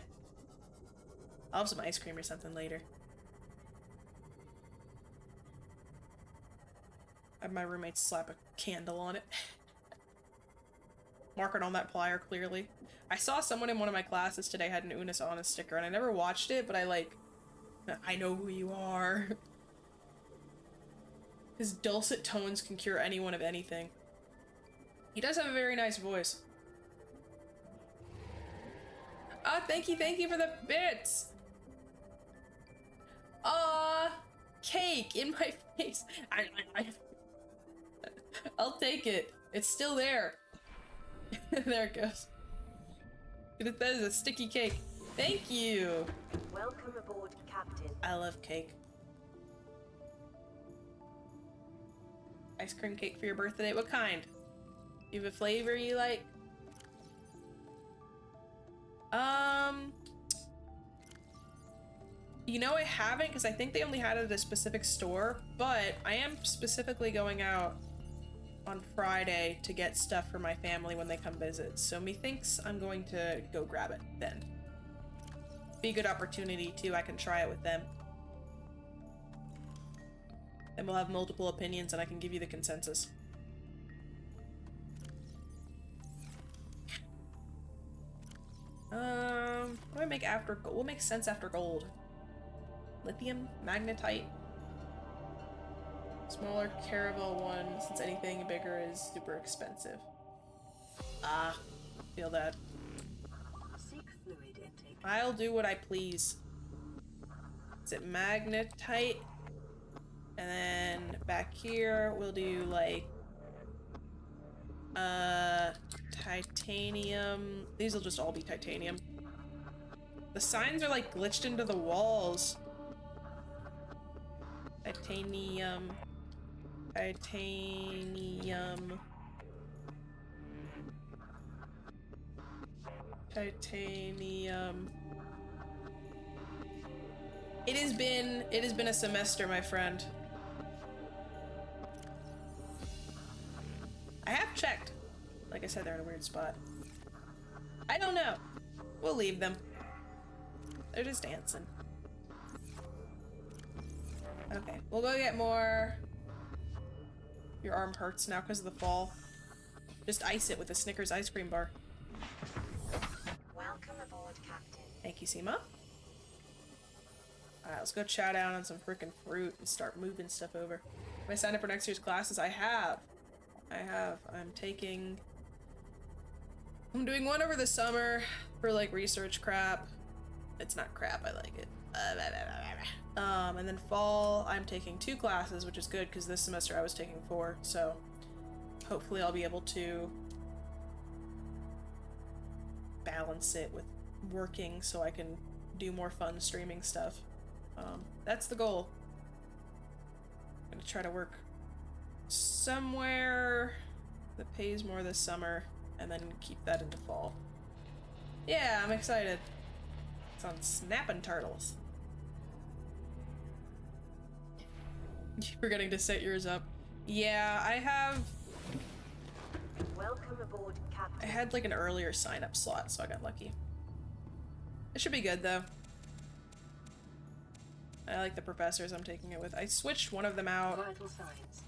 I'll have some ice cream or something later. I have my roommates slap a candle on it. Mark it on that plier, clearly. I saw someone in one of my classes today had an Unis Honest sticker, and I never watched it, but I know who you are. His dulcet tones can cure anyone of anything. He does have a very nice voice. Ah, thank you for the bits! Cake in my face. I'll take it. It's still there. There it goes. That is a sticky cake. Thank you. Welcome aboard, Captain. I love cake. Ice cream cake for your birthday. What kind? You have a flavor you like? You know I haven't, because I think they only had it at a specific store, but I am specifically going out on Friday to get stuff for my family when they come visit, so methinks I'm going to go grab it then. Be a good opportunity too, I can try it with them. And we'll have multiple opinions and I can give you the consensus. What do I make after gold? What makes sense after gold? Lithium? Magnetite? Smaller Caravel one, since anything bigger is super expensive. Ah, feel that. I'll do what I please. Is it magnetite? And then back here we'll do like titanium. These will just all be titanium. The signs are like glitched into the walls. Titanium. Titanium. Titanium. It has been a semester, my friend. I have checked. Like I said, they're in a weird spot. I don't know. We'll leave them. They're just dancing. Okay, we'll go get more. Your arm hurts now because of the fall. Just ice it with a Snickers ice cream bar. Welcome aboard, Captain. Thank you, Seema. Alright, let's go chow down on some freaking fruit and start moving stuff over. Have I signed up for next year's classes? I have. I'm doing one over the summer for like research crap. It's not crap, I like it. And then fall, I'm taking 2 classes, which is good because this semester I was taking 4, so hopefully I'll be able to balance it with working so I can do more fun streaming stuff. That's the goal. I'm gonna try to work somewhere that pays more this summer and then keep that into fall. Yeah, I'm excited. It's on snapping turtles. You're forgetting to set yours up. Yeah, I have... Welcome aboard, Captain. I had like an earlier sign-up slot, so I got lucky. It should be good, though. I like the professors I'm taking it with. I switched one of them out Vital signs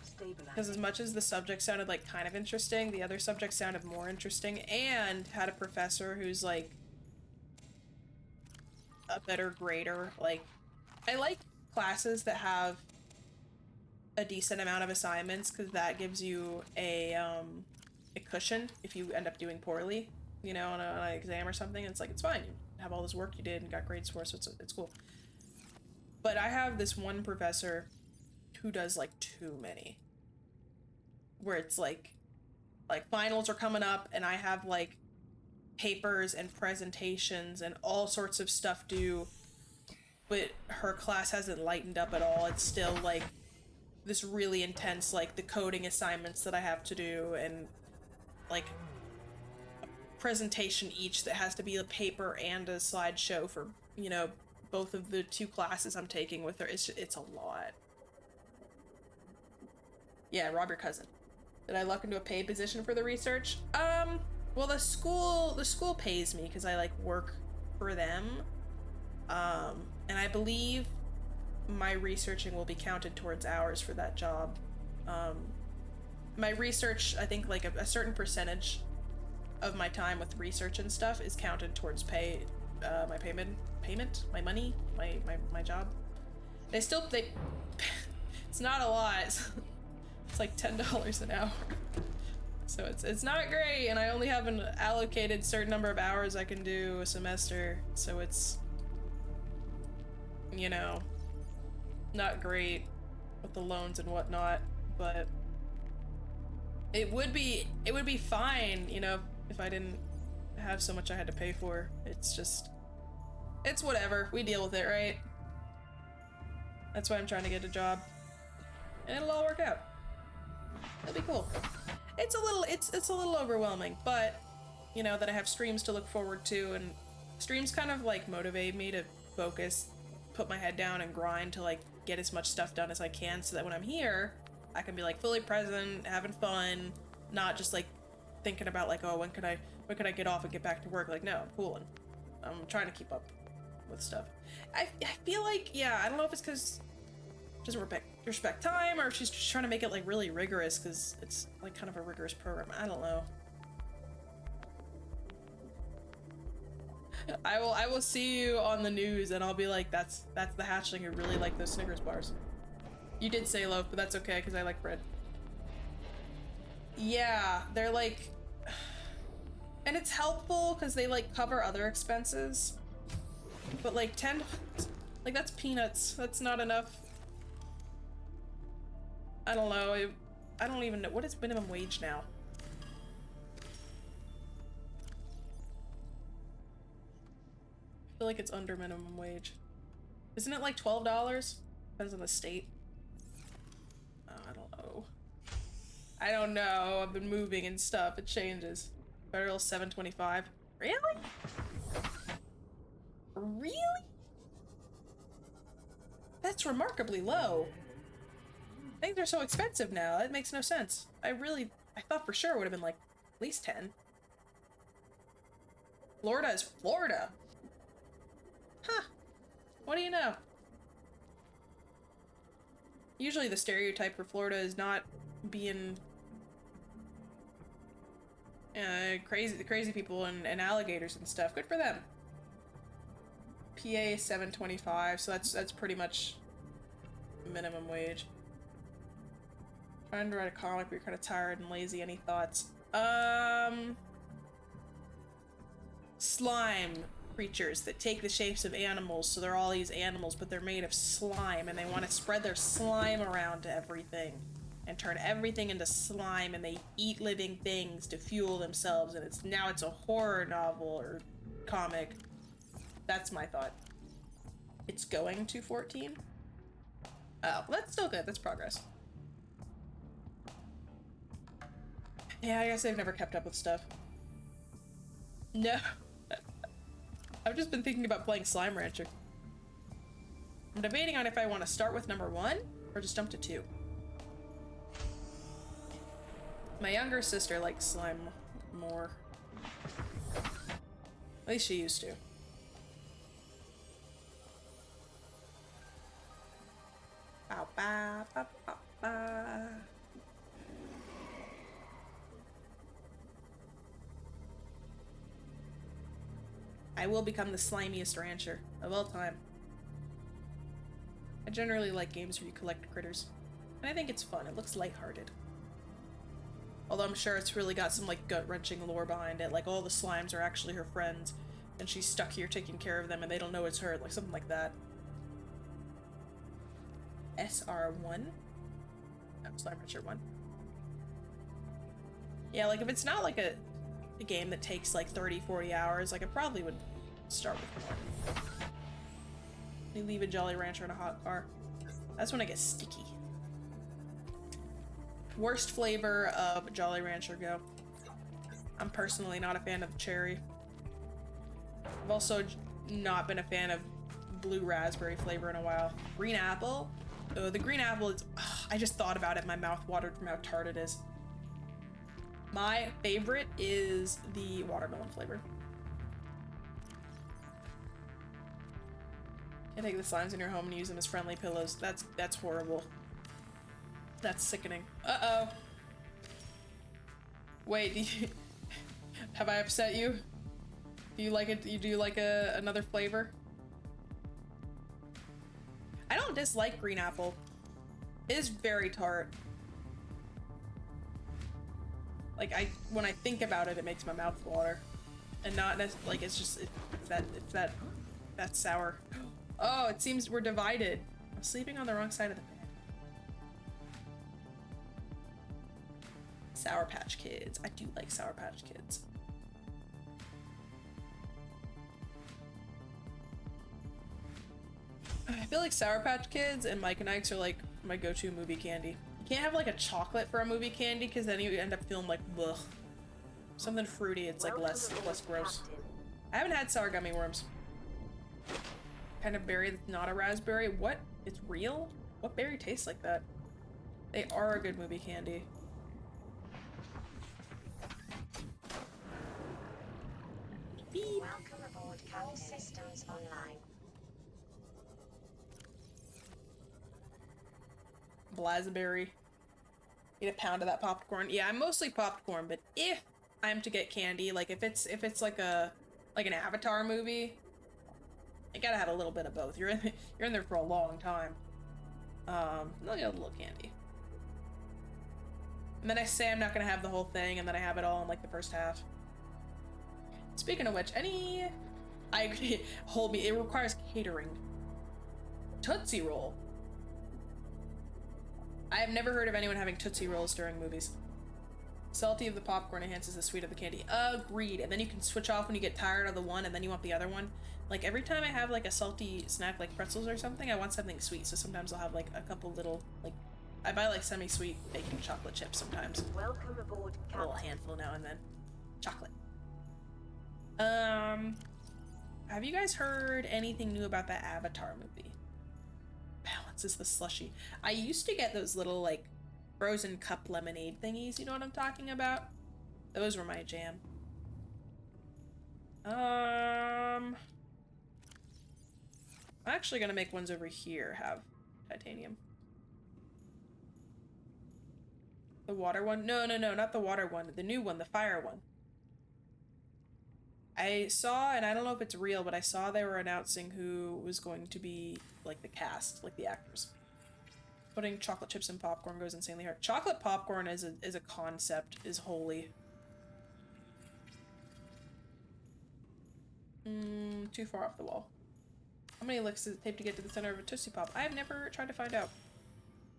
because as much as the subject sounded like kind of interesting, the other subject sounded more interesting and had a professor who's like a better grader. Like, I like classes that have a decent amount of assignments because that gives you a cushion if you end up doing poorly, you know, on an exam or something. It's like, it's fine. You have all this work you did and got grades for, so it's cool. But I have this one professor who does like too many. Where it's like finals are coming up and I have like papers and presentations and all sorts of stuff due, but her class hasn't lightened up at all. It's still like this really intense, like the coding assignments that I have to do and like a presentation each that has to be a paper and a slideshow for, you know, both of the 2 classes I'm taking with her. It's a lot. Yeah, rob your cousin. Did I luck into a paid position for the research? Well, the school pays me because I like work for them. And I believe my researching will be counted towards hours for that job. My research, I think like a certain percentage of my time with research and stuff is counted towards my payment, my money, my job. They it's not a lot. It's like $10 an hour. So it's not great, and I only have an allocated certain number of hours I can do a semester, so it's, you know, not great with the loans and whatnot, but it would be fine, you know, if I didn't have so much I had to pay for. It's just, it's whatever. We deal with it, right? That's why I'm trying to get a job. And it'll all work out. It'll be cool. It's a little overwhelming, but you know that I have streams to look forward to, and streams kind of like motivate me to focus, put my head down and grind to like get as much stuff done as I can so that when I'm here, I can be like fully present, having fun, not just like thinking about like, oh, when could I get off and get back to work? Like, no, I'm cool and I'm trying to keep up with stuff. I feel like, yeah, I don't know if it's because she doesn't respect time, or if she's just trying to make it like really rigorous because it's like kind of a rigorous program. I don't know. I will see you on the news and I'll be like, that's the hatchling who really like those Snickers bars. You did say loaf, but that's okay because I like bread. Yeah, they're like, and it's helpful because they like cover other expenses, but like $10, like that's peanuts. That's not enough. I don't know. I don't even know. What is minimum wage now? I feel like it's under minimum wage. Isn't it like $12? Depends on the state. Oh, I don't know. I don't know. I've been moving and stuff. It changes. Federal $7.25. Really? Really? That's remarkably low. Things are so expensive now. That makes no sense. I thought for sure it would have been like at least 10. Florida is Florida. Huh. What do you know? Usually the stereotype for Florida is not being crazy people and alligators and stuff. Good for them. PA is $7.25, so that's pretty much minimum wage. Trying to write a comic, but you're kind of tired and lazy. Any thoughts? Slime. creatures that take the shapes of animals, so they're all these animals, but they're made of slime, and they want to spread their slime around to everything and turn everything into slime, and they eat living things to fuel themselves, and it's a horror novel or comic. That's my thought. It's going to 14? Oh, well, that's still good. That's progress. Yeah, I guess I've never kept up with stuff. No. I've just been thinking about playing Slime Rancher. I'm debating on if I want to start with number 1 or just jump to 2. My younger sister likes slime more. At least she used to. Bow, bow, bow, bow, bow. I will become the slimiest rancher of all time. I generally like games where you collect critters, and I think it's fun. It looks lighthearted. Although I'm sure it's really got some like gut-wrenching lore behind it, like all the slimes are actually her friends, and she's stuck here taking care of them and they don't know it's her, like something like that. SR1? No, Slime Rancher 1. Yeah, like if it's not like a game that takes like 30-40 hours, like I probably would start with more. You leave a Jolly Rancher in a hot car. That's when it gets sticky. Worst flavor of Jolly Rancher go. I'm personally not a fan of cherry. I've also not been a fan of blue raspberry flavor in a while. Green apple? Oh, the green apple is... Ugh, I just thought about it, my mouth watered from how tart it is. My favorite is the watermelon flavor. Can't take the slimes in your home and use them as friendly pillows. That's horrible. That's sickening. Uh-oh. Wait, have I upset you? Do you like it? You do like another flavor? I don't dislike green apple. It is very tart. Like when I think about it, it makes my mouth water, and not like it's just that's sour. Oh, it seems we're divided. I'm sleeping on the wrong side of the bed. Sour Patch Kids. I do like Sour Patch Kids. I feel like Sour Patch Kids and Mike and Ike's are like my go-to movie candy. You can't have like a chocolate for a movie candy because then you end up feeling like blech. Something fruity, it's like less gross. I haven't had sour gummy worms. Kind of berry that's not a raspberry. What? It's real? What berry tastes like that? They are a good movie candy. Beep. Welcome aboard Cal Systems Online. Blaseberry. Eat a pound of that popcorn. Yeah, I'm mostly popcorn, but if I'm to get candy, like if it's like an Avatar movie, you gotta have a little bit of both. You're in there for a long time. I'll get a little candy. And then I say I'm not gonna have the whole thing, and then I have it all in like the first half. Speaking of which, I agree. Hold me. It requires catering. Tootsie Roll. I have never heard of anyone having Tootsie Rolls during movies. Salty of the popcorn enhances the sweet of the candy. Agreed. And then you can switch off when you get tired of the one and then you want the other one. Like every time I have like a salty snack like pretzels or something, I want something sweet. So sometimes I'll have like a couple little, like, I buy like semi-sweet baking chocolate chips sometimes. Welcome aboard, A Captain. little handful now and then. Chocolate. Have you guys heard anything new about that Avatar movie? Balances the slushy. I used to get those little like frozen cup lemonade thingies, you know what I'm talking about? Those were my jam. I'm actually gonna make ones over here have titanium. The water one? No, not the water one. The new one, the fire one. I saw, and I don't know if it's real, but I saw they were announcing who was going to be, like, the cast, like the actors. Putting chocolate chips and popcorn goes insanely hard. Chocolate popcorn is a concept, is holy. Too far off the wall. How many licks does it take to get to the center of a Tootsie Pop? I have never tried to find out.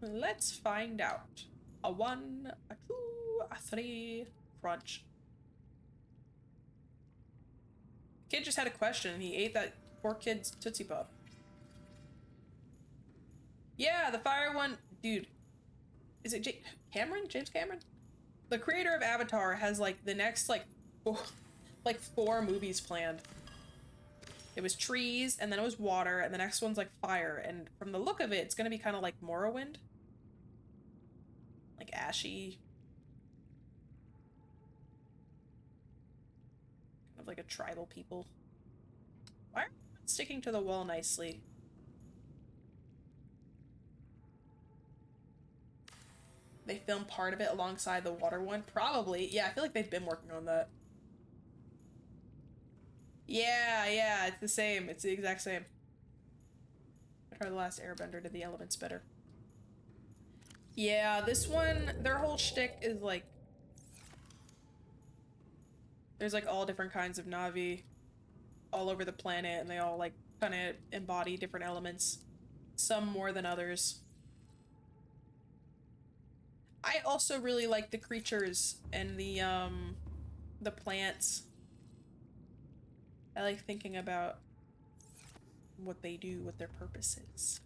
Let's find out. A 1, a 2, a 3, crunch. Kid just had a question and he ate that poor kid's Tootsie Pop. Yeah, the fire one, dude. Is it Cameron? James Cameron? The creator of Avatar has like the next like 4 movies planned. It was trees, and then it was water, and the next one's like fire. And from the look of it, it's gonna be kind of like Morrowind, like ashy, kind of like a tribal people. Why are you sticking to the wall nicely? They filmed part of it alongside the water one? Probably. Yeah, I feel like they've been working on that. Yeah, it's the same. It's the exact same. Avatar: The Last Airbender did the elements better. Yeah, this one, their whole shtick is like... There's like all different kinds of Na'vi all over the planet, and they all like kind of embody different elements. Some more than others. I also really like the creatures and the plants. I like thinking about what they do, what their purpose is.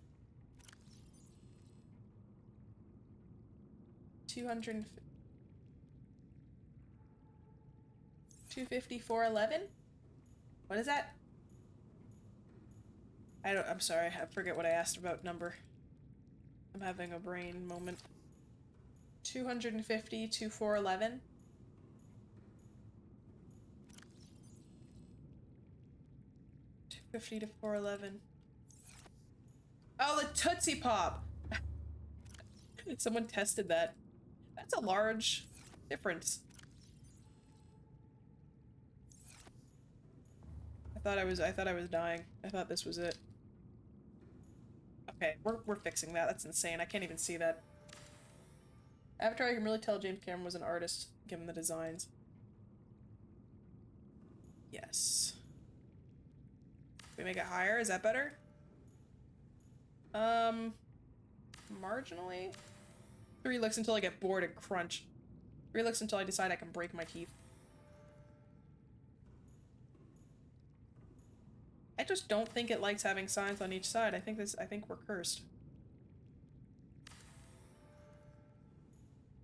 254.11? What is that? I'm sorry, I forget what I asked about number. I'm having a brain moment. 250 to 411. $250 to 411. Oh, the Tootsie Pop! Someone tested that. That's a large difference. I thought I was dying. I thought this was it. Okay, we're fixing that. That's insane. I can't even see that. Avatar, I can really tell James Cameron was an artist, given the designs. Yes. Can we make it higher? Is that better? Marginally? 3 licks until I get bored and crunch. 3 licks until I decide I can break my teeth. I just don't think it likes having signs on each side. I think we're cursed.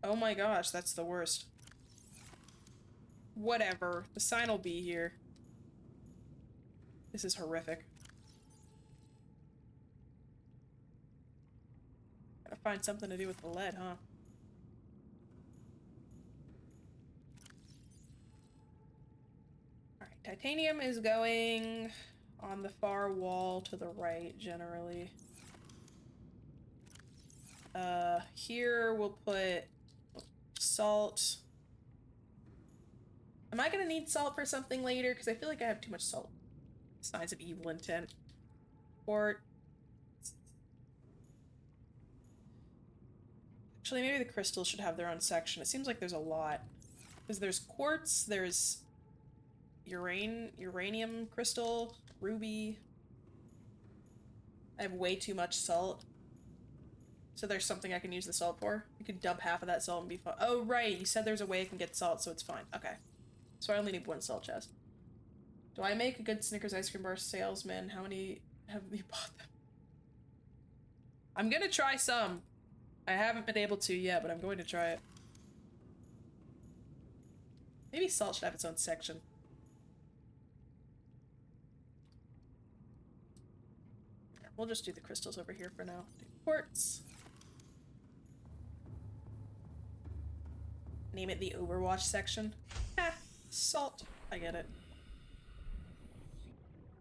Oh my gosh, that's the worst. Whatever. The sign will be here. This is horrific. Gotta find something to do with the lead, huh? Alright, titanium is going on the far wall to the right, generally. Here we'll put salt. Am I gonna need salt for something later? Because I feel like I have too much salt. Signs of evil intent. Or... Actually, maybe the crystals should have their own section. It seems like there's a lot. Because there's quartz, there's uranium crystal, ruby. I have way too much salt. So there's something I can use the salt for? You could dump half of that salt and be fine. Oh, right, you said there's a way I can get salt, so it's fine. Okay. So I only need 1 salt chest. Do I make a good Snickers ice cream bar salesman? How many have you bought them? I'm gonna try some. I haven't been able to yet, but I'm going to try it. Maybe salt should have its own section. We'll just do the crystals over here for now. Do quartz. Name it the Overwatch section. Ah, salt. I get it.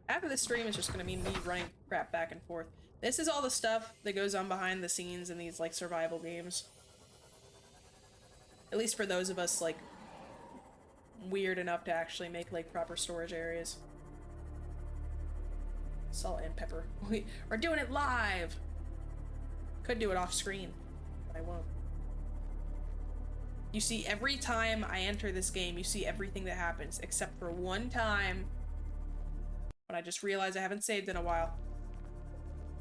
After this stream, it's just gonna mean me running crap back and forth. This is all the stuff that goes on behind the scenes in these, like, survival games. At least for those of us, like, weird enough to actually make, like, proper storage areas. Salt and pepper. We're doing it live! Could do it off screen, but I won't. You see, every time I enter this game, you see everything that happens, except for one time when I just realized I haven't saved in a while.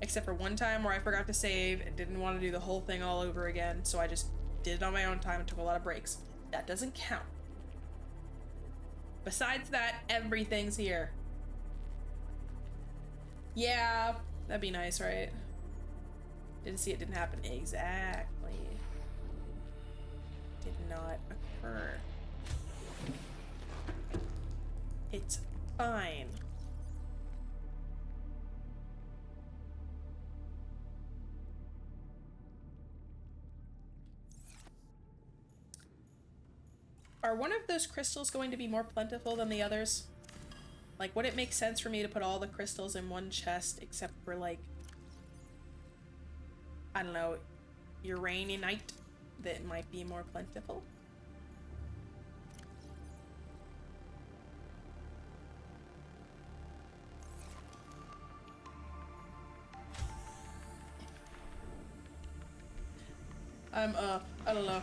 Except for one time where I forgot to save and didn't want to do the whole thing all over again, so I just did it on my own time and took a lot of breaks. That doesn't count. Besides that, everything's here. Yeah, that'd be nice, right? Didn't see it didn't happen. Exactly. Did not occur. It's fine. Are one of those crystals going to be more plentiful than the others? Like, would it make sense for me to put all the crystals in one chest except for, like, I don't know, uraninite that might be more plentiful? I don't know.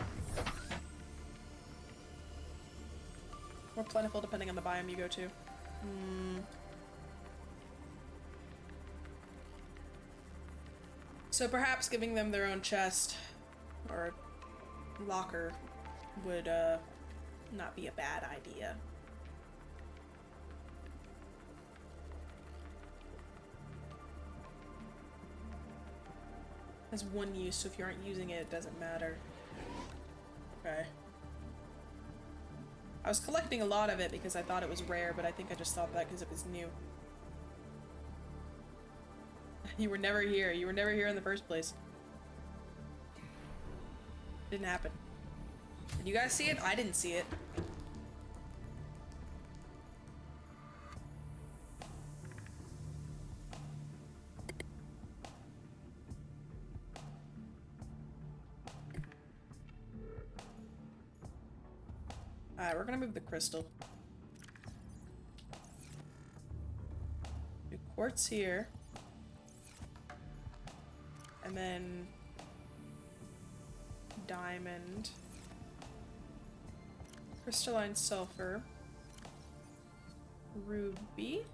More plentiful depending on the biome you go to. So perhaps giving them their own chest or locker would not be a bad idea. Has one use, so if you aren't using it, it doesn't matter. Okay. I was collecting a lot of it because I thought it was rare, but I think I just thought that because it was new. You were never here. You were never here in the first place. Didn't happen. Did you guys see it? I didn't see it. Alright, we're gonna move the crystal. Do quartz here. And then diamond. Crystalline sulfur. Ruby.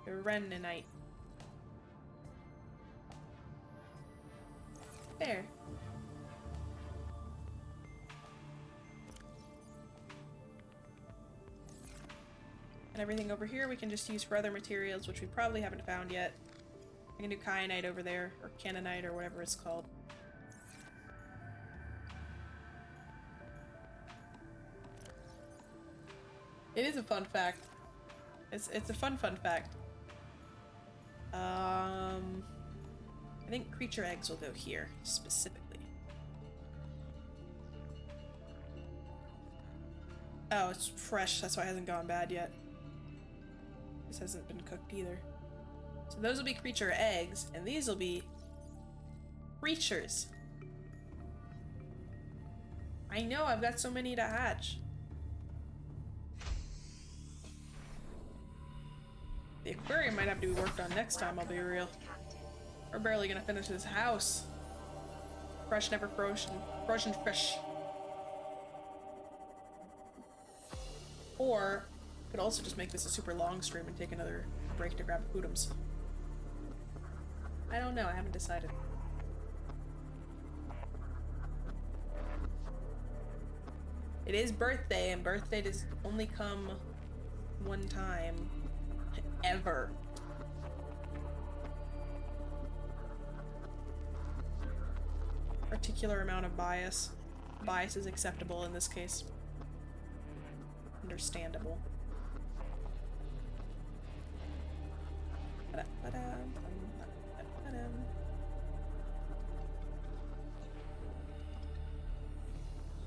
Uraninite. There. And everything over here we can just use for other materials, which we probably haven't found yet. I can do kyanite over there, or cannonite, or whatever it's called. It is a fun fact. It's a fun fact. I think creature eggs will go here, specifically. Oh, it's fresh, that's why it hasn't gone bad yet. This hasn't been cooked either. So those will be creature eggs, and these will be creatures. I know, I've got so many to hatch. The aquarium might have to be worked on next time, I'll be real. We're barely gonna finish this house. Fresh, never frozen. Frozen fish. Or, could also just make this a super long stream and take another break to grab foodums. I don't know, I haven't decided. It is birthday, and birthday does only come one time. Ever. Particular amount of bias. Bias is acceptable in this case. Understandable.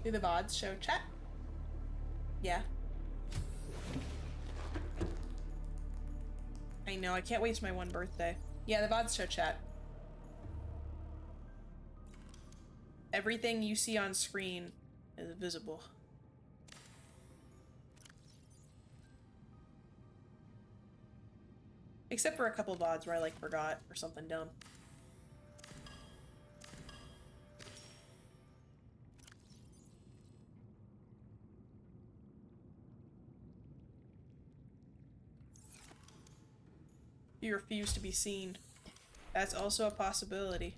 Do the VODs show chat? Yeah. I know, I can't waste my one birthday. Yeah, the VODs show chat. Everything you see on screen is visible. Except for a couple VODs where I like forgot or something dumb. You refuse to be seen. That's also a possibility.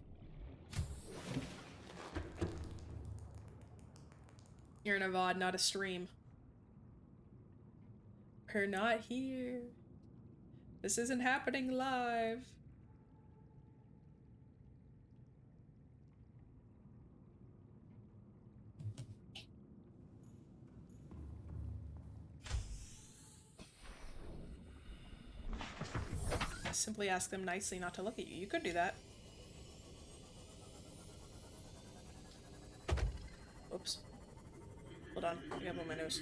You're in a VOD, not a stream. We're not here. This isn't happening live. Simply ask them nicely not to look at you. You could do that. Oops. Hold on. I got on my nose.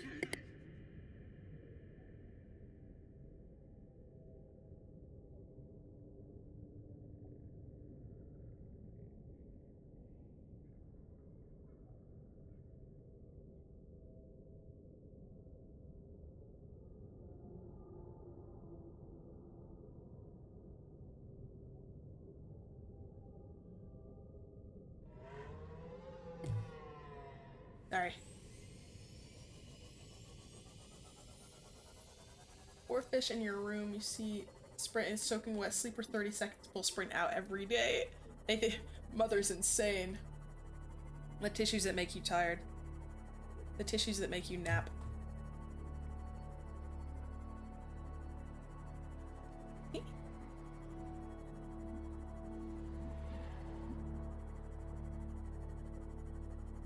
Sorry. Four fish in your room, you see sprint is soaking wet, sleep for 30 seconds, full sprint out every day. Mother's insane. The tissues that make you tired. The tissues that make you nap.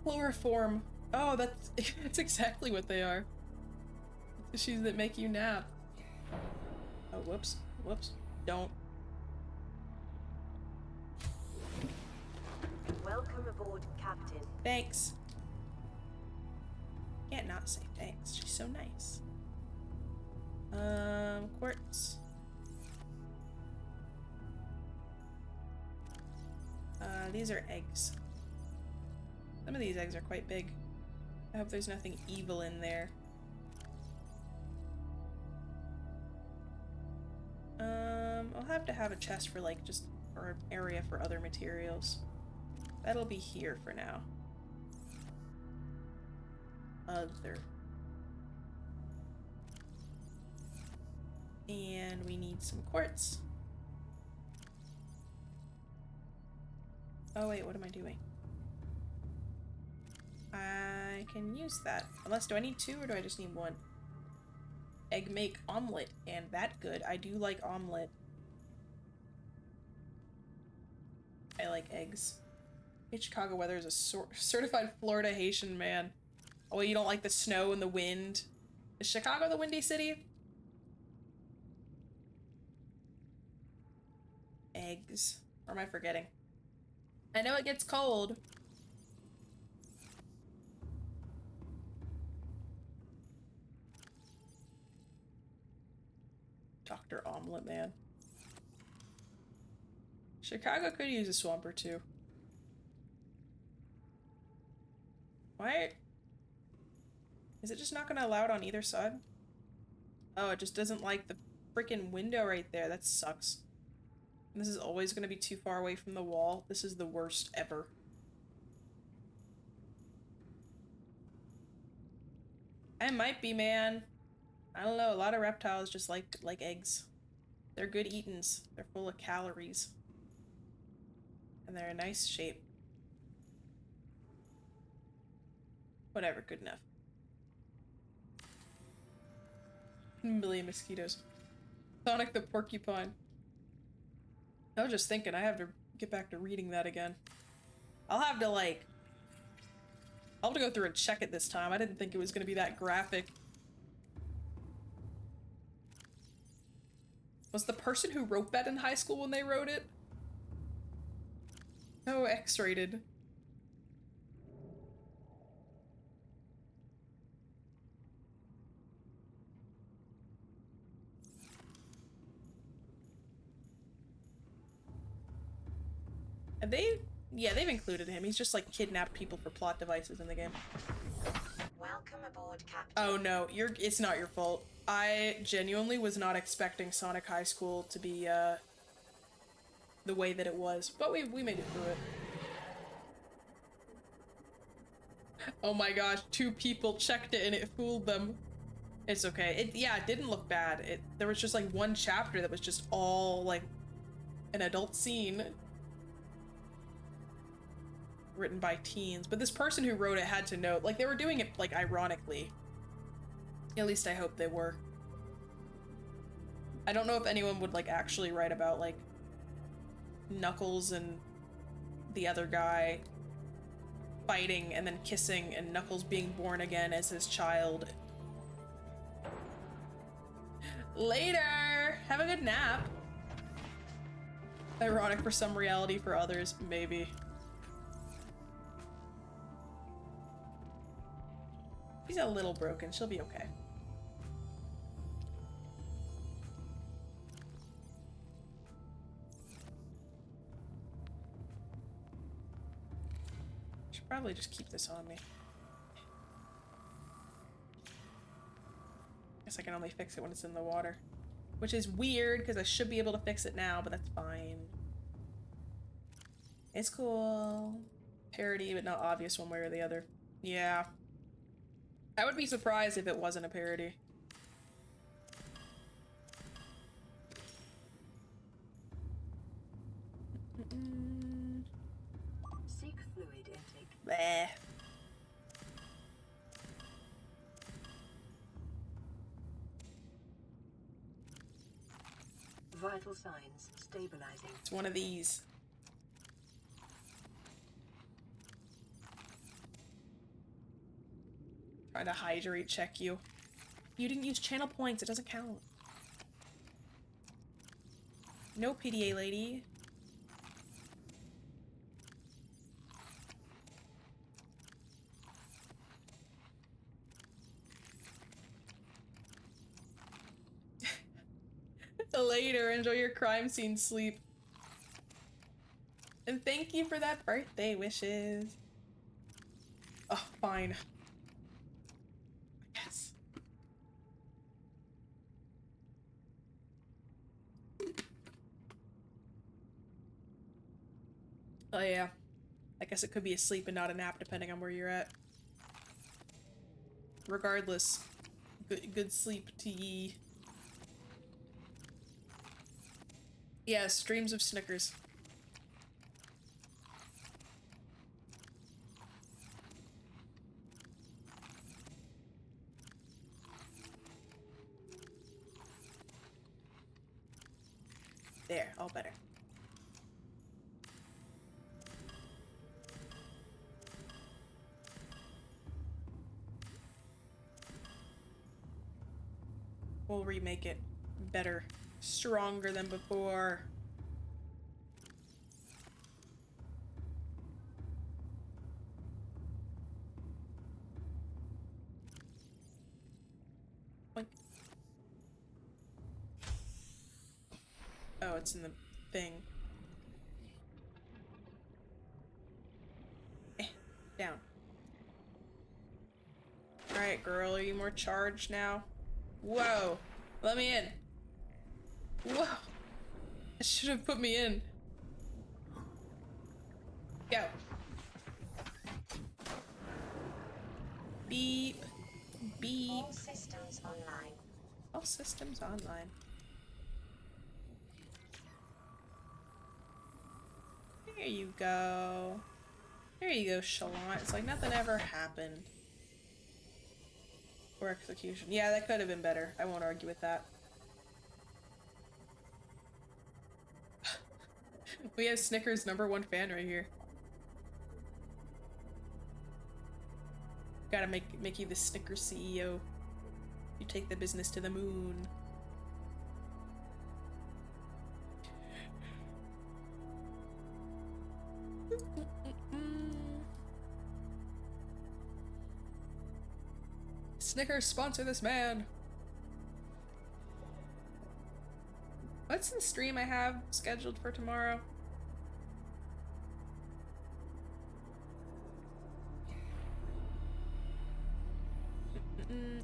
Chloroform. Oh, that's exactly what they are. Tissues that make you nap. Oh, whoops. Whoops. Don't. Welcome aboard, Captain. Thanks. Can't not say thanks. She's so nice. Quartz. These are eggs. Some of these eggs are quite big. I hope there's nothing evil in there. I'll have to have a chest for like just or an area for other materials. That'll be here for now. Other. And we need some quartz. Oh wait, what am I doing? I can use that. Unless, do I need two or do I just need one? Egg make omelet, and that good. I do like omelet. I like eggs. Hey, Chicago weather is a certified Florida Haitian man. Oh, you don't like the snow and the wind? Is Chicago the windy city? Eggs. Or am I forgetting? I know it gets cold. Dr. Omelet Man. Chicago could use a swamp or two. Why? Is it just not gonna allow it on either side? Oh, it just doesn't like the freaking window right there. That sucks. And this is always gonna be too far away from the wall. This is the worst ever. I might be, man. I don't know, a lot of reptiles just like eggs. They're good eatins. They're full of calories. And they're a nice shape. Whatever, good enough. A million mosquitoes. Sonic the Porcupine. I was just thinking, I have to get back to reading that again. I'll have to go through and check it this time. I didn't think it was gonna be that graphic. Was the person who wrote that in high school when they wrote it? Oh, X-rated. Have they? Yeah, they've included him. He's just like kidnapped people for plot devices in the game. Welcome aboard, Captain. Oh no, it's not your fault. I genuinely was not expecting Sonic High School to be the way that it was, but we made it through it. Oh my gosh, 2 people checked it and it fooled them. It's okay. It didn't look bad. There was just like one chapter that was just all like an adult scene written by teens, but this person who wrote it had to know, like, they were doing it like ironically. At least I hope they were. I don't know if anyone would like actually write about like Knuckles and the other guy fighting and then kissing and Knuckles being born again as his child. Later! Have a good nap. Ironic for some, reality for others, maybe. She's a little broken, she'll be okay. Should probably just keep this on me. Guess I can only fix it when it's in the water. Which is weird, because I should be able to fix it now, but that's fine. It's cool. Parody, but not obvious one way or the other. Yeah. I would be surprised if it wasn't a parody. Seek fluid intake. Bleh. Vital signs stabilizing. It's one of these. Trying to hydrate check you. You didn't use channel points, it doesn't count. No PDA, lady. Later, enjoy your crime scene sleep. And thank you for that birthday wishes. Oh, fine. Yes. Oh yeah. I guess it could be a sleep and not a nap depending on where you're at. Regardless, good sleep to ye. Yeah, streams of Snickers. There, all better. We'll remake it better, stronger than before. Boink. Oh, it's in the thing. Down. Alright, girl, are you more charged now? Whoa! Let me in! Whoa! It should have put me in. Go. Beep. Beep. All systems online. All systems online. There you go. There you go, Shalon. It's like nothing ever happened. Or execution. Yeah, that could have been better. I won't argue with that. We have Snickers' #1 fan right here. Gotta make you the Snickers CEO. You take the business to the moon. Snickers, sponsor this man. What's the stream I have scheduled for tomorrow?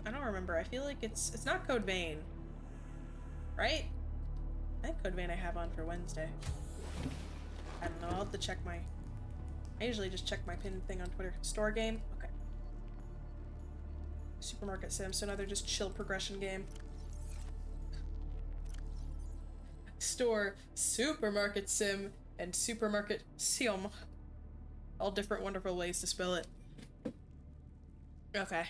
I don't remember. I feel like it's not Code Vein, right? I think Code Vein I have on for Wednesday. I don't know. I'll have to check my. I usually just check my pinned thing on Twitter. Store game. Okay. Supermarket sim, so another just chill progression game. Store, supermarket sim, and supermarket sim. All different wonderful ways to spell it. Okay.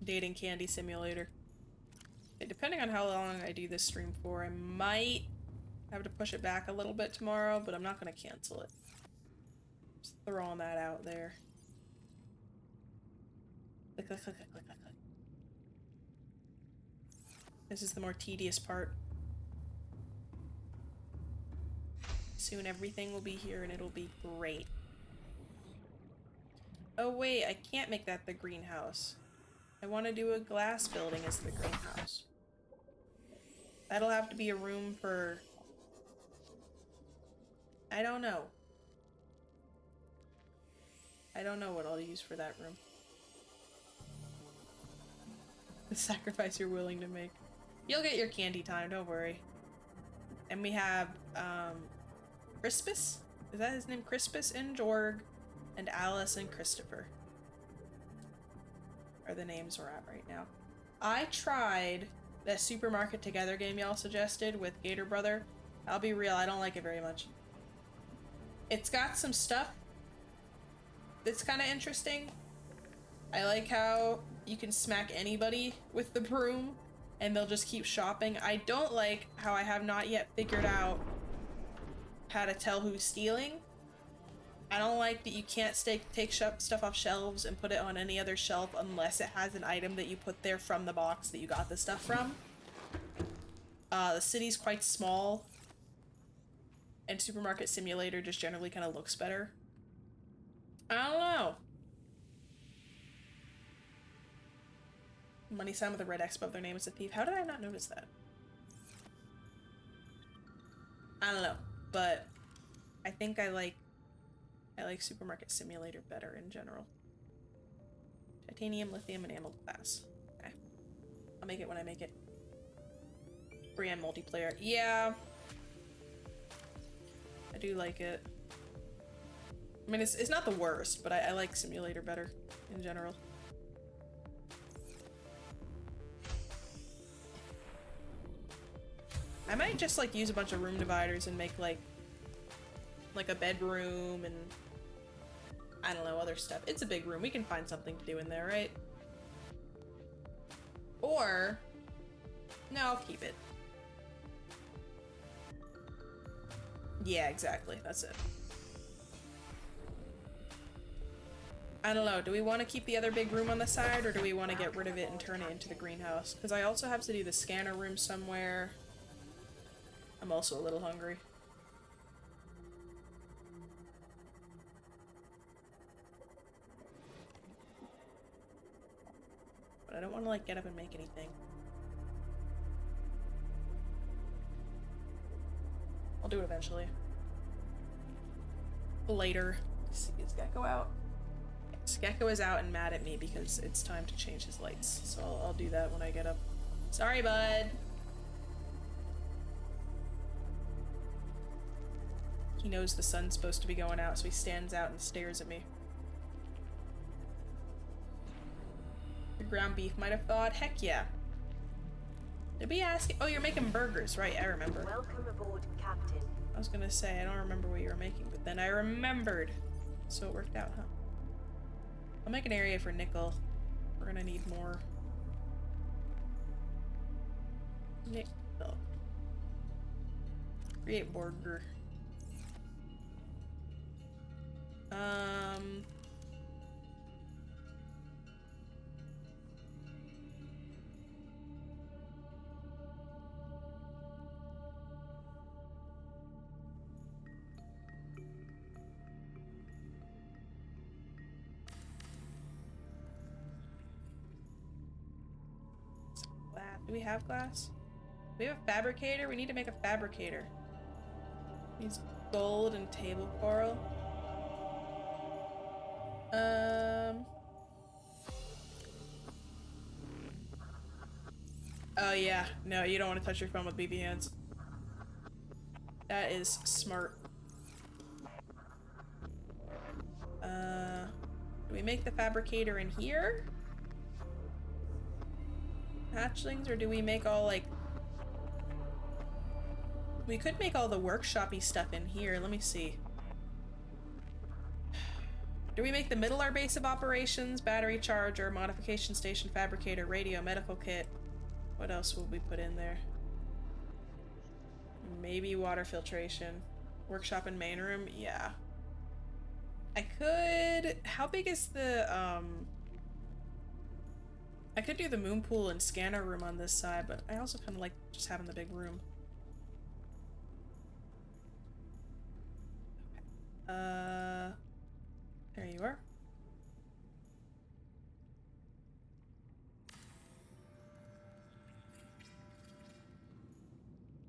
Dating candy simulator. Okay, depending on how long I do this stream for, I might have to push it back a little bit tomorrow, but I'm not gonna cancel it. Just throwing that out there. Click, click, click, click, click, click. This is the more tedious part. Soon everything will be here and it'll be great. Oh wait, I can't make that the greenhouse. I want to do a glass building as the greenhouse. That'll have to be a room for... I don't know. I don't know what I'll use for that room. The sacrifice you're willing to make. You'll get your candy time, don't worry. And we have, Crispus? Is that his name? Crispus and Jorg, and Alice and Christopher are the names we're at right now. I tried that Supermarket Together game y'all suggested with Gator Brother. I'll be real, I don't like it very much. It's got some stuff that's kind of interesting. I like how you can smack anybody with the broom and they'll just keep shopping. I don't like how I have not yet figured out how to tell who's stealing. I don't like that you can't take stuff off shelves and put it on any other shelf unless it has an item that you put there from the box that you got the stuff from. The city's quite small, and Supermarket Simulator just generally kind of looks better. I don't know. Money sign with a red X above their name is a thief. How did I not notice that? I don't know, but I think I like Supermarket Simulator better in general. Titanium, lithium, and enamel glass. Okay. I'll make it when I make it. Brienne multiplayer. Yeah. I do like it. I mean, it's not the worst, but I like Simulator better in general. I might just like use a bunch of room dividers and make like a bedroom and I don't know, other stuff. It's a big room. We can find something to do in there, right? Or no, I'll keep it. Yeah, exactly. That's it. I don't know. Do we want to keep the other big room on the side or do we want to get rid of it and turn it into the greenhouse? Because I also have to do the scanner room somewhere. I'm also a little hungry. But I don't want to like get up and make anything. I'll do it eventually. Later. Let's see, is Gecko out? Yes, Gecko is out and mad at me because it's time to change his lights. So I'll do that when I get up. Sorry, bud. He knows the sun's supposed to be going out, so he stands out and stares at me. The ground beef might have thawed. Heck yeah. Did we ask? Oh, you're making burgers, right? I remember. Welcome aboard, Captain. I was gonna say, I don't remember what you were making, but then I remembered. So it worked out, huh? I'll make an area for nickel. We're gonna need more. Nickel. Create burger. Do we have glass? We have a fabricator? We need to make a fabricator. Needs gold and table coral. Oh yeah. No, you don't want to touch your phone with BB hands. That is smart. Do Do we make the fabricator in here? Hatchlings, or do we make all, like... We could make all the workshop-y stuff in here. Let me see. Do we make the middle our base of operations? Battery charger, modification station, fabricator, radio, medical kit. What else will we put in there? Maybe water filtration. Workshop and main room? Yeah. I could... How big is the, I could do the moon pool and scanner room on this side, but I also kind of like just having the big room. There you are.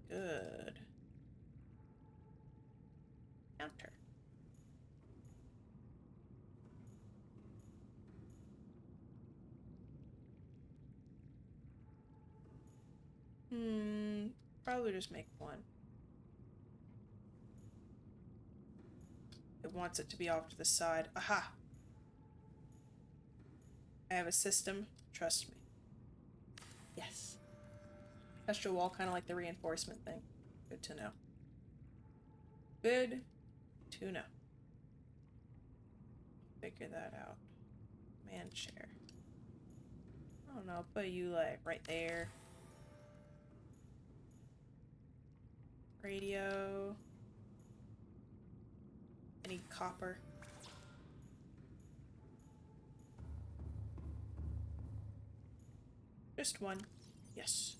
Good. Counter. Probably just make one. It wants it to be off to the side. Aha! I have a system. Trust me. Yes. Extra wall, kind of like the reinforcement thing. Good to know. Good to know. Figure that out. Man chair. I don't know, put you like right there. Radio. I need copper. Just one. Yes.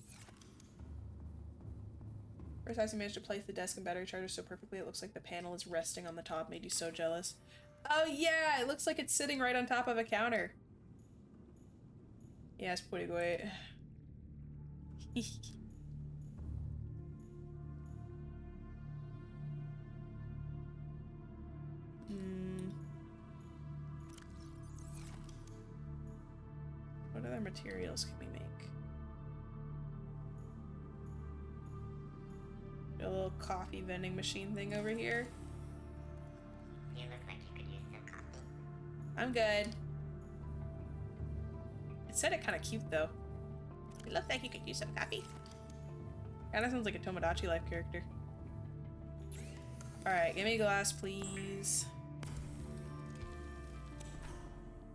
First time you managed to place the desk and battery charger so perfectly it looks like the panel is resting on the top. Made you so jealous. Oh yeah, it looks like it's sitting right on top of a counter. Yeah, it's pretty great. What other materials can we make? A little coffee vending machine thing over here. You look like you could use some coffee. I'm good. It said it kind of cute though. It looked like you could use some coffee. Kinda sounds like a Tomodachi Life character. Alright, give me glass, please.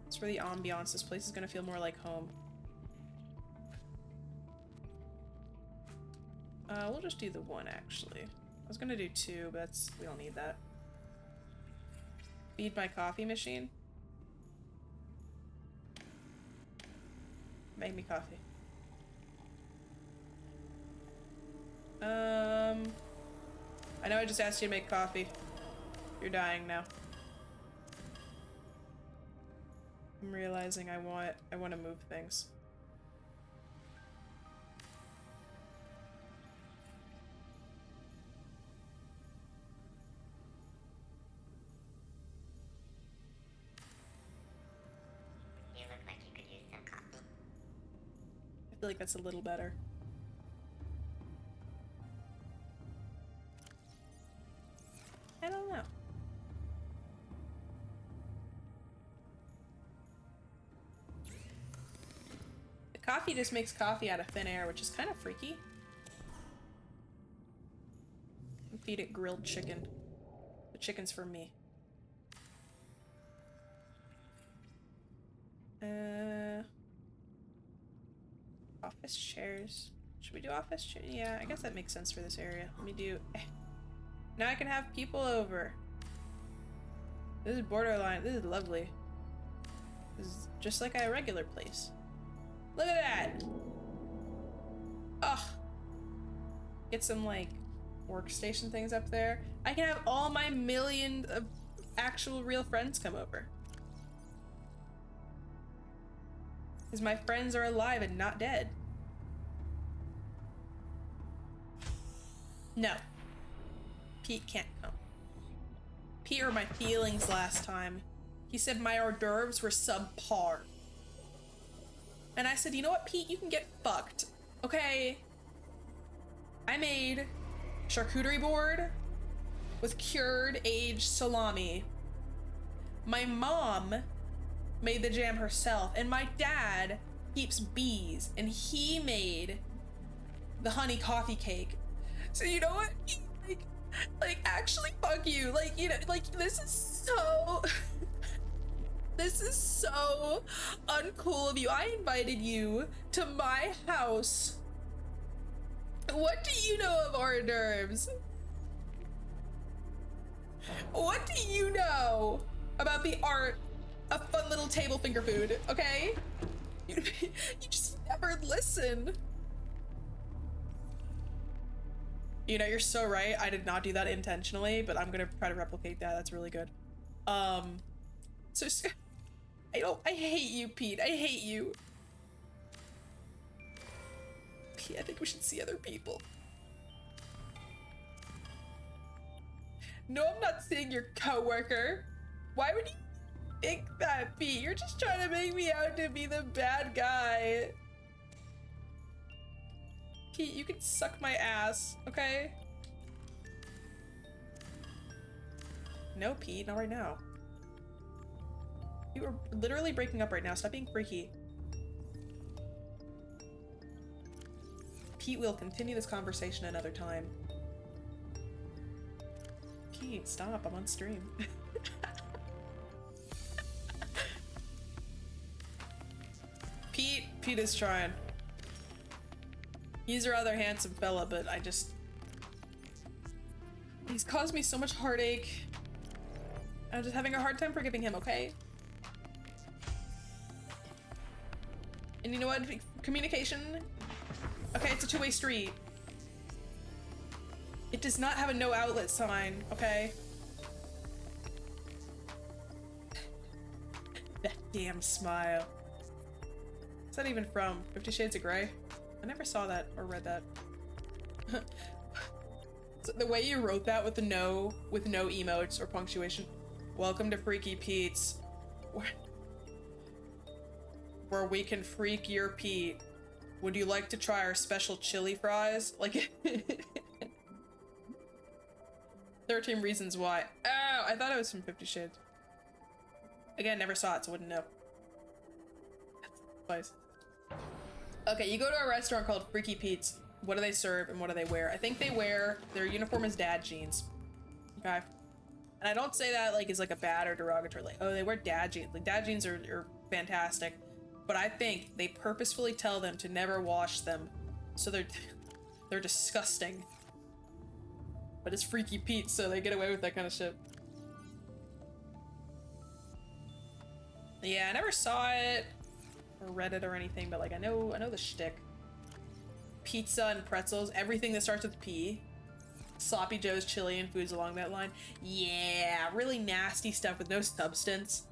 It's for the ambiance. This place is gonna feel more like home. We'll just do the one, actually. I was gonna do two, but we don't need that. Feed my coffee machine. Make me coffee. I know I just asked you to make coffee. You're dying now. I'm realizing I want to move things. You look like you could use some coffee. I feel like that's a little better. I don't know. The coffee just makes coffee out of thin air, which is kind of freaky. Feed it grilled chicken. The chicken's for me. Office chairs. Should we do office chairs? Yeah, I guess that makes sense for this area. Let me do... Now I can have people over. This is borderline. This is lovely. This is just like a regular place. Look at that! Ugh. Get some, like, workstation things up there. I can have all my million of actual real friends come over. Because my friends are alive and not dead. No. Pete can't come. Pete hurt my feelings last time. He said my hors d'oeuvres were subpar. And I said, you know what, Pete? You can get fucked. Okay. I made charcuterie board with cured aged salami. My mom made the jam herself, and my dad keeps bees, and he made the honey coffee cake. So you know what? Like actually, fuck you. Like, you know, like this is so. This is so uncool of you. I invited you to my house. What do you know of hors d'oeuvres? What do you know about the art of fun little table finger food, okay? You just never listen. You know, you're so right. I did not do that intentionally, but I'm gonna try to replicate that. That's really good. So I hate you, Pete. I hate you. Pete, I think we should see other people. No, I'm not seeing your coworker. Why would you think that, Pete? You're just trying to make me out to be the bad guy. Pete, you can suck my ass, okay? No, Pete, not right now. You are literally breaking up right now. Stop being freaky. Pete, will continue this conversation another time. Pete, stop. I'm on stream. Pete is trying. He's a rather handsome fella, but he's caused me so much heartache. I'm just having a hard time forgiving him, okay? And you know what? Communication? Okay, it's a two-way street. It does not have a no outlet sign, okay? That damn smile. What's that even from? 50 Shades of Grey? I never saw that or read that. So the way you wrote that with no emotes or punctuation. Welcome to Freaky Pete's, where we can freak your Pete. Would you like to try our special chili fries? Like 13 Reasons Why. Oh, I thought it was from 50 Shades. Again, never saw it, so wouldn't know. Twice. Okay, you go to a restaurant called Freaky Pete's. What do they serve and what do they wear? I think they wear their uniform is dad jeans. Okay. And I don't say that like as like a bad or derogatory, like, oh, they wear dad jeans. Like dad jeans are fantastic. But I think they purposefully tell them to never wash them. So they're disgusting. But it's Freaky Pete, so they get away with that kind of shit. Yeah, I never saw it or read it or anything, but like I know the shtick. Pizza and pretzels, everything that starts with P. Sloppy Joe's, chili, and foods along that line. Yeah, really nasty stuff with no substance.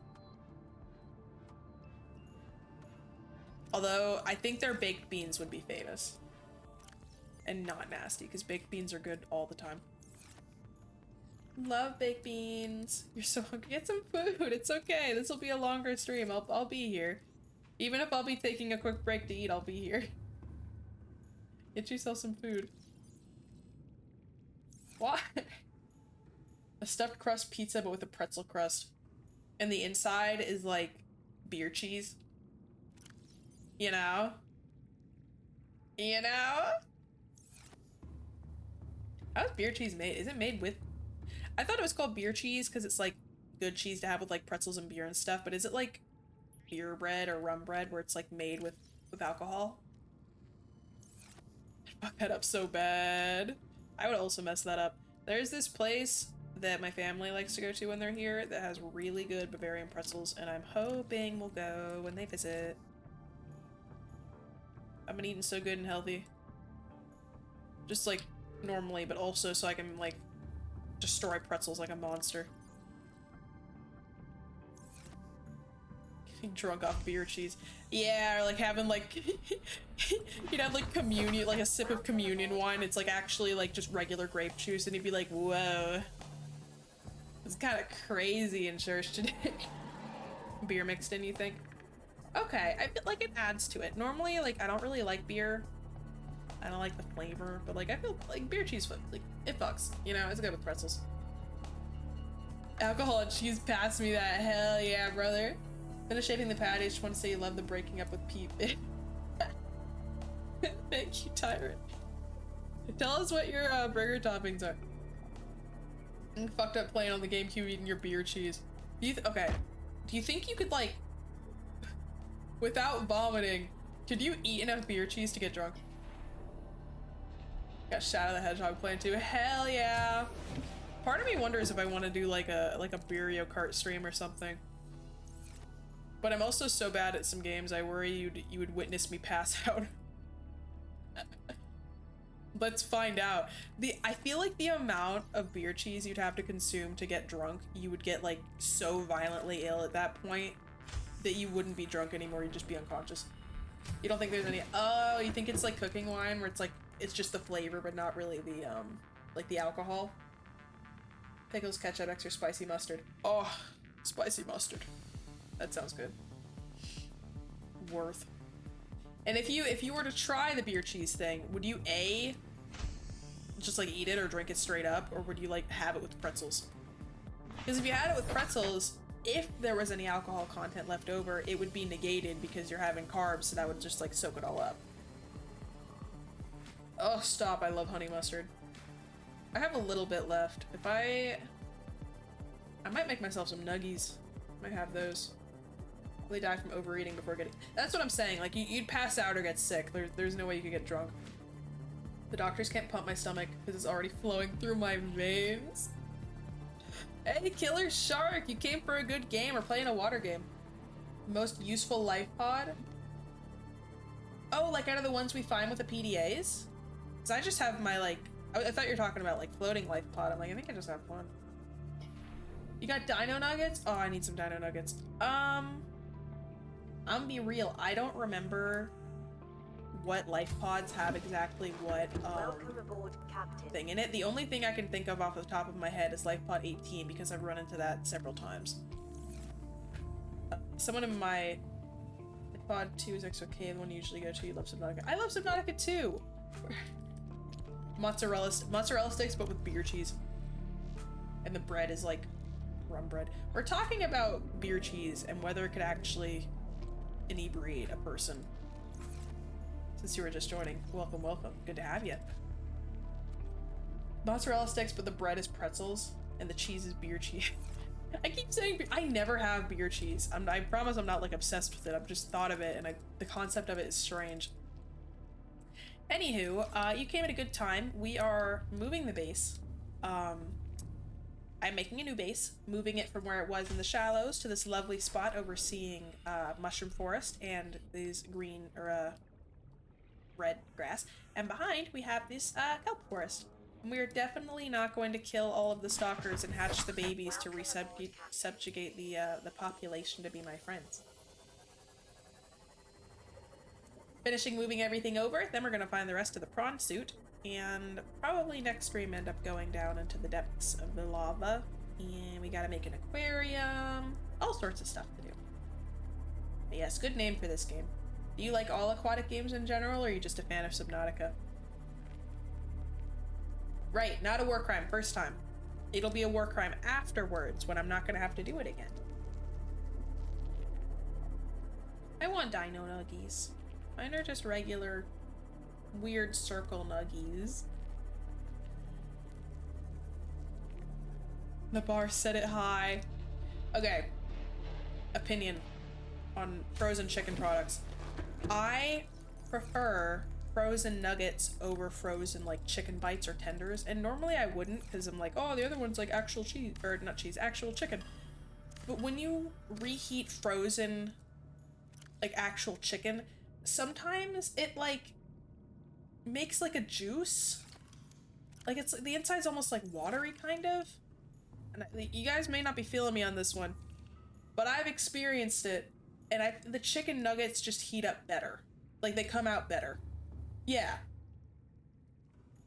Although, I think their baked beans would be famous. And not nasty, because baked beans are good all the time. Love baked beans. You're so hungry. Get some food. It's okay. This will be a longer stream. I'll be here. Even if I'll be taking a quick break to eat, I'll be here. Get yourself some food. What? A stuffed crust pizza, but with a pretzel crust. And the inside is like beer cheese. You know? You know? How's beer cheese made? Is it made with... I thought it was called beer cheese because it's like good cheese to have with like pretzels and beer and stuff, but is it like beer bread or rum bread where it's like made with alcohol? I fucked that up so bad. I would also mess that up. There's this place that my family likes to go to when they're here that has really good Bavarian pretzels, and I'm hoping we'll go when they visit. I've been eating so good and healthy. Just like normally, but also so I can like destroy pretzels like a monster. Getting drunk off beer cheese. Yeah, or like having like you'd have like communion, like a sip of communion wine. It's like actually like just regular grape juice, and you'd be like, whoa, it's kind of crazy in church today. Beer mixed in, you think? Okay, I feel like it adds to it. Normally, like I don't really like beer. I don't like the flavor, but like I feel like beer cheese, like it fucks. You know, it's good with pretzels. Alcohol and cheese pass me that. Hell yeah, brother. Finish shaping the patty. Just want to say you love the breaking up with Pete. Thank you, Tyrant. Tell us what your burger toppings are. I'm fucked up playing on the GameCube eating your beer cheese. Okay. Do you think you could, like, without vomiting, could you eat enough beer cheese to get drunk? Got Shadow the Hedgehog playing too. Hell yeah. Part of me wonders if I want to do like a Mario Kart stream or something. But I'm also so bad at some games, I worry you would witness me pass out. Let's find out. I feel like the amount of beer cheese you'd have to consume to get drunk, you would get like so violently ill at that point that you wouldn't be drunk anymore, you'd just be unconscious. You don't think there's any— oh, you think it's like cooking wine where it's like, it's just the flavor but not really the, like the alcohol? Pickles, ketchup, extra spicy mustard. Oh, spicy mustard. That sounds good. Worth. And if you were to try the beer cheese thing, would you A, just like eat it or drink it straight up, or would you like have it with pretzels? Because if you had it with pretzels, if there was any alcohol content left over, it would be negated because you're having carbs, so that would just like soak it all up. Oh, stop. I love honey mustard. I have a little bit left. If I might make myself some nuggies. Might have those. They die from overeating before getting— that's what I'm saying, like you'd pass out or get sick. There's no way you could get drunk. The doctors can't pump my stomach because it's already flowing through my veins. Hey, Killer Shark, you came for a good game or playing a water game. Most useful life pod? Oh, like out of the ones we find with the PDAs? Because I just have my like— I thought you were talking about like floating life pod. I'm like, I think I just have one. You got dino nuggets? Oh, I need some dino nuggets. I'm be real, I don't remember what life pods have exactly what Welcome aboard, Captain. thing in it. The only thing I can think of off the top of my head is life pod 18 because I've run into that several times. Someone in my pod 2 is XOK, the one you usually go to. You love Subnautica. I love Subnautica too. mozzarella sticks but with beer cheese. And the bread is like rum bread. We're talking about beer cheese and whether it could actually inebriate a person. Since you were just joining, welcome, welcome. Good to have you. Mozzarella sticks, but the bread is pretzels and the cheese is beer cheese. I keep saying I never have beer cheese. I promise I'm not like obsessed with it. I've just thought of it and the concept of it is strange. Anywho, you came at a good time. We are moving the base. I'm making a new base, moving it from where it was in the shallows to this lovely spot overseeing mushroom forest and these green or red grass. And behind we have this kelp forest. And we are definitely not going to kill all of the stalkers and hatch the babies to subjugate the population to be my friends. Finishing moving everything over, then we're gonna find the rest of the prawn suit. And probably next stream end up going down into the depths of the lava. And we gotta make an aquarium. All sorts of stuff to do. But yes, good name for this game. Do you like all aquatic games in general, or are you just a fan of Subnautica? Right, not a war crime, first time. It'll be a war crime afterwards when I'm not gonna have to do it again. I want dino nuggies. Mine are just regular weird circle nuggies. The bar set it high. Okay. Opinion on frozen chicken products. I prefer frozen nuggets over frozen like chicken bites or tenders, and normally I wouldn't because I'm like, oh, the other one's like actual cheese, or not cheese, actual chicken. But when you reheat frozen like actual chicken, sometimes it like makes like a juice. Like it's the inside's almost like watery kind of. And you guys may not be feeling me on this one, but I've experienced it, and the chicken nuggets just heat up better. Like they come out better. Yeah.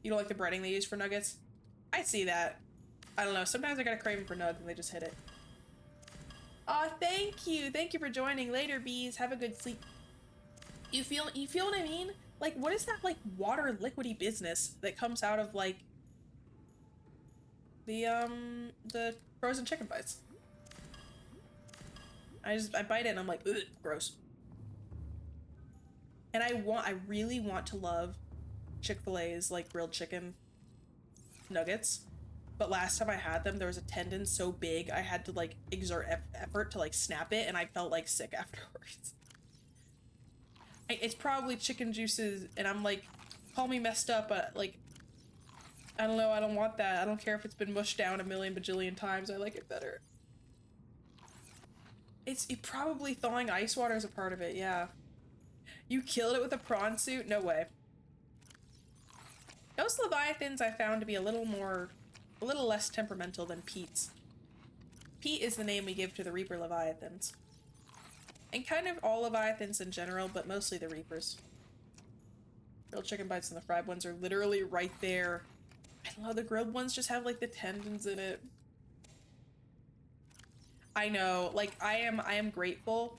You don't like the breading they use for nuggets? I see that. I don't know. Sometimes I got a craving for nugs and they just hit it. Aw, thank you. Thank you for joining. Later, bees. Have a good sleep. You feel what I mean? Like, what is that, like, water liquidy business that comes out of, like, the frozen chicken bites? I bite it and I'm like, ugh, gross. And I really want to love Chick-fil-A's like grilled chicken nuggets. But last time I had them, there was a tendon so big I had to like exert effort to like snap it, and I felt like sick afterwards. It's probably chicken juices, and I'm like, call me messed up, but like, I don't know, I don't want that. I don't care if it's been mushed down a million bajillion times, I like it better. It probably thawing ice water is a part of it, yeah. You killed it with a prawn suit? No way. Most leviathans I found to be a little less temperamental than Pete's. Pete is the name we give to the Reaper leviathans. And kind of all leviathans in general, but mostly the Reapers. Grilled chicken bites and the fried ones are literally right there. I don't know, the grilled ones just have like the tendons in it. I know, like I am grateful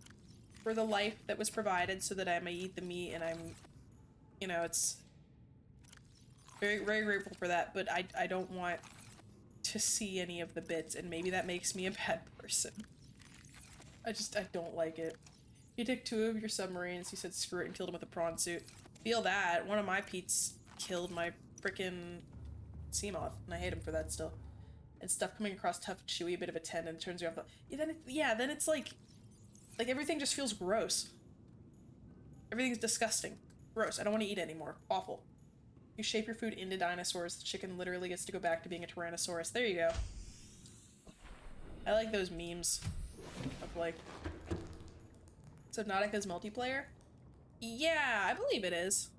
for the life that was provided so that I may eat the meat, and I'm, you know, it's very, very grateful for that, but I don't want to see any of the bits, and maybe that makes me a bad person. I don't like it. You took 2 of your submarines, you said screw it, and killed them with a prawn suit. Feel that. One of my Pete's killed my frickin' sea moth, and I hate him for that still. And stuff coming across tough, chewy, a bit of a tendon turns you off. Then it's like everything just feels gross. Everything's disgusting. Gross. I don't want to eat it anymore. Awful. You shape your food into dinosaurs, the chicken literally gets to go back to being a Tyrannosaurus. There you go. I like those memes of like Subnautica's multiplayer. Yeah, I believe it is.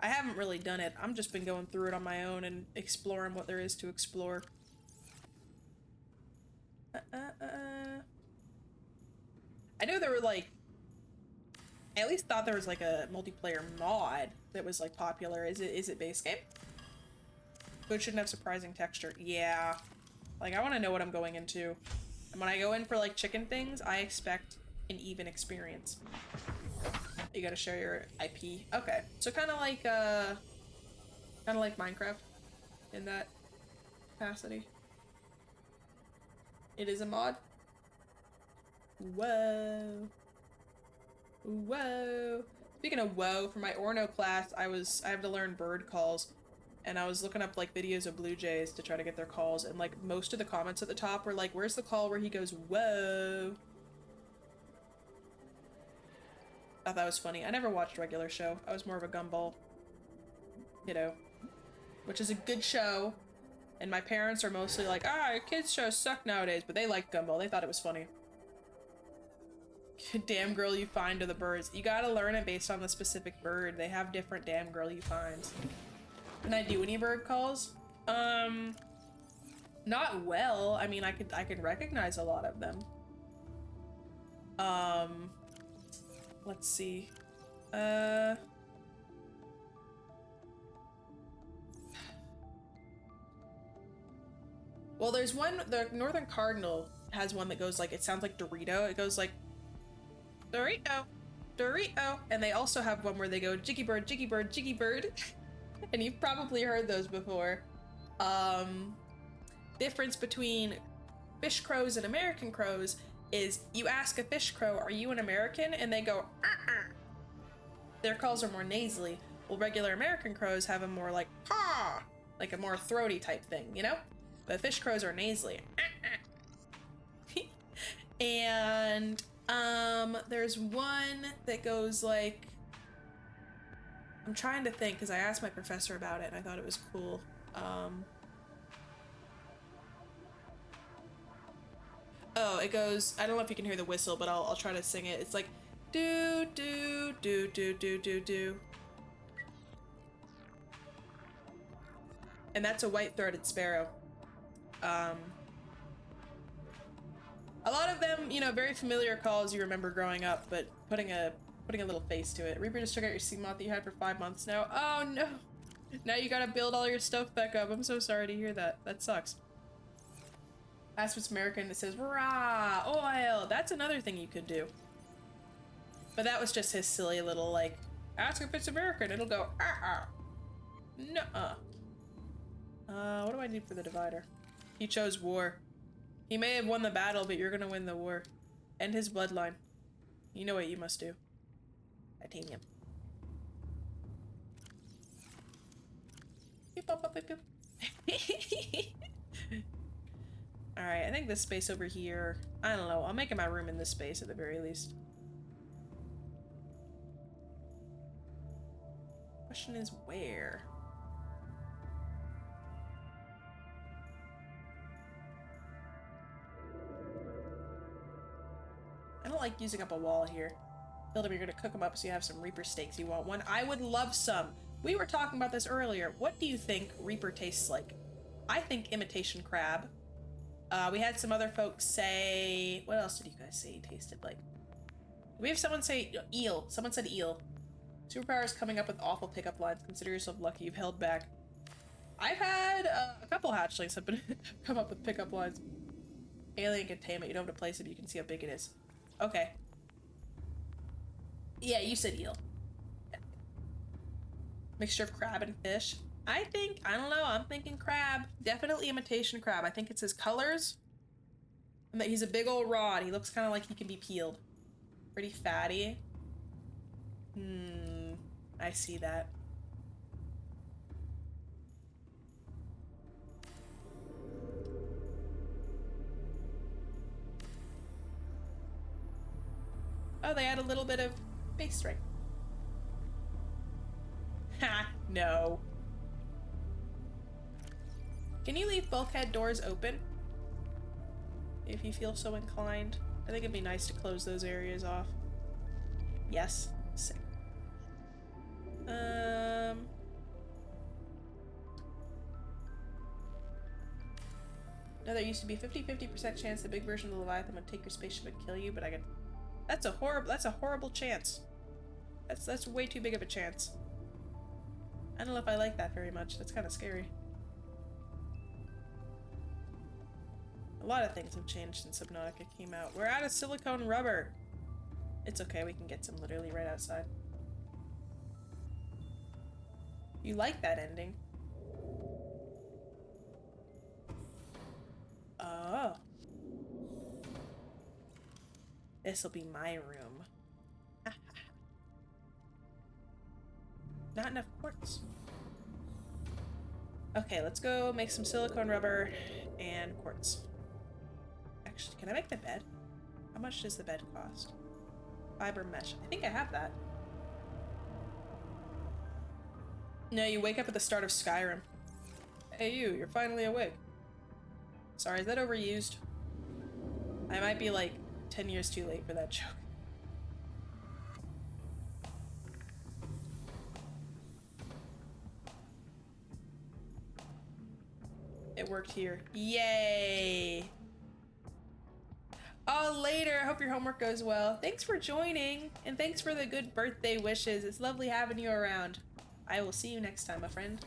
I haven't really done it. I've just been going through it on my own and exploring what there is to explore. I know there were like, I at least thought there was like a multiplayer mod that was like popular. Is it base game? Food shouldn't have surprising texture. Yeah. Like I want to know what I'm going into. And when I go in for like chicken things, I expect an even experience. You gotta share your IP. Okay. So kind of like Minecraft in that capacity. It is a mod. Whoa. Whoa. Speaking of whoa, for my Orno class, I have to learn bird calls, and I was looking up like videos of blue jays to try to get their calls, and like most of the comments at the top were like, where's the call where he goes whoa? I thought that was funny. I never watched regular show. I was more of a Gumball kiddo, which is a good show, and my parents are mostly like, kids shows suck nowadays, but they liked Gumball. They thought it was funny. Damn girl you find are the birds. You gotta learn it based on the specific bird. They have different damn girl you finds. Can I do any bird calls? Not well. I mean, I could recognize a lot of them. Let's see. Well, there's one, the Northern Cardinal has one that goes like, it sounds like Dorito. It goes like, Dorito, Dorito. And they also have one where they go, jiggy bird, jiggy bird, jiggy bird. And you've probably heard those before. Difference between fish crows and American crows is you ask a fish crow, are you an American? And they go, uh-uh. Their calls are more nasally. Well, regular American crows have a more like, ha, like a more throaty type thing, you know? But fish crows are nasally. And, there's one that goes like, I'm trying to think because I asked my professor about it and I thought it was cool. Oh, it goes, I don't know if you can hear the whistle, but I'll try to sing it. It's like, do, do, do, do, do, do, do. And that's a white-throated sparrow. A lot of them, you know, very familiar calls you remember growing up, but putting a little face to it. Reaper just took out your sea moth that you had for 5 months now. Oh no! Now you gotta build all your stuff back up. I'm so sorry to hear that. That sucks. Ask what's American. It says rah oil. That's another thing you could do. But that was just his silly little like, ask if it's American. It'll go nuh-uh. What do I need for the divider? He chose war. He may have won the battle, but you're gonna win the war. End his bloodline. You know what you must do. Titanium. Beep, bop, bop, beep, beep. Alright, I think this space over here... I don't know. I'll make my room in this space at the very least. Question is where? I don't like using up a wall here. Philip, you're gonna cook them up so you have some Reaper steaks. You want one? I would love some. We were talking about this earlier. What do you think Reaper tastes like? I think imitation crab. We had some other folks say... What else did you guys say it tasted like? We have someone say eel. Someone said eel. Superpowers coming up with awful pickup lines. Consider yourself lucky you've held back. I've had a couple hatchlings have been come up with pickup lines. Alien containment. You don't have to place it, but you can see how big it is. Okay. Yeah, you said eel. Yeah. Mixture of crab and fish. I don't know, I'm thinking crab. Definitely imitation crab. I think it's his colors. And that he's a big old rod. He looks kind of like he can be peeled. Pretty fatty. I see that. Oh, they add a little bit of base strength. Ha! No. Can you leave bulkhead doors open? If you feel so inclined. I think it'd be nice to close those areas off. Yes. Sick. No, there used to be 50-50% chance the big version of the Leviathan would take your spaceship and kill you, but I get... That's a horrible chance. That's way too big of a chance. I don't know if I like that very much. That's kind of scary. A lot of things have changed since Subnautica came out. We're out of silicone rubber. It's okay, we can get some literally right outside. You like that ending? Oh. This'll be my room. Not enough quartz. Okay, let's go make some silicone rubber and quartz. Actually, can I make the bed? How much does the bed cost? Fiber mesh. I think I have that. No, you wake up at the start of Skyrim. Hey you, you're finally awake. Sorry, is that overused? I might be like 10 years too late for that joke. It worked here. Yay! Oh, later. I hope your homework goes well. Thanks for joining, and thanks for the good birthday wishes. It's lovely having you around. I will see you next time, my friend.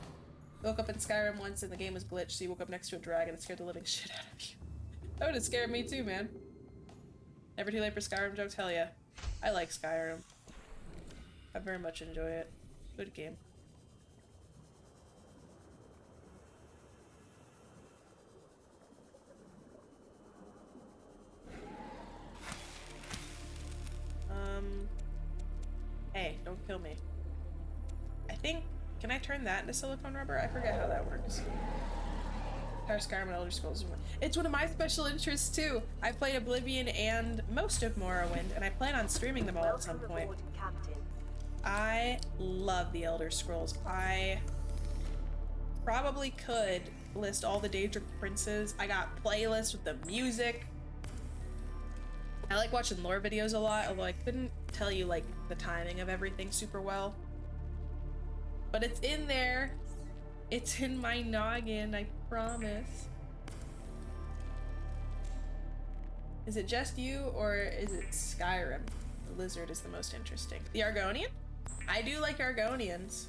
Woke up in Skyrim once and the game was glitched, so you woke up next to a dragon and scared the living shit out of you. That would have scared me too, man. Never too late for Skyrim jokes? Hell yeah. I like Skyrim. I very much enjoy it. Good game. Hey, don't kill me. I think... Can I turn that into silicone rubber? I forget how that works. Entire Skyrim and Elder Scrolls. It's one of my special interests too. I played Oblivion and most of Morrowind, and I plan on streaming them all at some point. Aboard, Captain. I love the Elder Scrolls. I probably could list all the Daedric princes. I got playlists with the music. I like watching lore videos a lot, although I couldn't tell you like the timing of everything super well. But it's in there. It's in my noggin, I promise. Is it just you, or is it Skyrim? The lizard is the most interesting. The Argonian? I do like Argonians.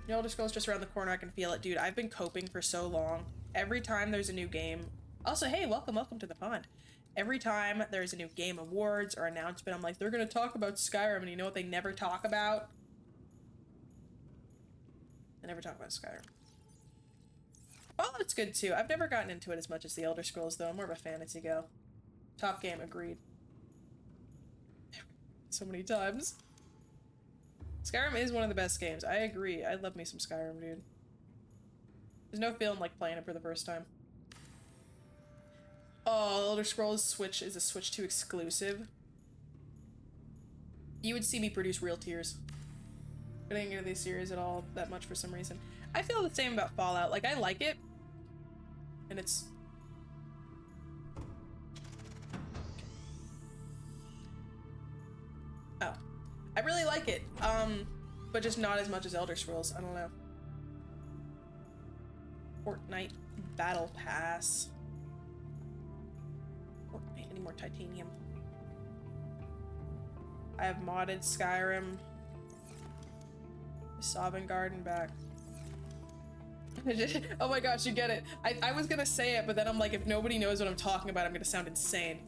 The Elder Scrolls just around the corner, I can feel it. Dude, I've been coping for so long. Every time there's a new game... Also, hey, welcome to the pond. Every time there's a new game awards or announcement, I'm like, they're gonna talk about Skyrim, and you know what they never talk about? They never talk about Skyrim. Well, it's good too. I've never gotten into it as much as the Elder Scrolls, though. I'm more of a fantasy go. Top game, agreed. so many times. Skyrim is one of the best games. I agree. I love me some Skyrim, dude. There's no feeling like playing it for the first time. Oh, Elder Scrolls Switch is a Switch 2 exclusive. You would see me produce real tears. I didn't get into these series at all that much for some reason. I feel the same about Fallout. Like, I like it. And it's... Oh. I really like it. But just not as much as Elder Scrolls. I don't know. Fortnite Battle Pass. Fortnite, any more titanium? I have modded Skyrim. Sobbing Garden back. Oh my gosh, you get it. I was gonna say it, but then I'm like, if nobody knows what I'm talking about, I'm gonna sound insane.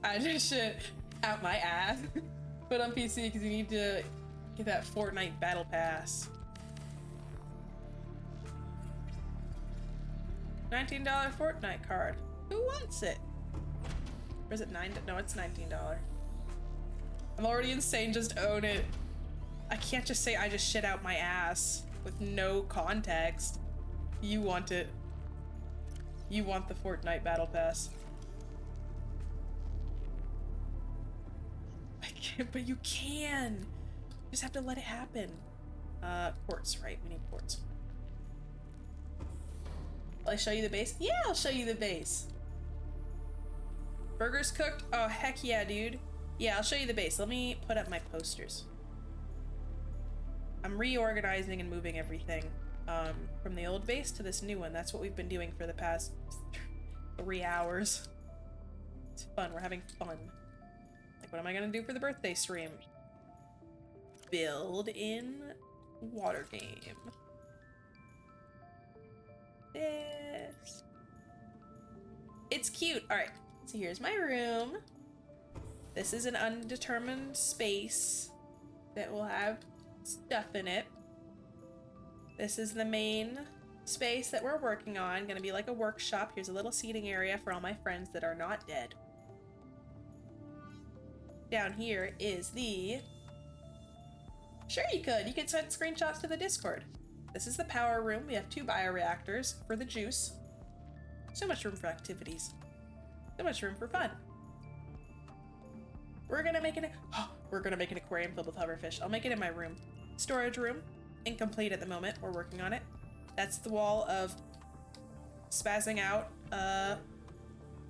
I just shit out my ass. But on PC, because you need to get that Fortnite Battle Pass. $19 Fortnite card. Who wants it? Or is it $9? No, it's $19. I'm already insane, just own it. I can't just say I just shit out my ass with no context. You want it. You want the Fortnite Battle Pass. I can't, but you can. You just have to let it happen. Quartz, right? We need quartz. Will I show you the base? Yeah, I'll show you the base. Burgers cooked? Oh, heck yeah, dude. Yeah, I'll show you the base. Let me put up my posters. I'm reorganizing and moving everything from the old base to this new one. That's what we've been doing for the past 3 hours. It's fun. We're having fun. Like, what am I gonna do for the birthday stream? Build in water game. This. It's cute. All right. So here's my room. This is an undetermined space that will have stuff in it. This is the main space that we're working on. Gonna be like a workshop. Here's a little seating area for all my friends that are not dead. Down here is the... Sure, you could send screenshots to the Discord. This is the power room. We have 2 bioreactors for the juice. So much room for activities. So much room for fun. We're gonna make an aquarium filled with hoverfish. I'll make it in my room. Storage room, incomplete at the moment. We're working on it. That's the wall of spazzing out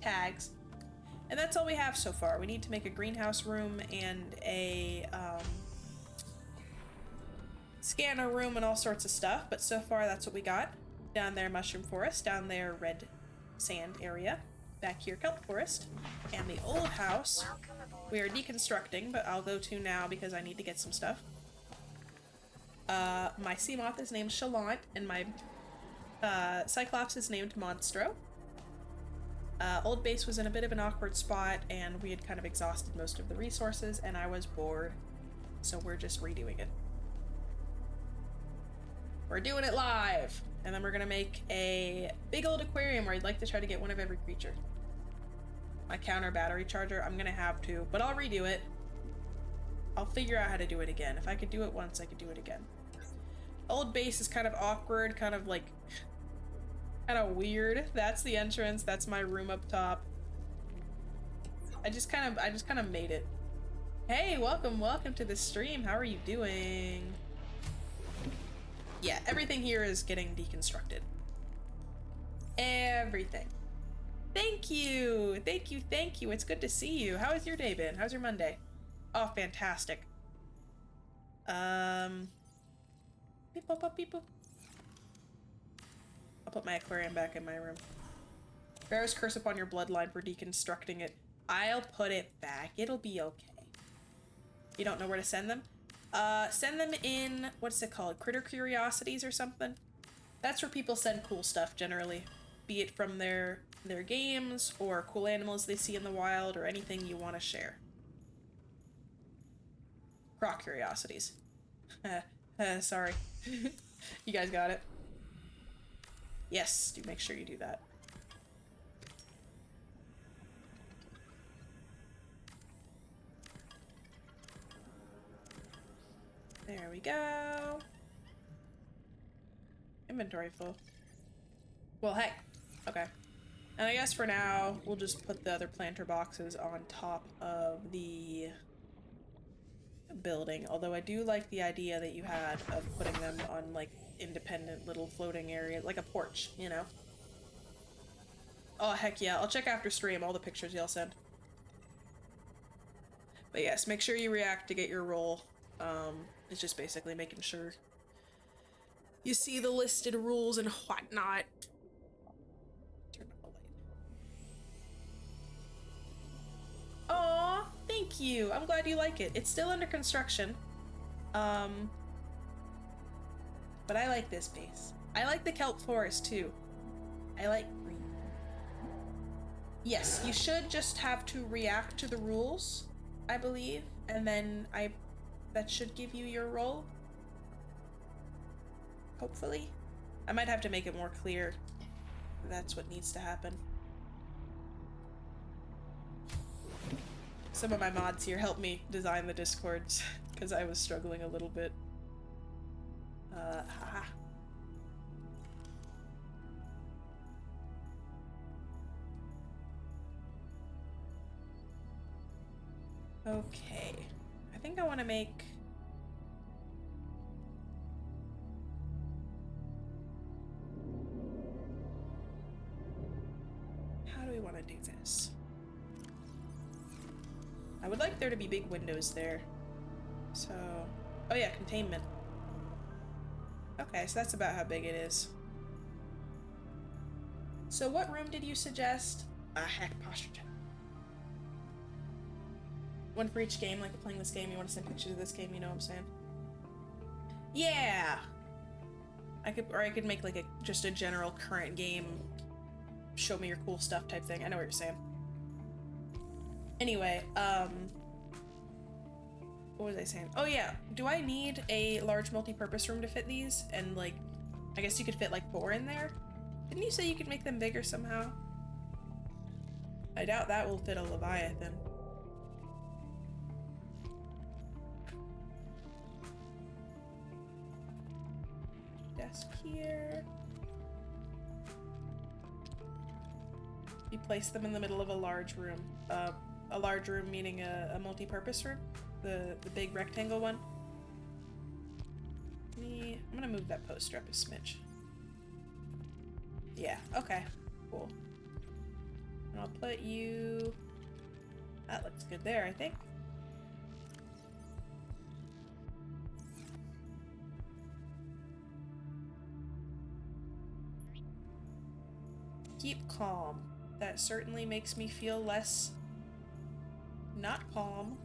tags. And that's all we have so far. We need to make a greenhouse room and a scanner room and all sorts of stuff. But so far, that's what we got. Down there, mushroom forest. Down there, red sand area. Back here, kelp forest. And the old house, we are deconstructing, but I'll go to now because I need to get some stuff. My sea moth is named Chalant, and my Cyclops is named Monstro. Old base was in a bit of an awkward spot, and we had kind of exhausted most of the resources, and I was bored, so we're just redoing it. We're doing it live! And then we're gonna make a big old aquarium where I'd like to try to get one of every creature. My counter battery charger, I'm gonna have to, but I'll redo it. I'll figure out how to do it again. If I could do it once, I could do it again. Old base is kind of awkward, kind of like, kind of weird. That's the entrance, that's my room up top. I just kind of made it. Hey, welcome to the stream. How are you doing? Yeah, everything here is getting deconstructed. Everything. Thank you. Thank you. Thank you. It's good to see you. How has your day been? How's your Monday? Oh, fantastic. Beep, boop, boop, beep, boop. I'll put my aquarium back in my room. Pharaoh's curse upon your bloodline for deconstructing it. I'll put it back. It'll be okay. You don't know where to send them? Send them in, what's it called? Critter Curiosities or something? That's where people send cool stuff generally. Be it from their games or cool animals they see in the wild or anything you want to share. Croc Curiosities. Sorry. You guys got it? Yes, do make sure you do that. we go. Inventory full. Well, heck. Okay. And I guess for now, we'll just put the other planter boxes on top of the building. Although I do like the idea that you had of putting them on, like, independent little floating areas, like a porch, you know? Oh, heck yeah. I'll check after stream all the pictures y'all send. But yes, make sure you react to get your roll. It's just basically making sure you see the listed rules and whatnot. Turn on the light. Aw, thank you. I'm glad you like it. It's still under construction. But I like this base. I like the kelp forest too. I like green. Yes, you should just have to react to the rules, I believe, and then that should give you your roll. Hopefully. I might have to make it more clear. That's what needs to happen. Some of my mods here helped me design the Discords because I was struggling a little bit. Haha. Okay. I think I want to make... How do we want to do this? I would like there to be big windows there. So... Oh yeah, containment. Okay, so that's about how big it is. So what room did you suggest? Heck, posture check. One for each game, like you're playing this game, you want to send pictures of this game, you know what I'm saying? Yeah! I could make like just a general current game, show me your cool stuff type thing. I know what you're saying. Anyway, what was I saying? Oh yeah, do I need a large multi-purpose room to fit these? And like, I guess you could fit like 4 in there? Didn't you say you could make them bigger somehow? I doubt that will fit a Leviathan. Desk here. You place them in the middle of a large room. A large room meaning a multi-purpose room? The big rectangle one? I'm gonna move that poster up a smidge. Yeah, okay. Cool. And I'll put you... That looks good there, I think. Keep calm. That certainly makes me feel less not calm.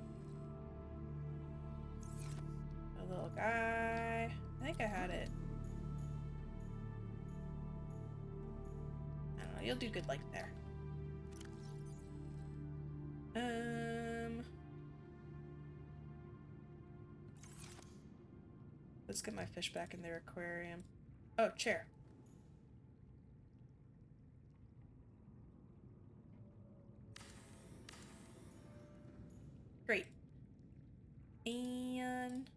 A little guy. I think I had it. I don't know, you'll do good like there. Let's get my fish back in their aquarium. Oh, chair. Great. And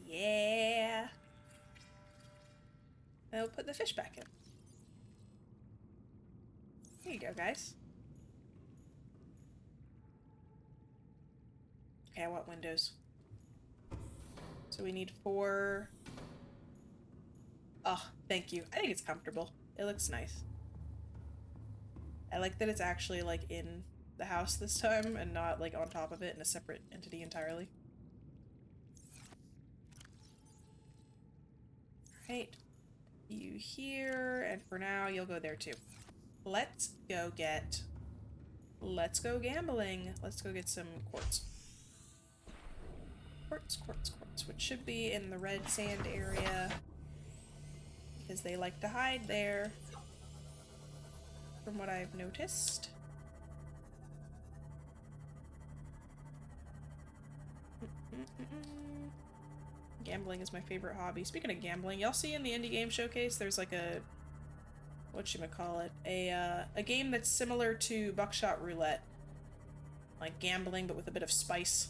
yeah. I'll put the fish back in. Here you go, guys. Okay, I want windows. So we need 4. Oh, thank you. I think it's comfortable. It looks nice. I like that it's actually like in the house this time and not like on top of it in a separate entity entirely. Right. You here, and for now you'll go there too. Let's go gambling. Let's go get some quartz. Quartz, which should be in the red sand area. Because they like to hide there, from what I've noticed. Gambling is my favorite hobby. Speaking of gambling, y'all see in the indie game showcase, there's like a whatchamacallit, a game that's similar to Buckshot Roulette. Like gambling, but with a bit of spice.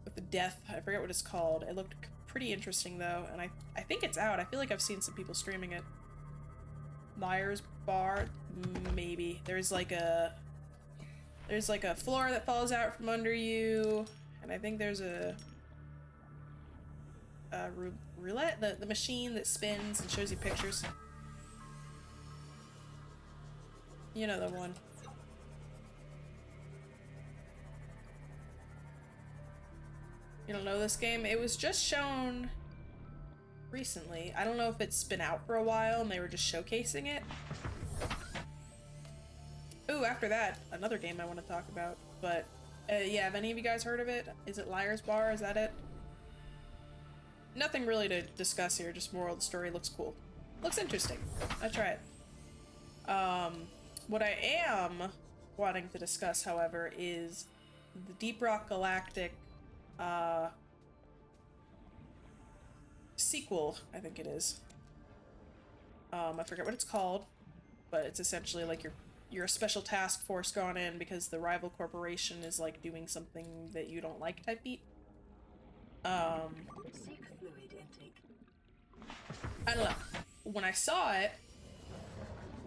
With the death, I forget what it's called. It looked pretty interesting though, and I think it's out. I feel like I've seen some people streaming it. Liar's Bar, maybe. There's like a floor that falls out from under you, and I think there's a roulette, the machine that spins and shows you pictures. You know the one. You don't know this game? It was just shown recently. I don't know if it's been out for a while and they were just showcasing it. Ooh, after that, another game I want to talk about. But, yeah, have any of you guys heard of it? Is it Liar's Bar? Is that it? Nothing really to discuss here, just moral of the story. Looks cool. Looks interesting. I'll try it. What I am wanting to discuss, however, is the Deep Rock Galactic sequel, I think it is. I forget what it's called, but it's essentially like you're a special task force gone in because the rival corporation is like doing something that you don't like type beat. Seek fluid intake. I don't know. When I saw it,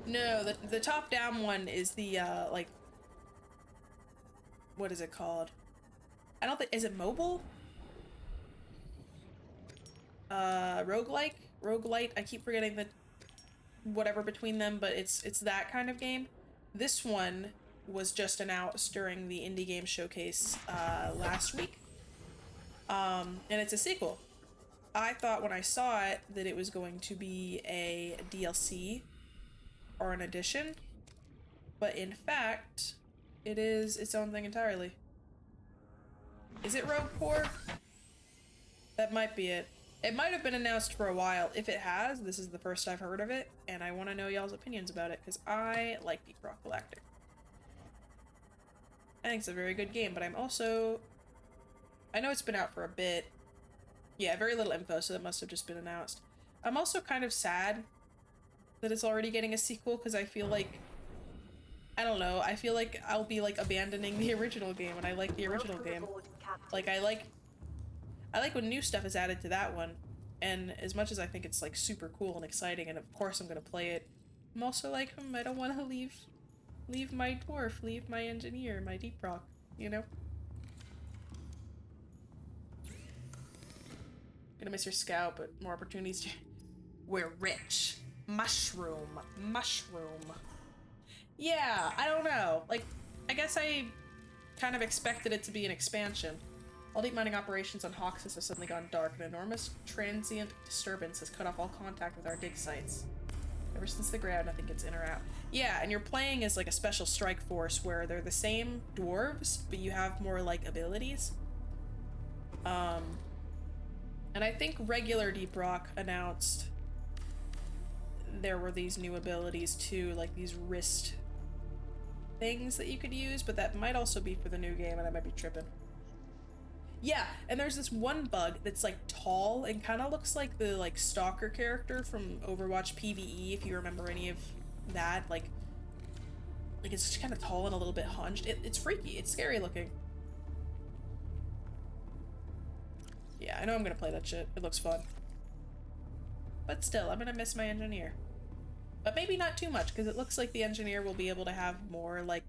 no, the top-down one is the like, what is it called? I don't think, is it mobile? Roguelite? I keep forgetting the whatever between them, but it's that kind of game. This one was just announced during the Indie Game Showcase last week. And it's a sequel. I thought when I saw it that it was going to be a DLC or an addition, but in fact, it is its own thing entirely. Is it Rogue Core? That might be it. It might have been announced for a while. If it has, this is the first I've heard of it, and I want to know y'all's opinions about it, because I like Deep Rock Galactic. I think it's a very good game, but I'm also... I know it's been out for a bit. Yeah, very little info, so that must have just been announced. I'm also kind of sad that it's already getting a sequel, because I feel like... I don't know, I feel like I'll be, like, abandoning the original game, and I like the original game. Like, I like when new stuff is added to that one, and as much as I think it's, like, super cool and exciting, and of course I'm gonna play it, I'm also like, I don't want to leave my dwarf, leave my engineer, my Deep Rock, you know? Gonna miss your scout, but more opportunities to... We're rich. Mushroom. Yeah, I don't know. Like, I guess I kind of expected it to be an expansion. All deep mining operations on Hawks's have suddenly gone dark. An enormous transient disturbance has cut off all contact with our dig sites. Ever since the ground, nothing gets in or out. Yeah, and you're playing as like a special strike force where they're the same dwarves, but you have more like abilities. And I think regular Deep Rock announced there were these new abilities too, like these wrist things that you could use, but that might also be for the new game, and I might be tripping. Yeah, and there's this one bug that's like tall and kind of looks like the like stalker character from Overwatch PvE, if you remember any of that. Like it's just kind of tall and a little bit hunched. It's freaky. It's scary looking. Yeah, I know I'm gonna play that shit. It looks fun. But still, I'm gonna miss my engineer. But maybe not too much, because it looks like the engineer will be able to have more, like...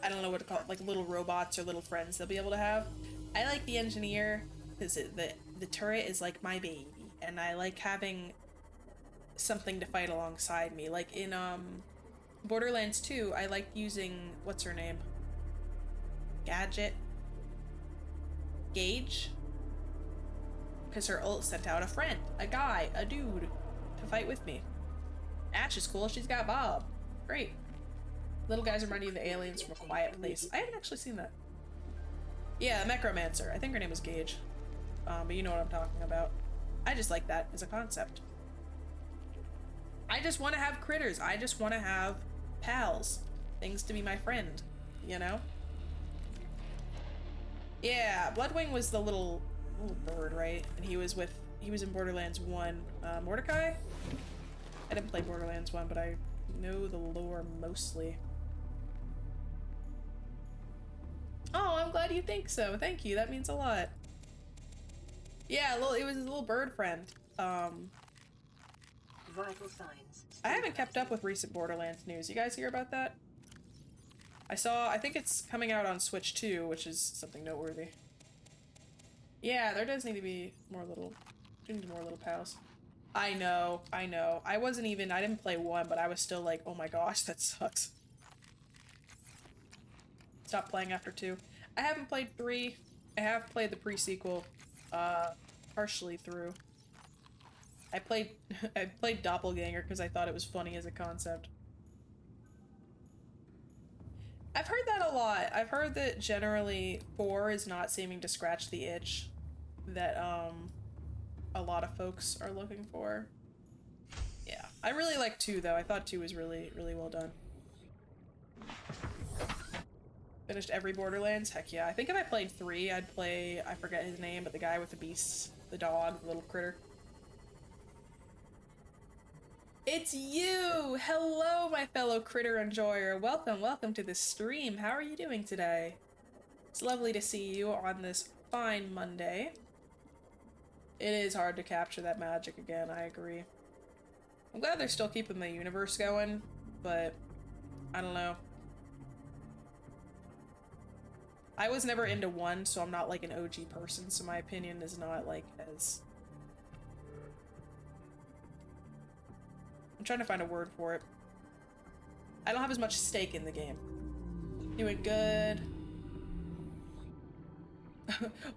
I don't know what to call it, like little robots or little friends they'll be able to have. I like the engineer, because the turret is like my baby, and I like having something to fight alongside me. Like in, Borderlands 2, I liked using, what's her name? Gage? Because her ult sent out a friend, a guy, a dude, to fight with me. Ash is cool, she's got Bob. Great. Little guys remind you of the aliens from A Quiet Place. I haven't actually seen that. Yeah, Necromancer. I think her name is Gage. But you know what I'm talking about. I just like that as a concept. I just want to have critters. I just want to have pals. Things to be my friend, you know? Yeah, Bloodwing was the little bird, right? And he was with he was in Borderlands 1. Mordecai? I didn't play Borderlands 1, but I know the lore mostly. Oh, I'm glad you think so. Thank you. That means a lot. Yeah, it was his little bird friend. Vital signs. I haven't kept up with recent Borderlands news. You guys hear about that? I think it's coming out on Switch 2, which is something noteworthy. Yeah, there does need to be more little pals. I know. I didn't play 1, but I was still like, oh my gosh, that sucks. Stop playing after 2. I haven't played 3. I have played the pre-sequel, partially through. I played Doppelganger because I thought it was funny as a concept. I've heard that a lot. I've heard that generally 4 is not seeming to scratch the itch that a lot of folks are looking for. Yeah, I really like 2 though. I thought 2 was really, really well done. Finished every Borderlands? Heck yeah. I think if I played 3, I'd play, I forget his name, but the guy with the beasts, the dog, the little critter. It's you! Hello, my fellow critter enjoyer. Welcome to the stream. How are you doing today? It's lovely to see you on this fine Monday. It is hard to capture that magic again, I agree. I'm glad they're still keeping the universe going, but I don't know. I was never into 1, so I'm not like an OG person, so my opinion is not like as... I'm trying to find a word for it. I don't have as much stake in the game. Doing good.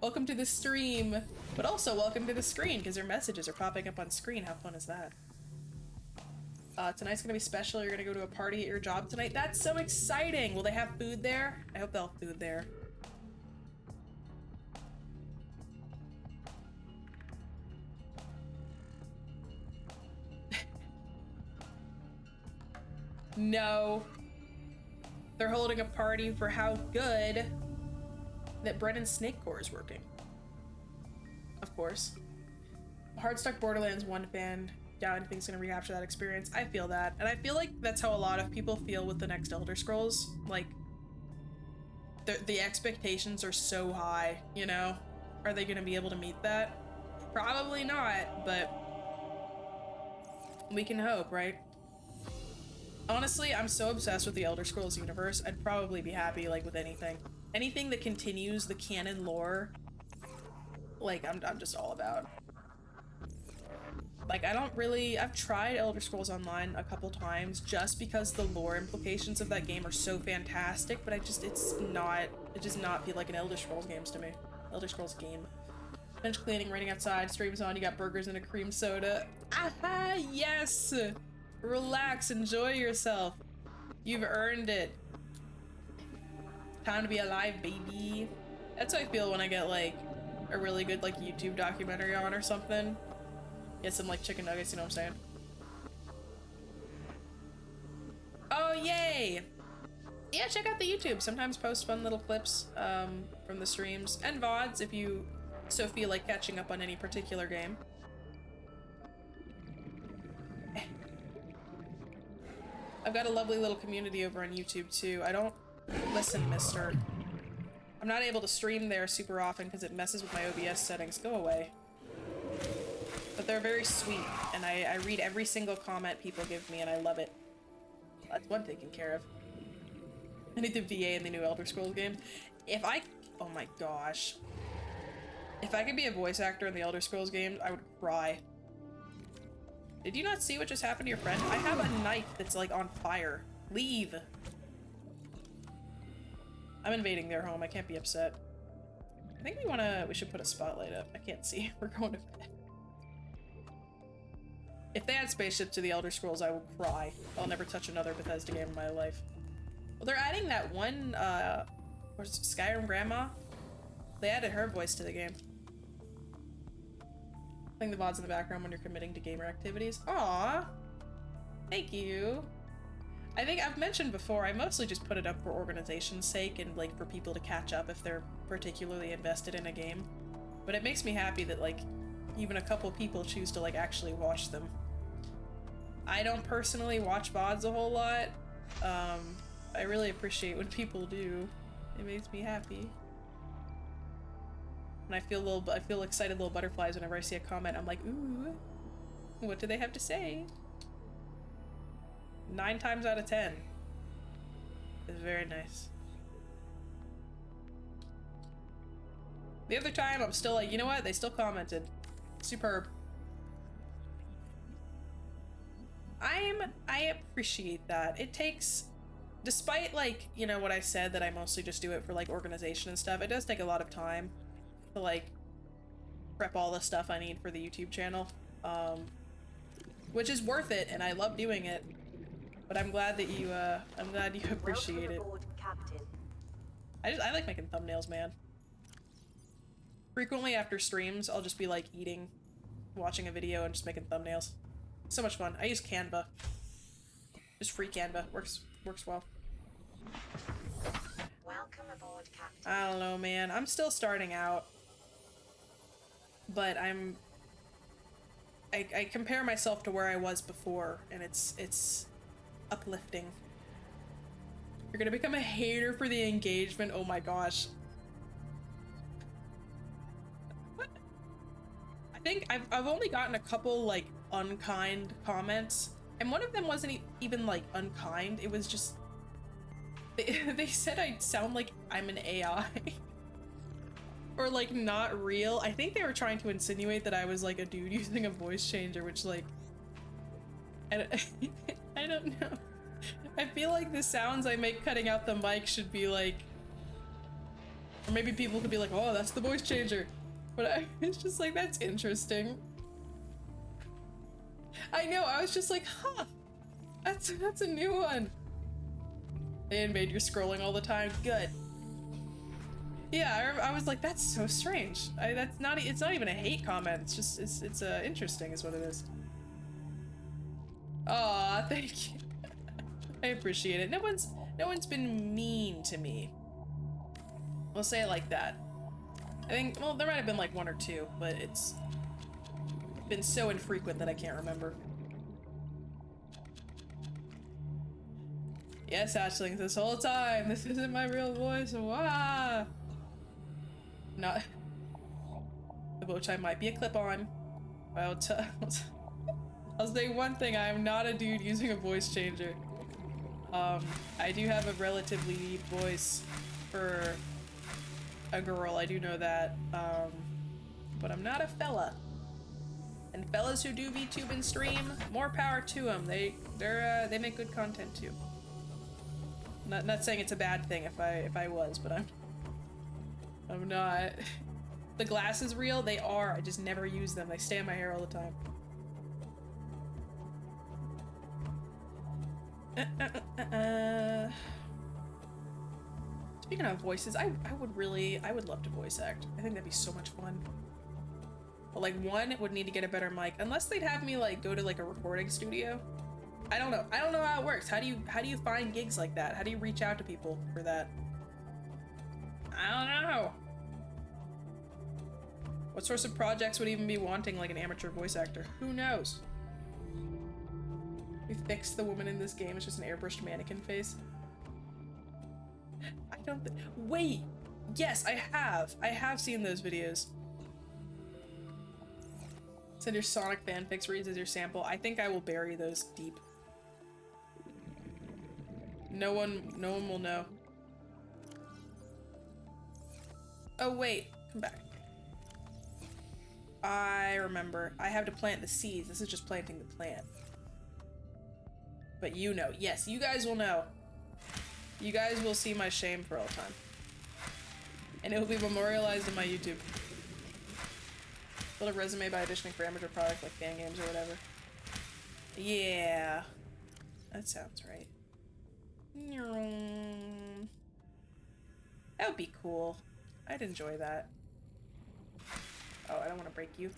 Welcome to the stream, but also welcome to the screen because their messages are popping up on screen. How fun is that? Tonight's gonna be special. You're gonna go to a party at your job tonight. That's so exciting. Will they have food there? I hope they'll have food there. No. They're holding a party for how good that Brennan's Snake Core is working. Of course. Hardstuck Borderlands 1 fan. Doubt anything's gonna recapture that experience. I feel that. And I feel like that's how a lot of people feel with the next Elder Scrolls. Like, the expectations are so high, you know? Are they gonna be able to meet that? Probably not, but we can hope, right? Honestly, I'm so obsessed with the Elder Scrolls universe, I'd probably be happy, like, with anything. Anything that continues the canon lore, like, I'm just all about. Like, I've tried Elder Scrolls Online a couple times just because the lore implications of that game are so fantastic, but it does not feel like an Elder Scrolls game to me. Elder Scrolls game. Finish cleaning, raining outside, streams on, you got burgers and a cream soda. Aha, yes! Relax, enjoy yourself. You've earned it. Time to be alive, baby. That's how I feel when I get like a really good like YouTube documentary on or something. Get some like chicken nuggets, you know what I'm saying? Oh, yay! Yeah, check out the YouTube. Sometimes post fun little clips from the streams and VODs if you so feel like catching up on any particular game. I've got a lovely little community over on YouTube too. Listen, mister. I'm not able to stream there super often because it messes with my OBS settings. Go away. But they're very sweet, and I read every single comment people give me, and I love it. That's one taken care of. I need the VA in the new Elder Scrolls game. Oh my gosh. If I could be a voice actor in the Elder Scrolls game, I would cry. Did you not see what just happened to your friend? I have a knife that's like on fire. Leave. I'm invading their home. I can't be upset. I think we should put a spotlight up. I can't see. We're going to bed. If they add spaceships to the Elder Scrolls, I will cry. I'll never touch another Bethesda game in my life. Well, they're adding that one, where's Skyrim Grandma? They added her voice to the game. Playing the VODs in the background when you're committing to gamer activities. Aww. Thank you. I think I've mentioned before, I mostly just put it up for organization's sake and like for people to catch up if they're particularly invested in a game. But it makes me happy that like even a couple people choose to like actually watch them. I don't personally watch VODs a whole lot. I really appreciate when people do. It makes me happy. And I feel excited little butterflies whenever I see a comment. I'm like, ooh, what do they have to say? 9 times out of 10. It's very nice. The other time, I'm still like, you know what? They still commented. Superb. I appreciate that. It takes, despite like, you know, what I said that I mostly just do it for like organization and stuff, it does take a lot of time to like prep all the stuff I need for the YouTube channel. Which is worth it, and I love doing it. But I'm glad that you appreciate it. Aboard, Captain. I like making thumbnails, man. Frequently after streams, I'll just be like eating, watching a video, and just making thumbnails. So much fun. I use Canva. Just free Canva. Works well. Welcome aboard, Captain. I don't know, man. I'm still starting out. But I compare myself to where I was before, and it's uplifting. You're gonna become a hater for the engagement. Oh my gosh. What? I think I've only gotten a couple like unkind comments, and one of them wasn't even like unkind. It was just they said I sound like I'm an AI. Or like not real. I think they were trying to insinuate that I was like a dude using a voice changer, which like I don't know. I feel like the sounds I make cutting out the mic should be like, or maybe people could be like, oh, that's the voice changer. But it's just like, that's interesting. I know, I was just like, huh, that's a new one. They invade your scrolling all the time. Good. Yeah, I was like, that's so strange. It's not even a hate comment. It's just, it's interesting is what it is. Aw, thank you. I appreciate it. No one's been mean to me. We'll say it like that. I think, well, there might have been like 1 or 2, but it's been so infrequent that I can't remember. Yes, Ashlings, this whole time, this isn't my real voice. Wah! Not. The bow tie might be a clip-on. I'll say one thing, I am not a dude using a voice changer. I do have a relatively deep voice for a girl, I do know that. But I'm not a fella. And fellas who do VTube and stream, more power to them. They make good content too. Not saying it's a bad thing if I was, but I'm not. The glasses real? They are. I just never use them. They stay in my hair all the time. Speaking of voices, I would love to voice act. I think that'd be so much fun. But like, one would need to get a better mic, unless they'd have me like go to like a recording studio. I don't know how it works. How do you find gigs like that? How do you reach out to people for that? I don't know. What sorts of projects would even be wanting like an amateur voice actor? Who knows? We fixed the woman in this game. It's just an airbrushed mannequin face. I don't wait. Yes, I have seen those videos. Send your Sonic fanfics reads as your sample. I think I will bury those deep. No one will know. Oh wait, come back. I remember. I have to plant the seeds. This is just planting the plant. But you know. Yes, you guys will know. You guys will see my shame for all time. And it will be memorialized in my YouTube. Build a resume by auditioning for amateur product like fan games or whatever. Yeah. That sounds right. That would be cool. I'd enjoy that. Oh, I don't want to break you.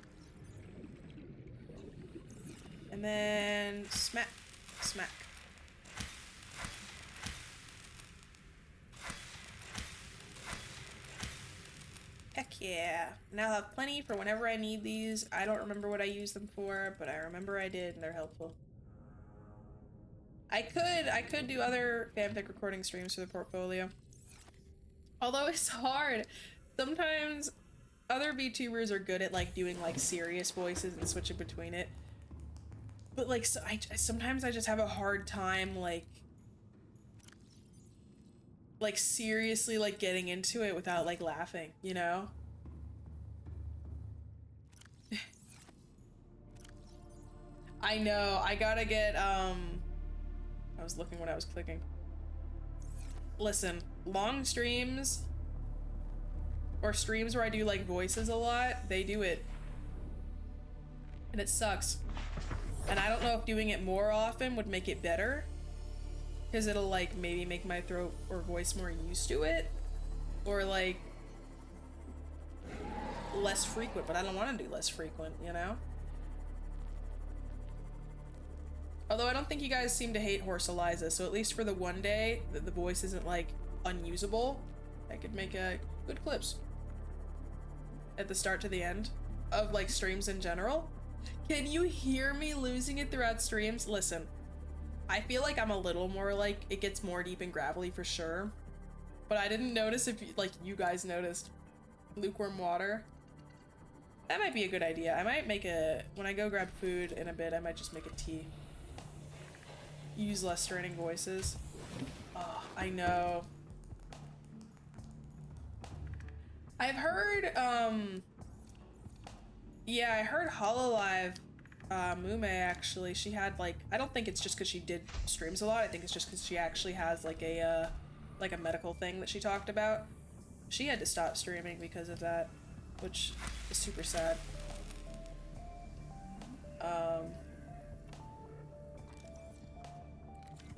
And then smack. Smack. Heck yeah. Now I'll have plenty for whenever I need these. I don't remember what I use them for, but I remember I did and they're helpful. I could do other fanfic recording streams for the portfolio. Although it's hard. Sometimes other VTubers are good at like doing like serious voices and switching between it. But like so sometimes I just have a hard time like seriously like getting into it without like laughing, you know? I know, I gotta get I was looking when I was clicking. Listen, long streams or streams where I do like voices a lot, they do it. And it sucks. And I don't know if doing it more often would make it better. Because it'll like maybe make my throat or voice more used to it. Or like less frequent, but I don't want to do less frequent, you know? Although I don't think you guys seem to hate Horse Eliza, so at least for the one day that the voice isn't like unusable, I could make good clips at the start to the end of like streams in general. Can you hear me losing it throughout streams? Listen, I feel like I'm a little more like, it gets more deep and gravelly for sure, but I didn't notice if like you guys noticed. Lukewarm water. That might be a good idea. I might make when I go grab food in a bit, I might just make a tea. Use less straining voices. Oh, I know. I've heard, yeah, I heard Hololive, Mume actually, she had like, I don't think it's just because she did streams a lot, I think it's just because she actually has like a medical thing that she talked about. She had to stop streaming because of that, which is super sad.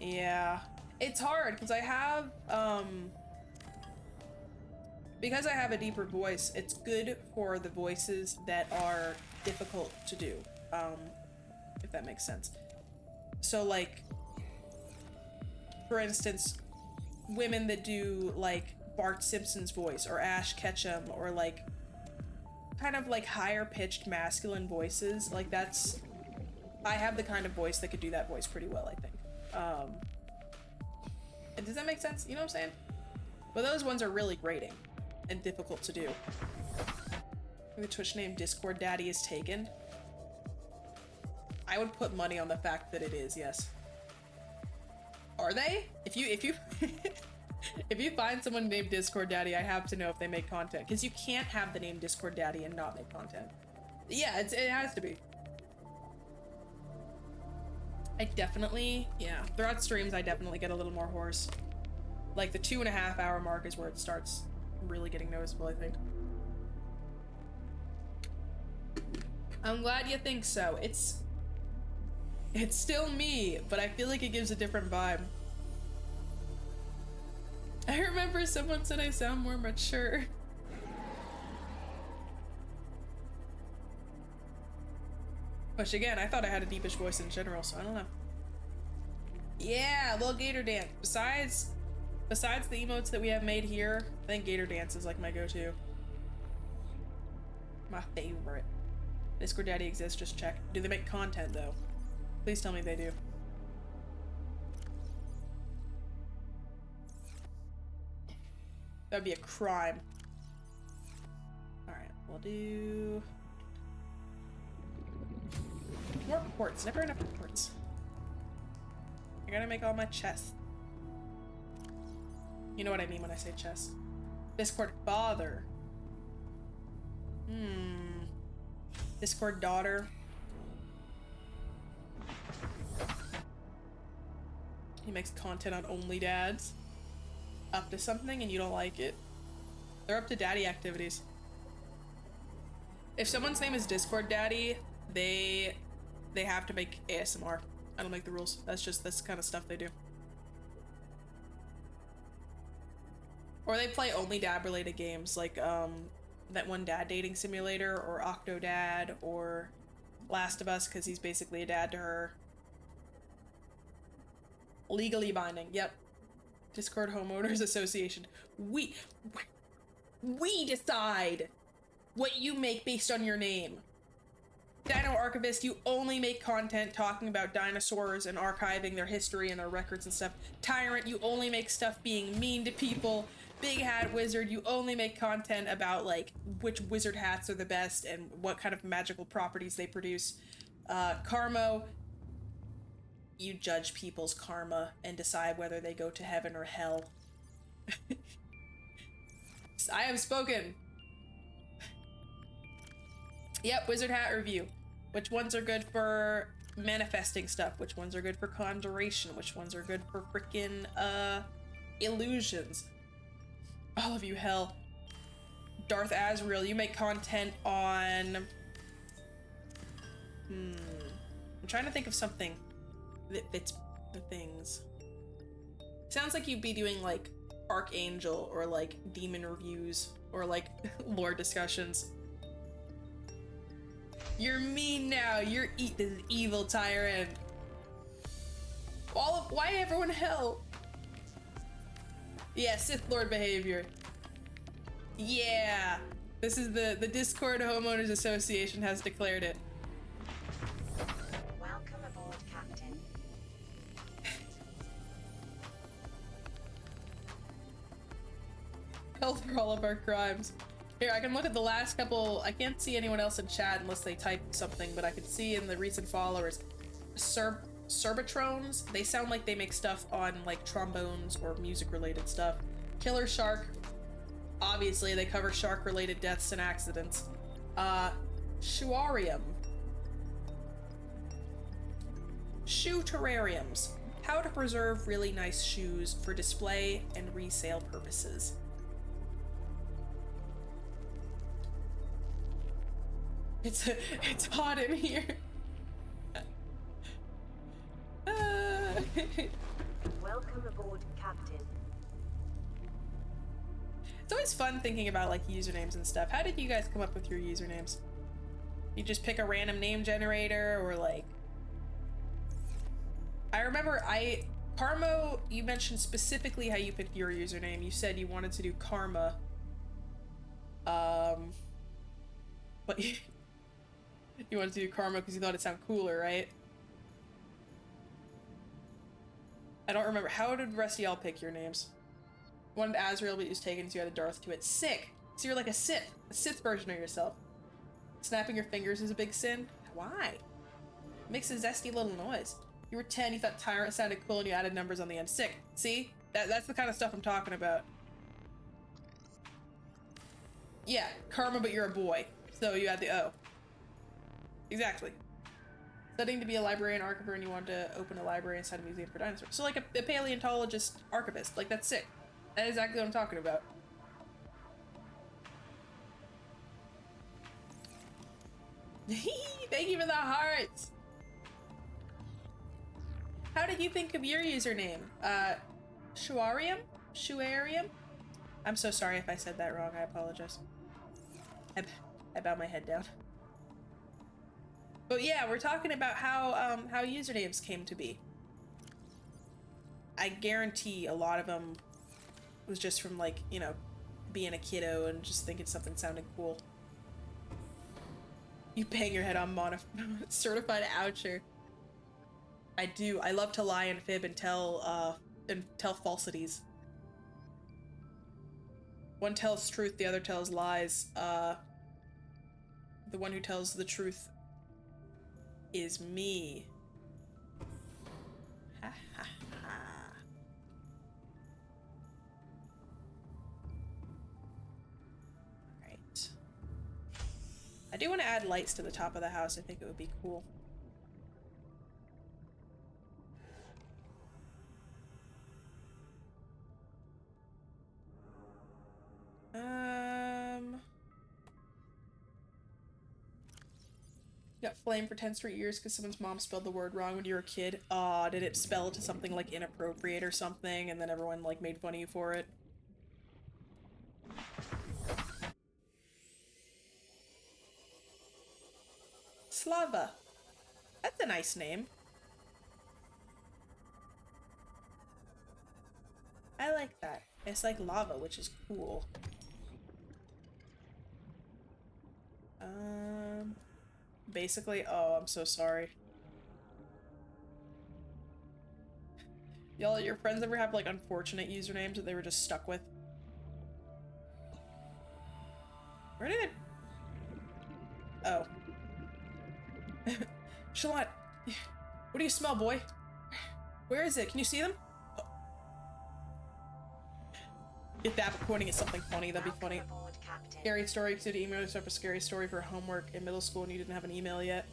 Yeah, it's hard because I have, because I have a deeper voice, it's good for the voices that are difficult to do, if that makes sense. So like, for instance, women that do like Bart Simpson's voice or Ash Ketchum or like kind of like higher pitched masculine voices, like that's, I have the kind of voice that could do that voice pretty well, I think. And does that make sense? You know what I'm saying? But those ones are really grating and difficult to do. The Twitch name Discord Daddy is taken. I would put money on the fact that it is, yes. Are they? If you if you find someone named Discord Daddy, I have to know if they make content, because you can't have the name Discord Daddy and not make content. Yeah, it has to be. I definitely, yeah, throughout streams I definitely get a little more hoarse. Like the 2.5 hour mark is where it starts really getting noticeable, I think. I'm glad you think so. It's still me, but I feel like it gives a different vibe. I remember someone said I sound more mature. Which again, I thought I had a deepish voice in general, so I don't know. Yeah, little gator dance. Besides the emotes that we have made here, I think gator dance is like my go-to. My favorite. Discord Daddy exists, just check. Do they make content though? Please tell me they do. That'd be a crime. Alright, we'll do more reports. Never enough reports. I gotta make all my chests. You know what I mean when I say chest. Discord father. Discord daughter. He makes content on Only Dads. Up to something and you don't like it. They're up to daddy activities. If someone's name is Discord Daddy, they have to make ASMR. I don't make the rules. That's the kind of stuff they do. Or they play only dad related games like that one dad dating simulator or Octodad or Last of Us because he's basically a dad to her. Legally binding. Yep. Discord Homeowners Association. We decide what you make based on your name. Dino Archivist, you only make content talking about dinosaurs and archiving their history and their records and stuff. Tyrant, you only make stuff being mean to people. Big Hat Wizard, you only make content about, like, which wizard hats are the best and what kind of magical properties they produce. Carmo, you judge people's karma and decide whether they go to heaven or hell. I have spoken. Yep, wizard hat review. Which ones are good for manifesting stuff? Which ones are good for conjuration? Which ones are good for freaking illusions? All of you, hell. Darth Azrael, you make content on... I'm trying to think of something that fits the things. Sounds like you'd be doing, like, Archangel or, like, demon reviews or, like, lore discussions. You're mean now. You're this evil tyrant. Why everyone hell? Yeah, Sith Lord behavior. Yeah. This is the Discord Homeowners Association has declared it. Welcome aboard, Captain. Hell for all of our crimes. Here, I can look at the last couple. I can't see anyone else in chat unless they type something, but I could see in the recent followers. Serbatrones, they sound like they make stuff on, like, trombones or music-related stuff. Killer Shark, obviously they cover shark-related deaths and accidents. Shoearium. Shoe terrariums. How to preserve really nice shoes for display and resale purposes. It's hot in here. Welcome aboard, Captain. It's always fun thinking about, like, usernames and stuff. How did you guys come up with your usernames? You just pick a random name generator, or, like... I remember Carmo, you mentioned specifically how you picked your username. You said you wanted to do Karma. But you wanted to do Karma because you thought it sounded cooler, right? I don't remember. How did the rest of y'all pick your names? You wanted Azrael, but you was taken, so you had a Darth to it. Sick! So you're like a Sith version of yourself. Snapping your fingers is a big sin? Why? It makes a zesty little noise. You were 10, you thought Tyrant sounded cool, and you added numbers on the end. Sick. See? That's the kind of stuff I'm talking about. Yeah, Karma, but you're a boy. So you add the O. Exactly. Studying to be a librarian archiver, and you want to open a library inside a museum for dinosaurs. So like a paleontologist archivist. Like, that's sick. That's exactly what I'm talking about. Thank you for the hearts! How did you think of your username? Shoearium? Shoearium? I'm so sorry if I said that wrong, I apologize. I bow my head down. But yeah, we're talking about how usernames came to be. I guarantee a lot of them was just from, like, you know, being a kiddo and just thinking something sounded cool. You bang your head on certified oucher. I do. I love to lie and fib and tell falsities. One tells truth, the other tells lies. The one who tells the truth is me. Ha ha ha. Alright. I do want to add lights to the top of the house. I think it would be cool. You got flamed for 10 straight years because someone's mom spelled the word wrong when you were a kid. Aw, did it spell to something, like, inappropriate or something, and then everyone, like, made fun of you for it? Slava. That's a nice name. I like that. It's like lava, which is cool. Basically, oh, I'm so sorry. Y'all, your friends ever have like unfortunate usernames that they were just stuck with? Where did it? Oh. Shalot, what do you smell, boy? Where is it? Can you see them? Oh. If that recording is something funny, that'd be funny. Aboard, Captain. Scary story, because you email yourself a scary story for homework in middle school and you didn't have an email yet.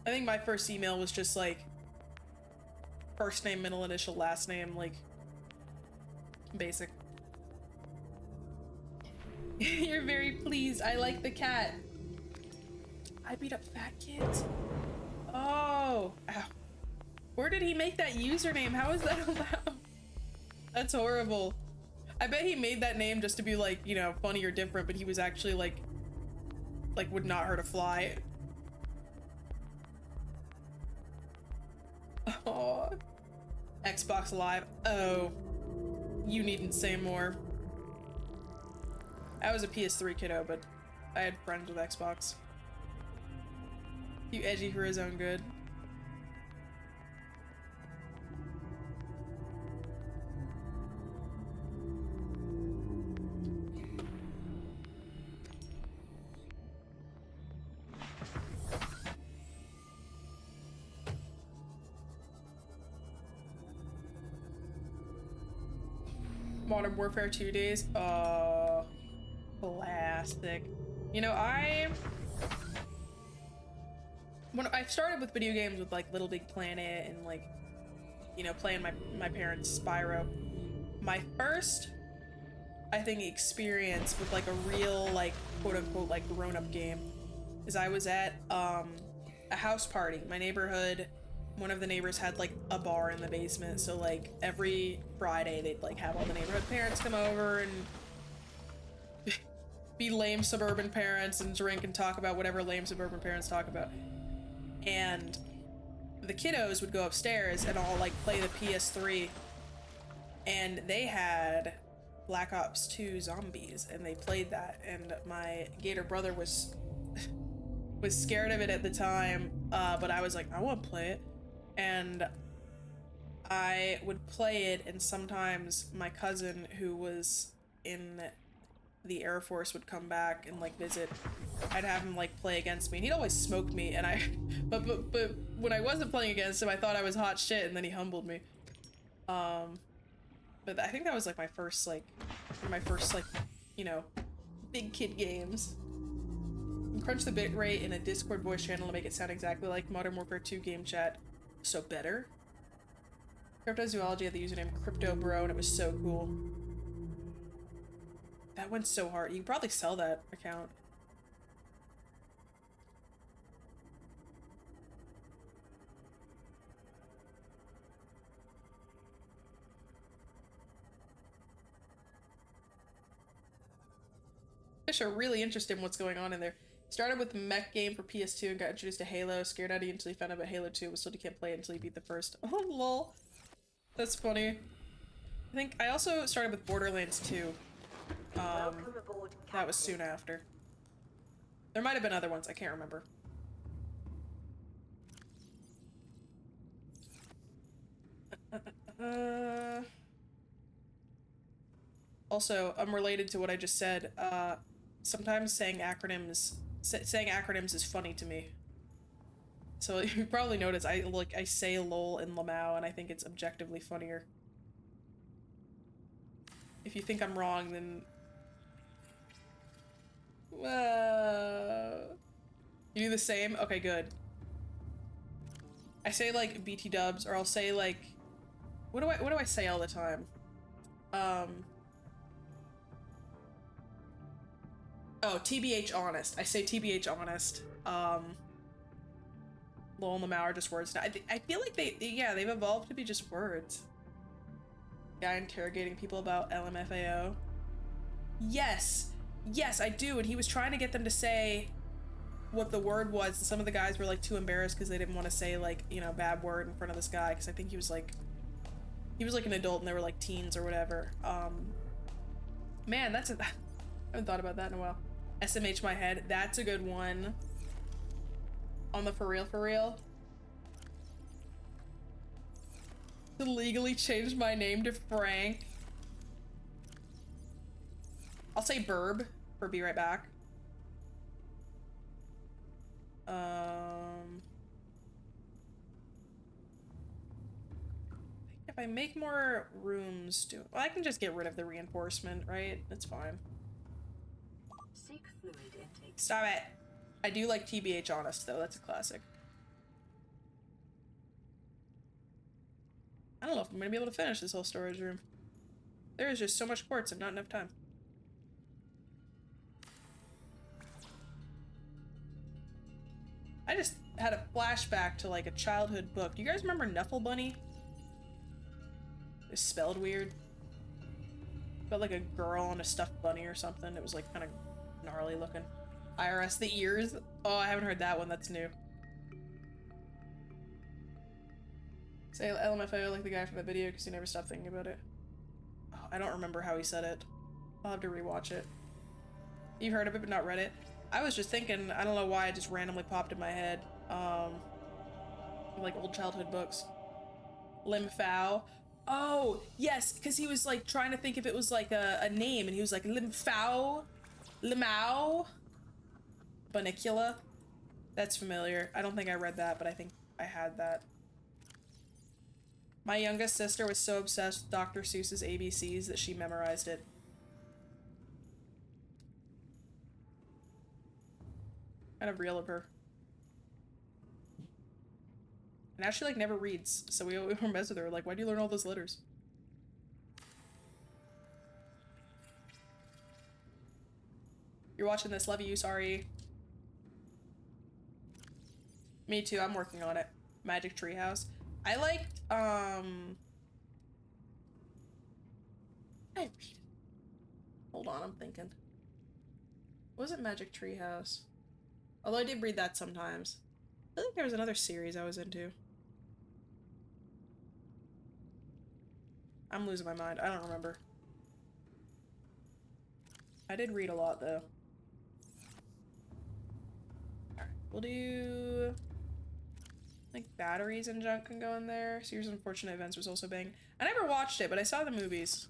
I think my first email was just like first name, middle initial, last name, like basic. You're very pleased. I like the cat. I beat up fat kids. Oh, ow. Where did he make that username? How is that allowed? That's horrible. I bet he made that name just to be like, you know, funny or different, but he was actually like would not hurt a fly. Oh, Xbox Live. Oh, you needn't say more. I was a PS3 kiddo, but I had friends with Xbox. You edgy for his own good. Modern Warfare 2 days. Classic. You know, when I started with video games with like Little Big Planet and like, you know, playing my parents' Spyro. My first, I think, experience with like a real like quote unquote like grown-up game is I was at a house party. My neighborhood, one of the neighbors had like a bar in the basement, so like every Friday they'd like have all the neighborhood parents come over and be lame suburban parents and drink and talk about whatever lame suburban parents talk about. And the kiddos would go upstairs and all like play the PS3, and they had Black Ops 2 Zombies and they played that, and my gator brother was scared of it at the time, but I was like, I want to play it. And I would play it, and sometimes my cousin who was in the Air Force would come back and like visit. I'd have him like play against me, and he'd always smoke me, and but when I wasn't playing against him, I thought I was hot shit, and then he humbled me. But I think that was like my first like, you know, big kid games. Crunch the bitrate in a Discord voice channel to make it sound exactly like Modern Warfare 2 game chat. So better. Cryptozoology had the username CryptoBro, and it was so cool. That went so hard. You could probably sell that account. Fish are really interested in what's going on in there. Started with the mech game for PS2 and got introduced to Halo. Scared out until you found out about Halo 2. Was told you can't play it until you beat the first. Oh, lol. That's funny. I think I also started with Borderlands 2. Welcome aboard, That was Captain. soon after. There might have been other ones. I can't remember. Also, unrelated to what I just said, sometimes saying acronyms is funny to me. So you probably noticed I say lol and lamau, and I think it's objectively funnier. If you think I'm wrong, then you do the same? Okay, good. I say like BT dubs, or I'll say like, what do I say all the time? Oh, TBH honest. I say TBH honest. Lol and lamau are just words now. I feel like they've evolved to be just words. Guy interrogating people about LMFAO. Yes, I do, and he was trying to get them to say what the word was, and some of the guys were like too embarrassed because they didn't want to say like, you know, bad word in front of this guy, because I think he was like an adult and they were like teens or whatever. Man, I haven't thought about that in a while. SMH my head. That's a good one. On the for real, for real. To legally change my name to Frank. I'll say Burb for be right back. If I make more rooms, well, I can just get rid of the reinforcement, right? That's fine. Seek fluid intake. Stop it. I do like TBH Honest, though. That's a classic. I don't know if I'm gonna be able to finish this whole storage room. There is just so much quartz and not enough time. I just had a flashback to like a childhood book. Do you guys remember Nuffle Bunny? It's spelled weird. Felt like a girl and a stuffed bunny or something. It was like kind of gnarly looking. IRS the ears. Oh, I haven't heard that one. That's new. Say LMFAO like the guy from the video because he never stopped thinking about it. Oh, I don't remember how he said it. I'll have to rewatch it. You've heard of it but not read it. I was just thinking, I don't know why it just randomly popped in my head. Like old childhood books. Limphao. Oh, yes, because he was like trying to think if it was like a name and he was like Limphao, Limao, Bunicula. That's familiar. I don't think I read that, but I think I had that. My youngest sister was so obsessed with Dr. Seuss's ABCs that she memorized it. Kind of real of her. And now she like never reads, so we were mess with her. Like, why do you learn all those letters? You're watching this. Love you. Sorry. Me too. I'm working on it. Magic Treehouse. I liked, I read it. Hold on, I'm thinking. What was it Magic Treehouse? Although I did read that sometimes. I feel like there was another series I was into. I'm losing my mind. I don't remember. I did read a lot, though. Alright, we'll do... like batteries and junk can go in there. Series of Unfortunate Events was also bang. I never watched it, but I saw the movies.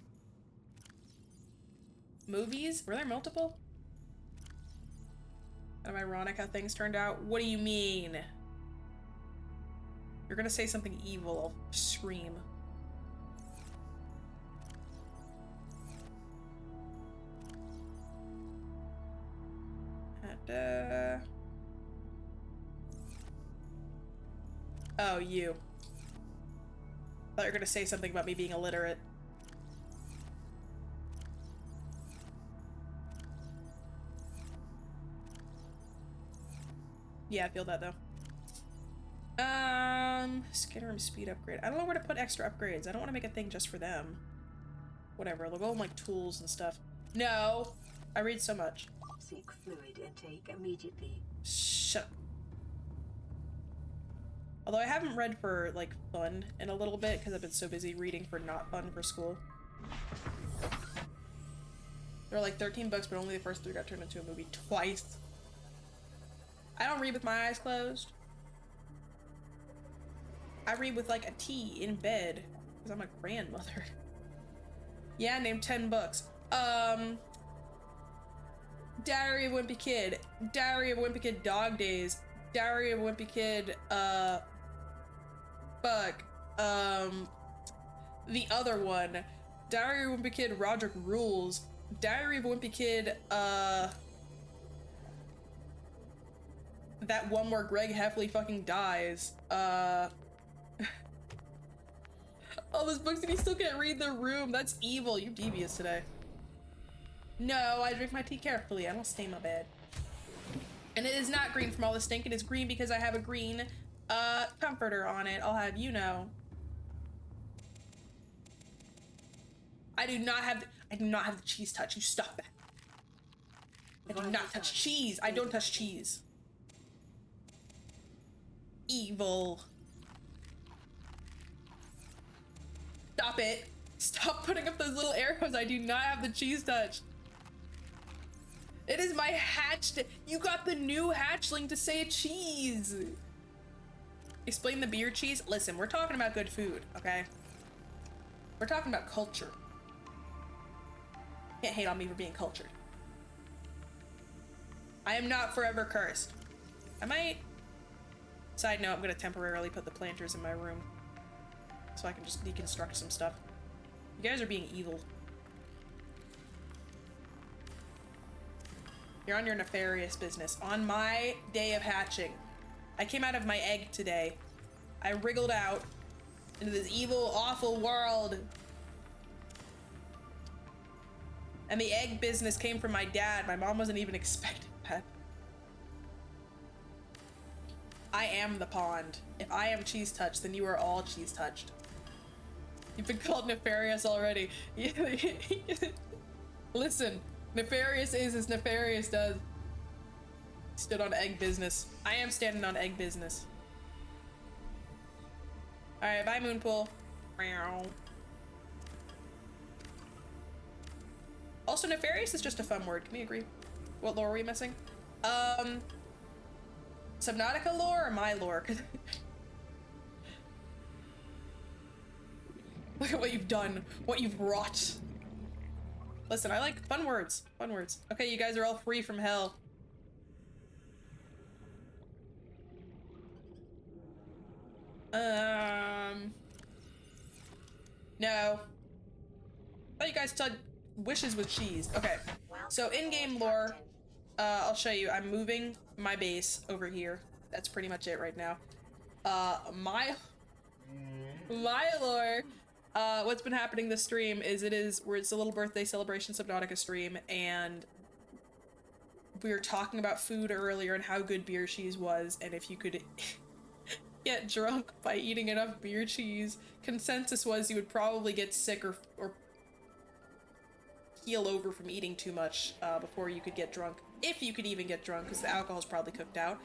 Movies? Were there multiple? Kind of ironic how things turned out. What do you mean? You're gonna say something evil, I'll scream. And, oh, you. Thought you were gonna say something about me being illiterate. Yeah, I feel that though. Scanner room speed upgrade. I don't know where to put extra upgrades. I don't want to make a thing just for them. Whatever, they'll go in like tools and stuff. No! I read so much. Seek fluid intake immediately. Shut. Although I haven't read for like fun in a little bit because I've been so busy reading for not fun for school. There were like 13 books, but only the first 3 got turned into a movie twice. I don't read with my eyes closed. I read with like a tea in bed because I'm a grandmother. Yeah, name 10 books. Diary of a Wimpy Kid, Diary of a Wimpy Kid Dog Days, Diary of a Wimpy Kid, the other one, Diary of a Wimpy Kid Roderick Rules, Diary of a Wimpy Kid, that one where Greg Heffley fucking dies, all those books and you still can't read The Room. That's evil. You're devious today. No, I drink my tea carefully. I don't stain my bed. And it is not green from all the stink. It is green because I have a green, comforter on it. I'll have you know. I do not have the cheese touch. You stop that. I do not touch cheese. I don't touch cheese. Evil. Stop it. Stop putting up those little arrows. I do not have the cheese touch. It is my hatched. You got the new hatchling to say cheese. Explain the beer cheese. Listen, we're talking about good food, okay? We're talking about culture. Can't hate on me for being cultured. I am not forever cursed. I might. Side note, I'm gonna temporarily put the planters in my room so I can just deconstruct some stuff. You guys are being evil. You're on your nefarious business. On my day of hatching, I came out of my egg today. I wriggled out into this evil, awful world. And the egg business came from my dad. My mom wasn't even expecting that. I am the pond. If I am cheese touched, then you are all cheese touched. You've been called nefarious already. Listen, nefarious is as nefarious does. Stood on egg business. I am standing on egg business. Alright, bye Moonpool. Meow. Also, nefarious is just a fun word. Can we agree? What lore are we missing? Subnautica lore or my lore? Look at what you've done. What you've wrought. Listen, I like fun words. Fun words. Okay, you guys are all free from hell. No. I thought you guys said wishes with cheese. Okay. So in-game lore, I'll show you. I'm moving my base over here. That's pretty much it right now. My lore, what's been happening this stream is it's a little birthday celebration Subnautica stream, and we were talking about food earlier and how good beer cheese was, and if you could get drunk by eating enough beer cheese, consensus was you would probably get sick or keel over from eating too much before you could get drunk, if you could even get drunk, because the alcohol's probably cooked out.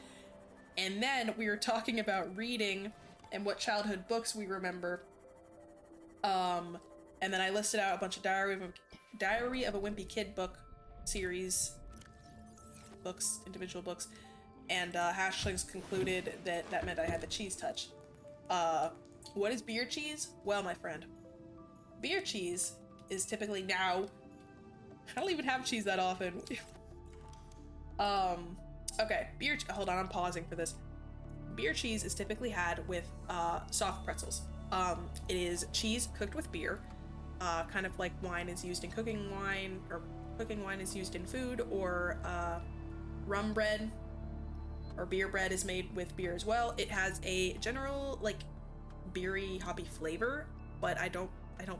And then we were talking about reading and what childhood books we remember. And then I listed out a bunch of Diary of a Wimpy Kid book series books, individual books, and Hashlings concluded that that meant I had the cheese touch. What is beer cheese? Well, my friend, beer cheese is typically now. I don't even have cheese that often. Okay, hold on, I'm pausing for this. Beer cheese is typically had with soft pretzels. It is cheese cooked with beer, kind of like wine is used in cooking wine, or cooking wine is used in food, or rum bread or beer bread is made with beer as well. It has a general like beery, hoppy flavor, but I don't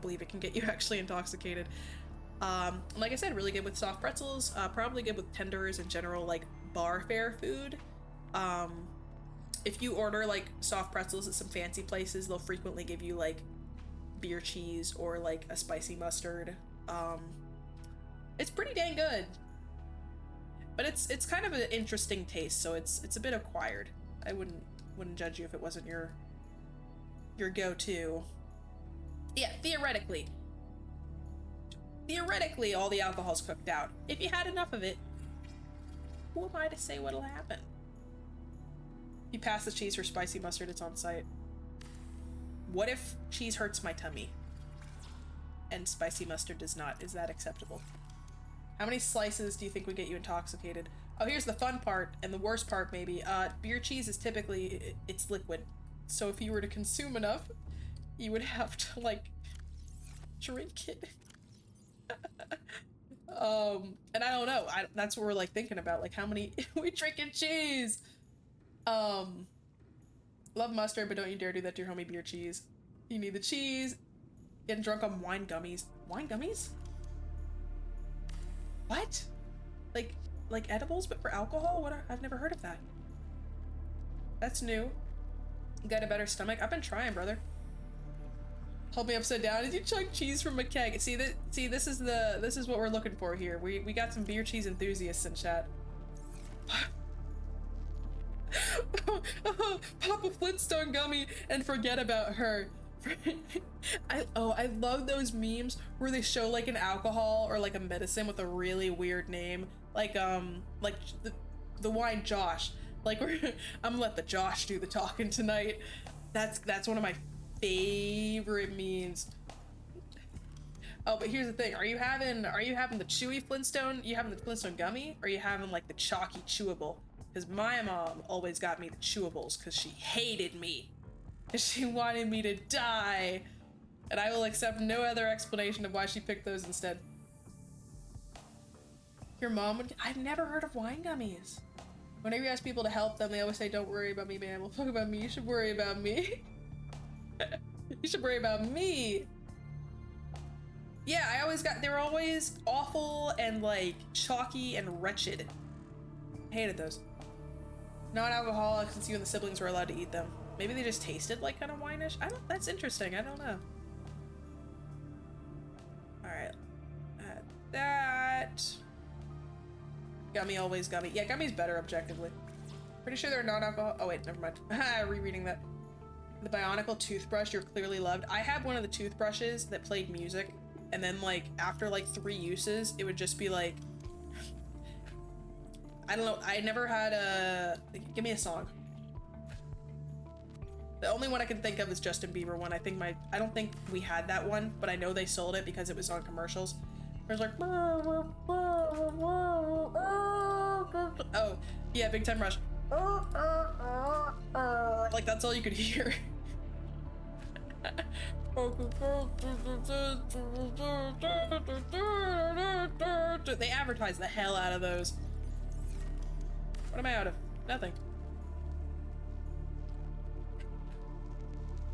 believe it can get you actually intoxicated. Like I said, really good with soft pretzels, probably good with tenders and general like bar fare food. If you order like soft pretzels at some fancy places, they'll frequently give you like beer cheese or like a spicy mustard. It's pretty dang good, but it's kind of an interesting taste, so it's a bit acquired. I wouldn't judge you if it wasn't your go-to. Yeah, theoretically all the alcohol's cooked out. If you had enough of it, who am I to say what'll happen? If you pass the cheese for spicy mustard, it's on site. What if cheese hurts my tummy and spicy mustard does not? Is that acceptable? How many slices do you think would get you intoxicated? Oh, here's the fun part, and the worst part maybe. Beer cheese is typically, it's liquid. So if you were to consume enough, you would have to like drink it. And I don't know, that's what we're like thinking about, like how many we drinking cheese. Love mustard, but don't you dare do that to your homie beer cheese. You need the cheese. Getting drunk on wine gummies. Wine gummies? What? Like edibles, but for alcohol? I've never heard of that. That's new. You got a better stomach? I've been trying, brother. Hold me upside down as you chug cheese from a keg. See, this is what we're looking for here. We got some beer cheese enthusiasts in chat. Pop a Flintstone gummy and forget about her. I love those memes where they show like an alcohol or like a medicine with a really weird name, like the wine Josh. Like I'm gonna let the Josh do the talking tonight. That's one of my favorite memes. Oh, but here's the thing: are you having the chewy Flintstone? You having the Flintstone gummy? Or are you having like the chalky chewable? Because my mom always got me the chewables because she hated me. She wanted me to die, and I will accept no other explanation of why she picked those instead. Your mom would. I've never heard of wine gummies. Whenever you ask people to help them, they always say, "Don't worry about me, man. We'll talk about me. You should worry about me. You should worry about me." Yeah, they were always awful and like chalky and wretched. Hated those. Non-alcoholic, since you and the siblings were allowed to eat them. Maybe they just tasted like kind of wine-ish. That's interesting. I don't know. All right. That. Gummy, always gummy. Yeah, gummy's better objectively. Pretty sure they're non-alcohol. Oh wait, never mind. Rereading that. The Bionicle toothbrush you're clearly loved. I had one of the toothbrushes that played music, and then like after like 3 uses, it would just be like, I don't know. I never had a. Give me a song. The only one I can think of is Justin Bieber one. I don't think we had that one, but I know they sold it because it was on commercials. It was like, oh yeah, Big Time Rush. Like that's all you could hear. They advertise the hell out of those. What am I out of? Nothing.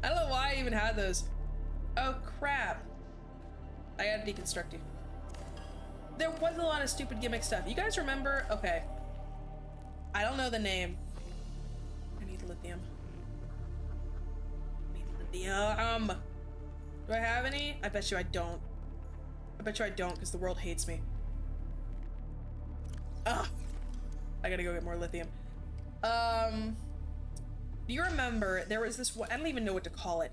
I don't know why I even had those. Oh crap. I gotta deconstruct you. There was a lot of stupid gimmick stuff. You guys remember? Okay. I don't know the name. I need lithium. Do I have any? I bet you I don't. I bet you I don't because the world hates me. Ugh. I gotta go get more lithium. Do you remember there was this one, I don't even know what to call it.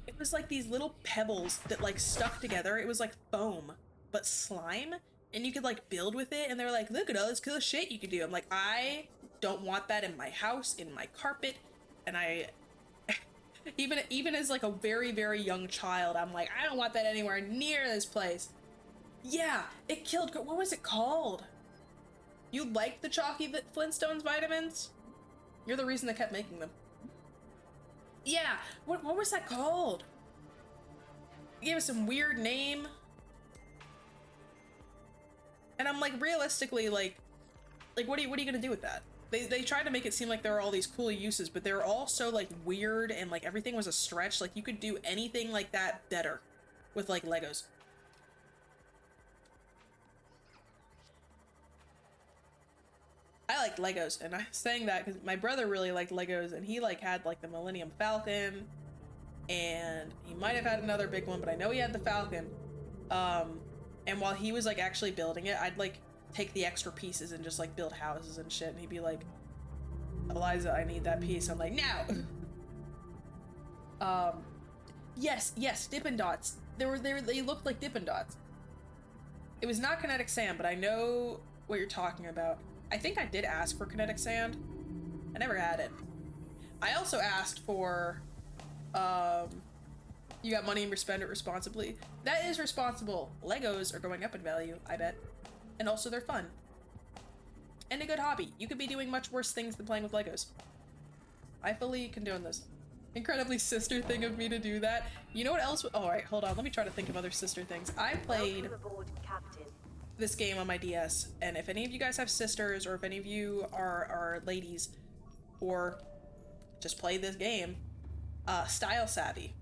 It was like these little pebbles that like stuck together. It was like foam, but slime, and you could like build with it, and they were like, look at all this cool shit you could do. I'm like, I don't want that in my house, in my carpet, and I even as like a very, very young child, I'm like, I don't want that anywhere near this place. Yeah, it killed, what was it called? You liked the chalky Flintstones vitamins? You're the reason they kept making them. Yeah, what was that called? It gave us some weird name. And I'm like, realistically, like what are you gonna do with that? They tried to make it seem like there were all these cool uses, but they were all so like weird and like everything was a stretch. Like you could do anything like that better with like Legos. I liked Legos, and I'm saying that because my brother really liked Legos, and he like had like the Millennium Falcon, and he might have had another big one, but I know he had the Falcon. And while he was like actually building it, I'd like take the extra pieces and just like build houses and shit, and he'd be like, Eliza, I need that piece. I'm like, no. Yes, Dippin' Dots. They looked like Dippin' Dots. It was not kinetic sand, but I know what you're talking about. I think I did ask for kinetic sand. I never had it. I also asked for, you got money and spend it responsibly. That is responsible. Legos are going up in value, I bet. And also they're fun. And a good hobby. You could be doing much worse things than playing with Legos. I fully condone this. Incredibly sister thing of me to do that. You know what else? Oh, alright, hold on. Let me try to think of other sister things. I played this game on my DS, and if any of you guys have sisters, or if any of you are ladies, or just play this game, Style Savvy.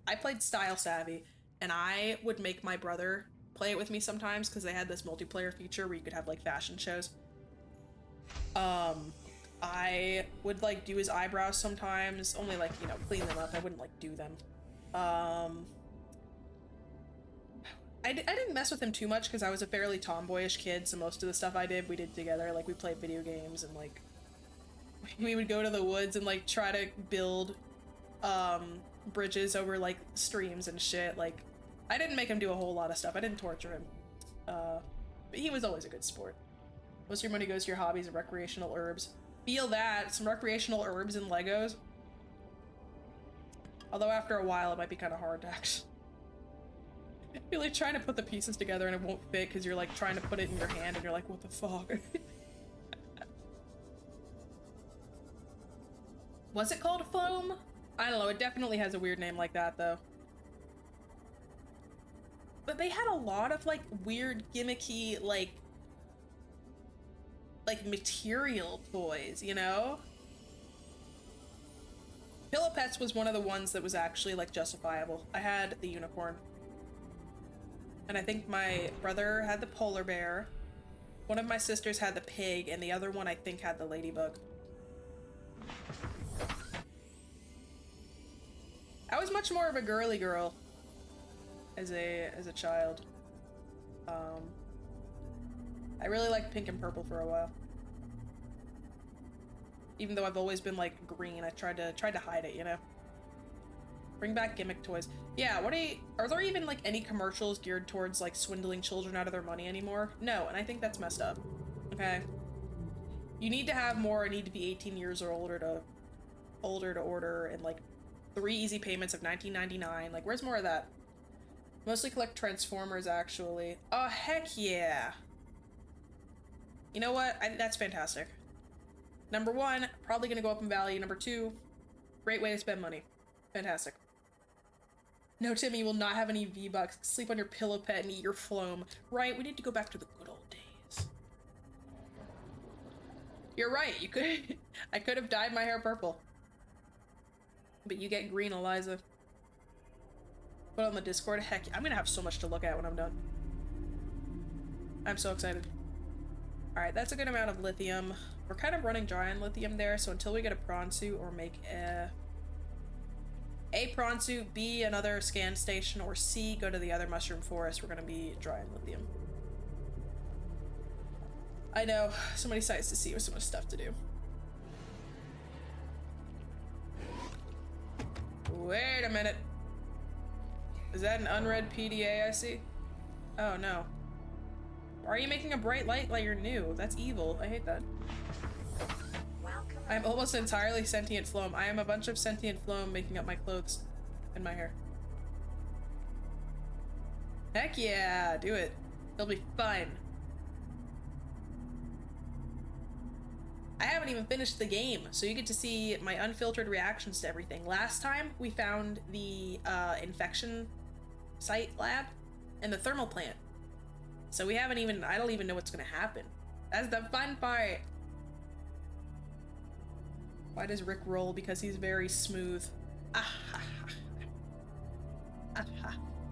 I played Style Savvy, and I would make my brother play it with me sometimes because they had this multiplayer feature where you could have like fashion shows. I would like do his eyebrows sometimes, only like, you know, clean them up. I wouldn't like do them. I didn't mess with him too much because I was a fairly tomboyish kid, so most of the stuff we did together. Like we played video games, and like we would go to the woods and like try to build bridges over like streams and shit. Like, I didn't make him do a whole lot of stuff. I didn't torture him. But he was always a good sport. Most of your money goes to your hobbies and recreational herbs. Feel that. Some recreational herbs and Legos. Although after a while it might be kind of hard to actually... You're like trying to put the pieces together and it won't fit because you're like trying to put it in your hand and you're like, what the fuck? Was it called Foam? I don't know, it definitely has a weird name like that though. But they had a lot of like weird gimmicky like material toys, you know? Pillow Pets was one of the ones that was actually like justifiable. I had the unicorn. And I think my brother had the polar bear. One of my sisters had the pig, and the other one I think had the ladybug. I was much more of a girly girl as a child. I really liked pink and purple for a while. Even though I've always been like green, I tried to hide it, you know? Bring back gimmick toys. Yeah, are there even like any commercials geared towards like swindling children out of their money anymore? No, and I think that's messed up. Okay. You need to have more, need to be 18 years or older to order, and like 3 easy payments of $19.99. Like, where's more of that? Mostly collect Transformers, actually. Oh, heck yeah. You know what? That's fantastic. Number 1, probably gonna go up in value. Number 2, great way to spend money. Fantastic. No, Timmy, you will not have any V-Bucks. Sleep on your pillow pet and eat your phloem. Right, we need to go back to the good old days. You're right, you could... I could have dyed my hair purple. But you get green, Eliza. Put on the Discord. Heck, I'm gonna have so much to look at when I'm done. I'm so excited. Alright, that's a good amount of lithium. We're kind of running dry on lithium there, so until we get a prawn suit or make A, prawn suit, B, another scan station, or C, go to the other mushroom forest, we're gonna be dry on lithium. I know, so many sights to see with so much stuff to do. Wait a minute. Is that an unread PDA I see? Oh no. Why are you making a bright light like you're new? That's evil. I hate that. I'm almost entirely sentient phloem. I am a bunch of sentient phloem making up my clothes and my hair. Heck yeah, do it. It'll be fun. I haven't even finished the game, so you get to see my unfiltered reactions to everything. Last time, we found the infection site lab and the thermal plant. So we haven't even, I don't even know what's gonna happen. That's the fun part. Why does Rick roll? Because he's very smooth.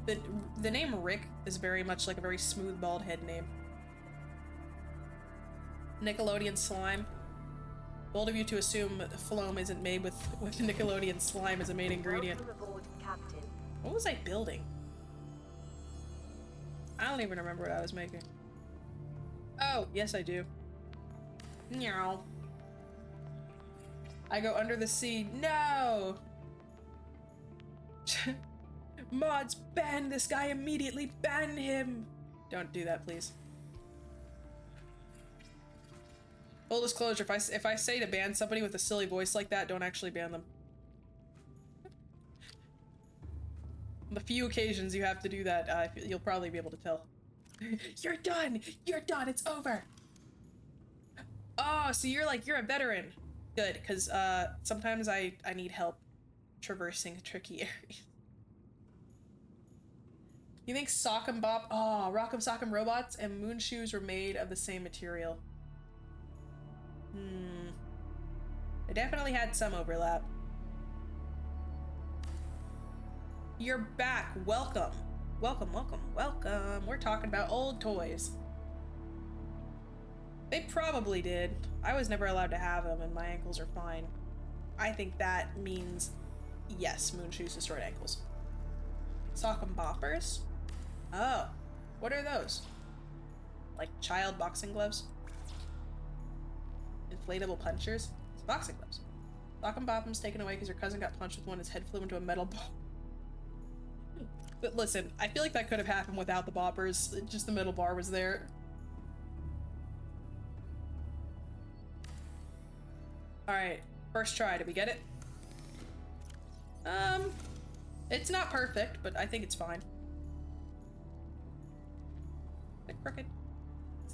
The name Rick is very much like a very smooth bald head name. Nickelodeon slime. Bold of you to assume phloem isn't made with Nickelodeon slime as a main ingredient. Aboard, Captain. What was I building? I don't even remember what I was making. Oh, yes I do. Meow. I go under the sea. No! Mods, ban this guy immediately. Ban him! Don't do that, please. Full disclosure, if I say to ban somebody with a silly voice like that, don't actually ban them. On the few occasions you have to do that, you'll probably be able to tell. You're done! You're done! It's over! Oh, so you're a veteran. Good, because sometimes I need help traversing tricky areas. You think Sock 'em Bop, oh, Rock'em Sock'em Robots and Moon Shoes were made of the same material? They definitely had some overlap. You're back. Welcome. Welcome, welcome, welcome. We're talking about old toys. They probably did. I was never allowed to have them and my ankles are fine. I think that means yes, Moon Shoes destroyed ankles. Sock'em Boppers? Oh, what are those? Like child boxing gloves? Inflatable punchers? It's boxing gloves. Sock and Bopham's taken away because your cousin got punched with one. His head flew into a metal ball. But listen, I feel like that could have happened without the boppers. Just the middle bar was there. Alright, first try. Did we get it? It's not perfect, but I think it's fine. Bit crooked.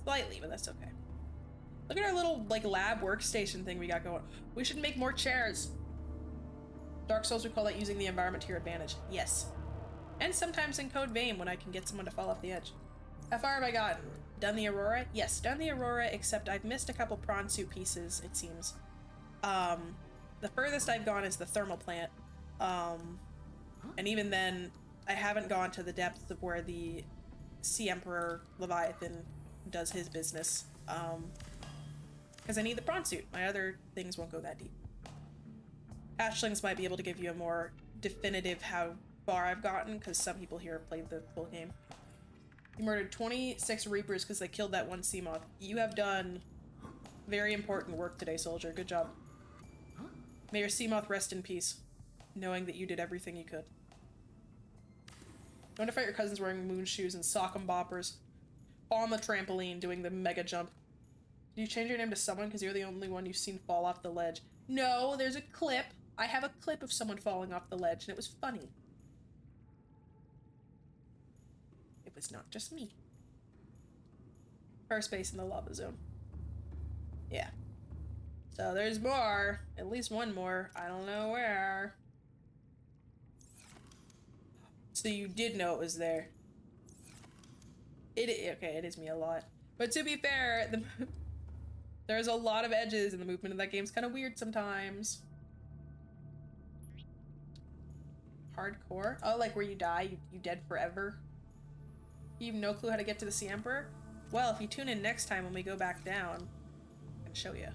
Slightly, but that's okay. Look at our little, like, lab workstation thing we got going. We should make more chairs. Dark Souls, we call that using the environment to your advantage. Yes. And sometimes in Code Vein when I can get someone to fall off the edge. How far have I gotten? Done the Aurora? Yes, done the Aurora, except I've missed a couple prawn suit pieces, it seems. The furthest I've gone is the thermal plant. And even then, I haven't gone to the depths of where the Sea Emperor Leviathan does his business. Because I need the prawn suit. My other things won't go that deep. Hatchlings might be able to give you a more definitive how far I've gotten, because some people here have played the full game. You murdered 26 Reapers because they killed that one Seamoth. You have done very important work today, soldier. Good job. May your Seamoth rest in peace, knowing that you did everything you could. I wonder if your cousin's wearing moon shoes and sock and boppers on the trampoline doing the mega jump. Did you change your name to someone because you're the only one you've seen fall off the ledge? No, there's a clip. I have a clip of someone falling off the ledge, and it was funny. It was not just me. First base in the lava zone. Yeah. So there's more. At least one more. I don't know where. So you did know it was there. Okay, it is me a lot. But to be fair, there's a lot of edges, and the movement of that game's kind of weird sometimes. Hardcore? Oh, like where you die, you dead forever? You have no clue how to get to the Sea Emperor? Well, if you tune in next time when we go back down, I can show you.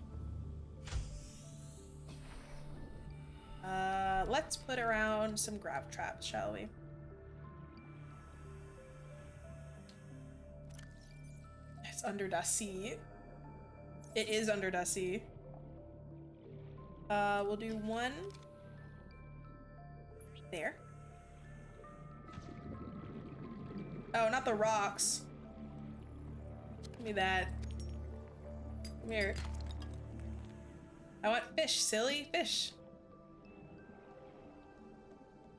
Let's put around some grav traps, shall we? It's under the sea. It is under the sea. We'll do one there. Oh, not the rocks. Give me that. Come here. I want fish, silly. Fish.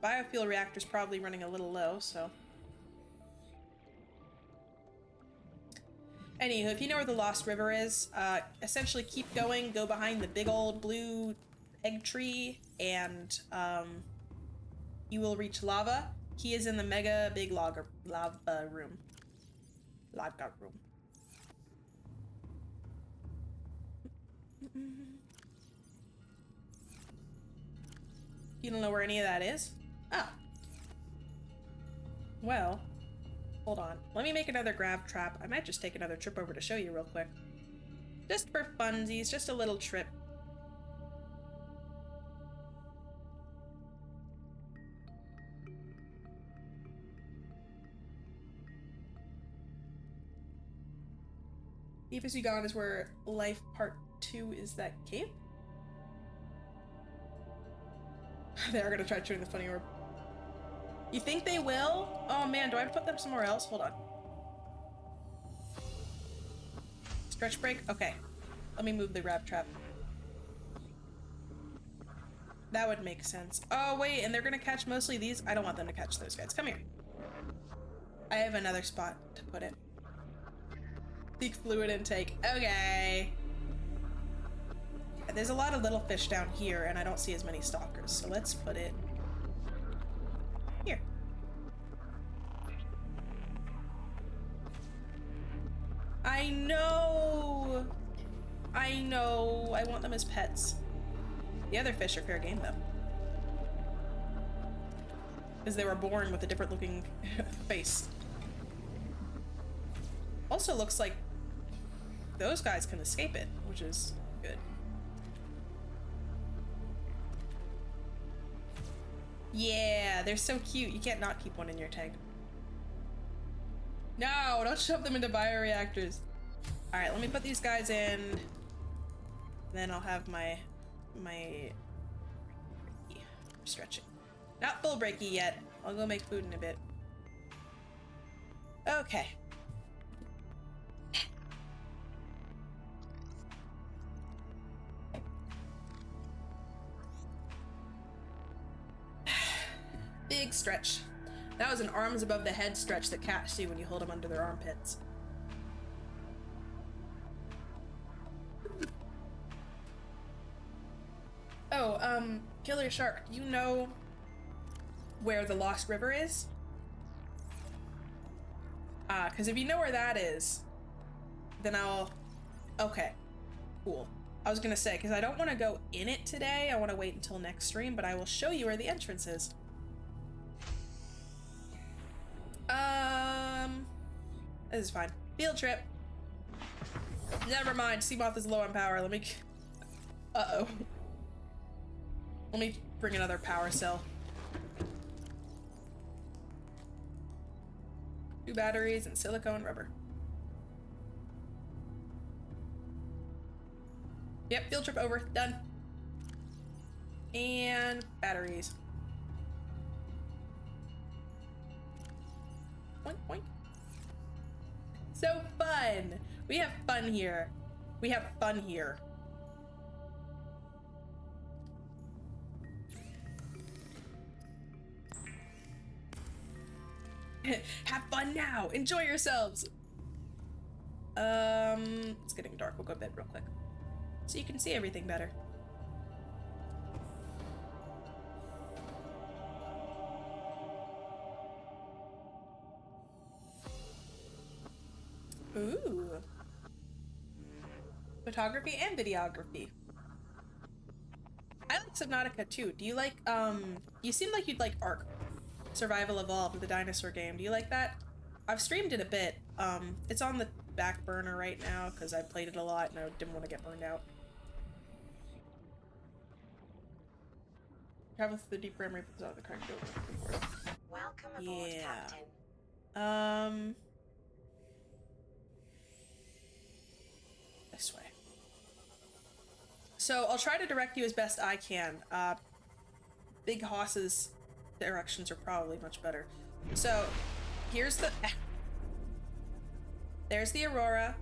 Biofuel reactor's probably running a little low, so. Anywho, if you know where the Lost River is, essentially keep going, go behind the big old blue egg tree, and you will reach lava. He is in the mega big lava room. Lava room. You don't know where any of that is? Oh. Well, hold on. Let me make another grav trap. I might just take another trip over to show you real quick. Just for funsies, just a little trip. Deepest You Gone is where Life Part 2 is that cave? They are gonna try shooting the funny orb. You think they will? Oh man, do I have to put them somewhere else? Hold on. Stretch break? Okay. Let me move the grab trap. That would make sense. Oh wait, and they're gonna catch mostly these? I don't want them to catch those guys. Come here. I have another spot to put it. Peak fluid intake. Okay. There's a lot of little fish down here, and I don't see as many stalkers, so let's put it here. I know! I know! I want them as pets. The other fish are fair game, though. Because they were born with a different looking face. Also looks like those guys can escape it, which is good. Yeah, they're so cute. You can't not keep one in your tank. No, don't shove them into bioreactors. All right, let me put these guys in. Then I'll have my stretching. Not full breaky yet. I'll go make food in a bit. Okay. Big stretch. That was an arms above the head stretch that cats do when you hold them under their armpits. Oh, Killer Shark, do you know where the Lost River is? Because if you know where that is, then I'll... Okay, cool. I was gonna say, because I don't want to go in it today, I want to wait until next stream, but I will show you where the entrance is. This is fine. Field trip. Never mind, Seamoth is low on power. Let me... Uh-oh. Let me bring another power cell. 2 batteries and silicone rubber. Yep, field trip over. Done. And batteries. Boink, boink. So fun! We have fun here. We have fun here. Have fun now! Enjoy yourselves! It's getting dark. We'll go to bed real quick. So you can see everything better. Ooh. Photography and videography. I like Subnautica too. Do you like, you seem like you'd like Ark. Survival Evolved, the dinosaur game. Do you like that? I've streamed it a bit. It's on the back burner right now because I played it a lot and I didn't want to get burned out. Travel through the deep rim reapers out of the current building. Welcome aboard, Captain. This way. So I'll try to direct you as best I can. Big Hoss's directions are probably much better. So here's the... There's the Aurora.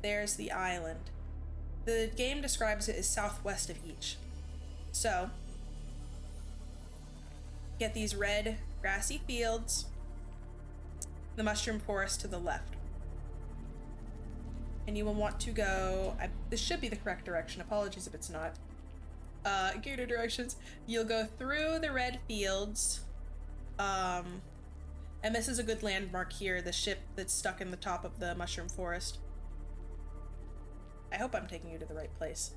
There's the island. The game describes it as southwest of each. So get these red grassy fields, the mushroom forest to the left. And you will want to go, this should be the correct direction, apologies if it's not. Gator directions. You'll go through the red fields, and this is a good landmark here, the ship that's stuck in the top of the mushroom forest. I hope I'm taking you to the right place.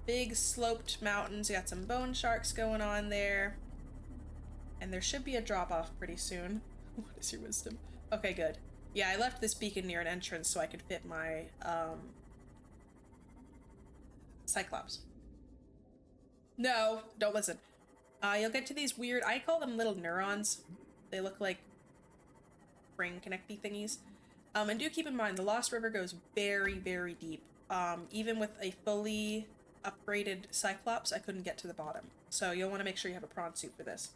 Big sloped mountains, you got some bone sharks going on there. And there should be a drop-off pretty soon. What is your wisdom? Okay, good. Yeah, I left this beacon near an entrance so I could fit my, Cyclops. No, don't listen. You'll get to these weird, I call them little neurons. They look like brain connecty thingies. And do keep in mind, the Lost River goes very, very deep. Even with a fully upgraded Cyclops, I couldn't get to the bottom. So you'll want to make sure you have a prawn suit for this.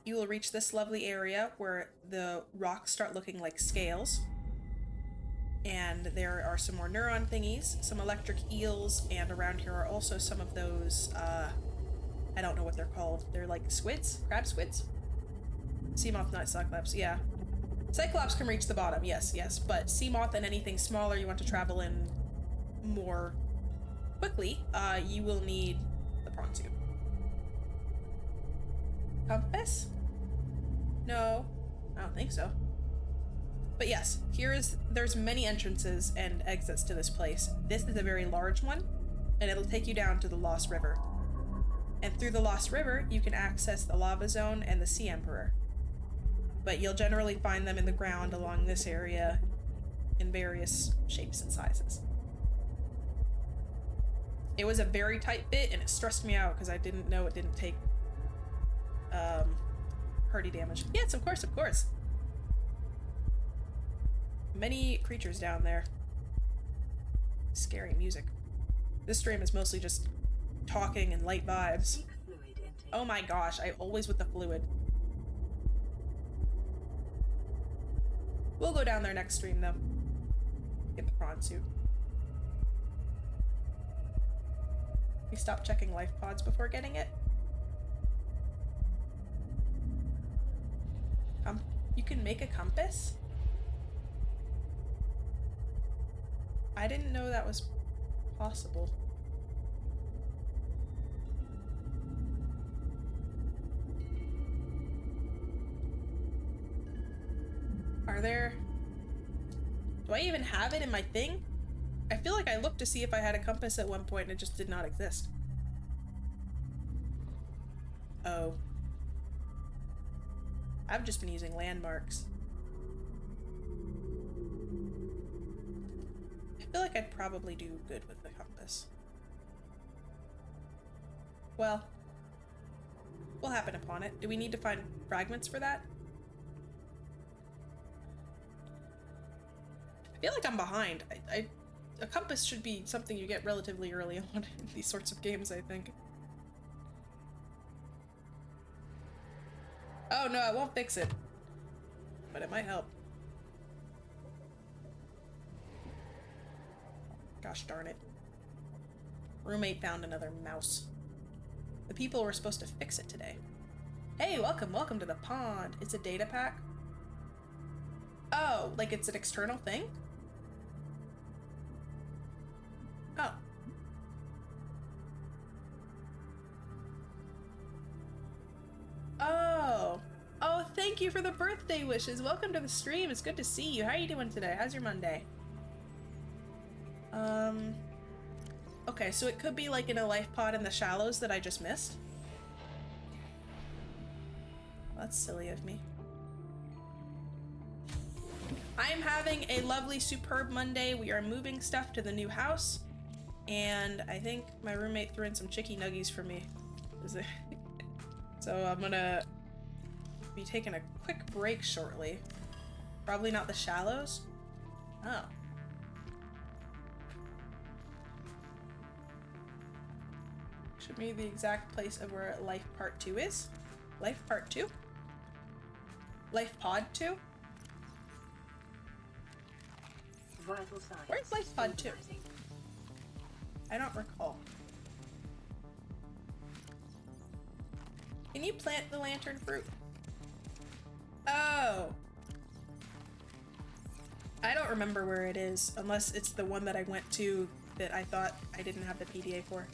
You will reach this lovely area where the rocks start looking like scales. And there are some more neuron thingies, some electric eels, and around here are also some of those, I don't know what they're called. They're like squids? Crab squids? Seamoth, not Cyclops, yeah. Cyclops can reach the bottom, yes, yes, but Seamoth and anything smaller you want to travel in more quickly, you will need the prawn suit. Compass? No, I don't think so. But yes, there's many entrances and exits to this place. This is a very large one, and it'll take you down to the Lost River. And through the Lost River, you can access the Lava Zone and the Sea Emperor. But you'll generally find them in the ground along this area in various shapes and sizes. It was a very tight fit, and it stressed me out because I didn't know it didn't take hardy damage. Yes, of course, of course. Many creatures down there. Scary music. This stream is mostly just talking and light vibes. Oh my gosh, I always with the fluid. We'll go down there next stream though. Get the prawn suit. We stop checking life pods before getting it. You can make a compass? I didn't know that was possible. Are there... Do I even have it in my thing? I feel like I looked to see if I had a compass at one point and it just did not exist. Oh. I've just been using landmarks. I feel like I'd probably do good with the compass. Well, we'll happen upon it. Do we need to find fragments for that? I feel like I'm behind. A compass should be something you get relatively early on in these sorts of games, I think. Oh no, I won't fix it. But it might help. Gosh darn it. Roommate found another mouse. The people were supposed to fix it today. Hey, welcome to the pond. It's a data pack. Oh, like it's an external thing? Oh. Oh. Oh, thank you for the birthday wishes. Welcome to the stream. It's good to see you. How are you doing today? How's your Monday? Okay, so it could be like in a life pod in the shallows that I just missed. That's silly of me. I am having a lovely, superb Monday. We are moving stuff to the new house. And I think my roommate threw in some chicky nuggies for me. So I'm gonna be taking a quick break shortly. Probably not the shallows. Oh. Show me the exact place of where Life Part 2 is. Life Part 2? Life Pod 2? Where's Life Pod 2? I don't recall. Can you plant the lantern fruit? Oh. I don't remember where it is, unless it's the one that I went to that I thought I didn't have the PDA for.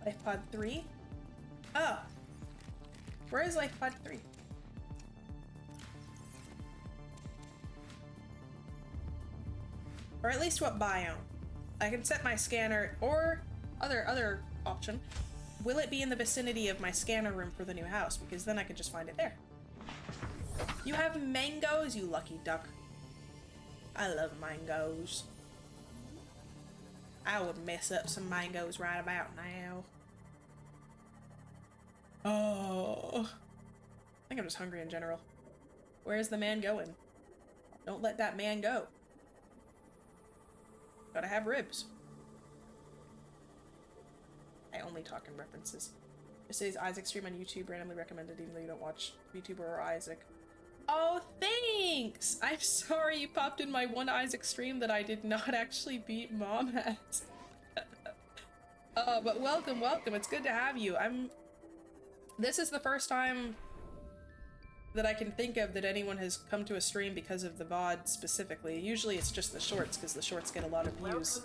Life Pod 3? Oh. Where is Life Pod 3? Or at least what biome? I can set my scanner, or other option. Will it be in the vicinity of my scanner room for the new house? Because then I could just find it there. You have mangoes, you lucky duck. I love mangoes. I would mess up some mangoes right about now. Oh. I think I'm just hungry in general. Where's the man going? Don't let that man go. Gotta have ribs. I only talk in references. It says Isaac stream on YouTube, randomly recommended even though you don't watch YouTuber or Isaac. Oh, thanks! I'm sorry you popped in my one Isaac stream that I did not actually beat Mom at. But welcome. It's good to have you. This is the first time that I can think of that anyone has come to a stream because of the VOD specifically. Usually it's just the shorts, because the shorts get a lot of views.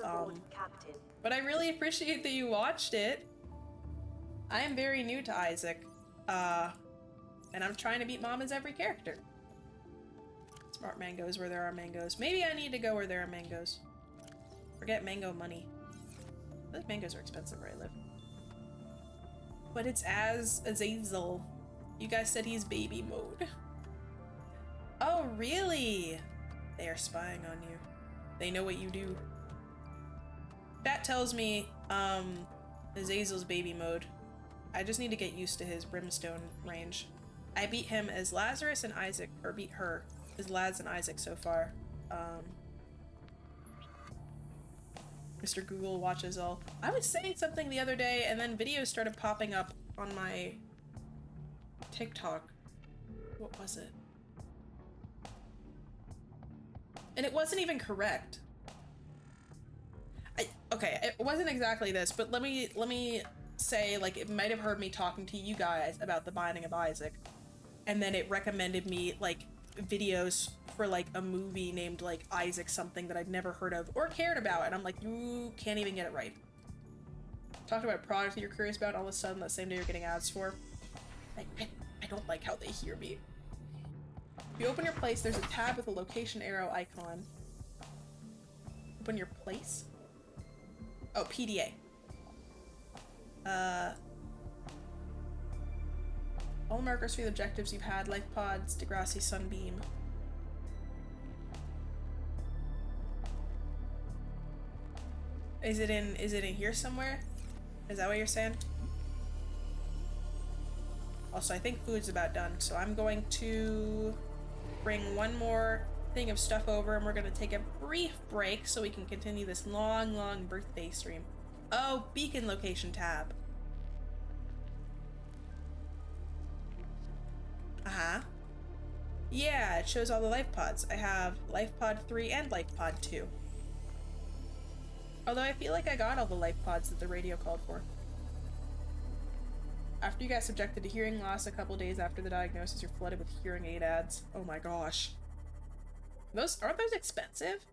But I really appreciate that you watched it. I am very new to Isaac. And I'm trying to beat Mom as every character. Smart mangoes where there are mangoes. Maybe I need to go where there are mangoes. Forget mango money. Those mangoes are expensive where I live. But it's as Azazel. You guys said he's baby mode. Oh, really? They are spying on you. They know what you do. That tells me, Azazel's baby mode. I just need to get used to his brimstone range. I beat him as Lazarus and Isaac, or beat her Lads and Isaac so far. Mr. Google watches all. I was saying something the other day and then videos started popping up on my TikTok. What was it? And it wasn't even correct. Okay, it wasn't exactly this, but let me say, like, it might have heard me talking to you guys about The Binding of Isaac, and then it recommended me, like, videos for, like, a movie named, like, Isaac something that I'd never heard of or cared about, and I'm like, you can't even get it right. Talked about a product that you're curious about, all of a sudden, that same day you're getting ads for. I don't like how they hear me. If you open your place, there's a tab with a location arrow icon. Open your place? Oh, PDA. All markers for the objectives you've had, life pods, Degrassi, Sunbeam. Is it in here somewhere? Is that what you're saying? Also, I think food's about done, so I'm going to bring one more thing of stuff over and we're gonna take a brief break so we can continue this long, long birthday stream. Oh, beacon location tab. Uh-huh. Yeah, it shows all the life pods. I have life pod 3 and life pod 2. Although I feel like I got all the life pods that the radio called for. After you got subjected to hearing loss a couple days after the diagnosis, you're flooded with hearing aid ads. Oh my gosh. Aren't those expensive?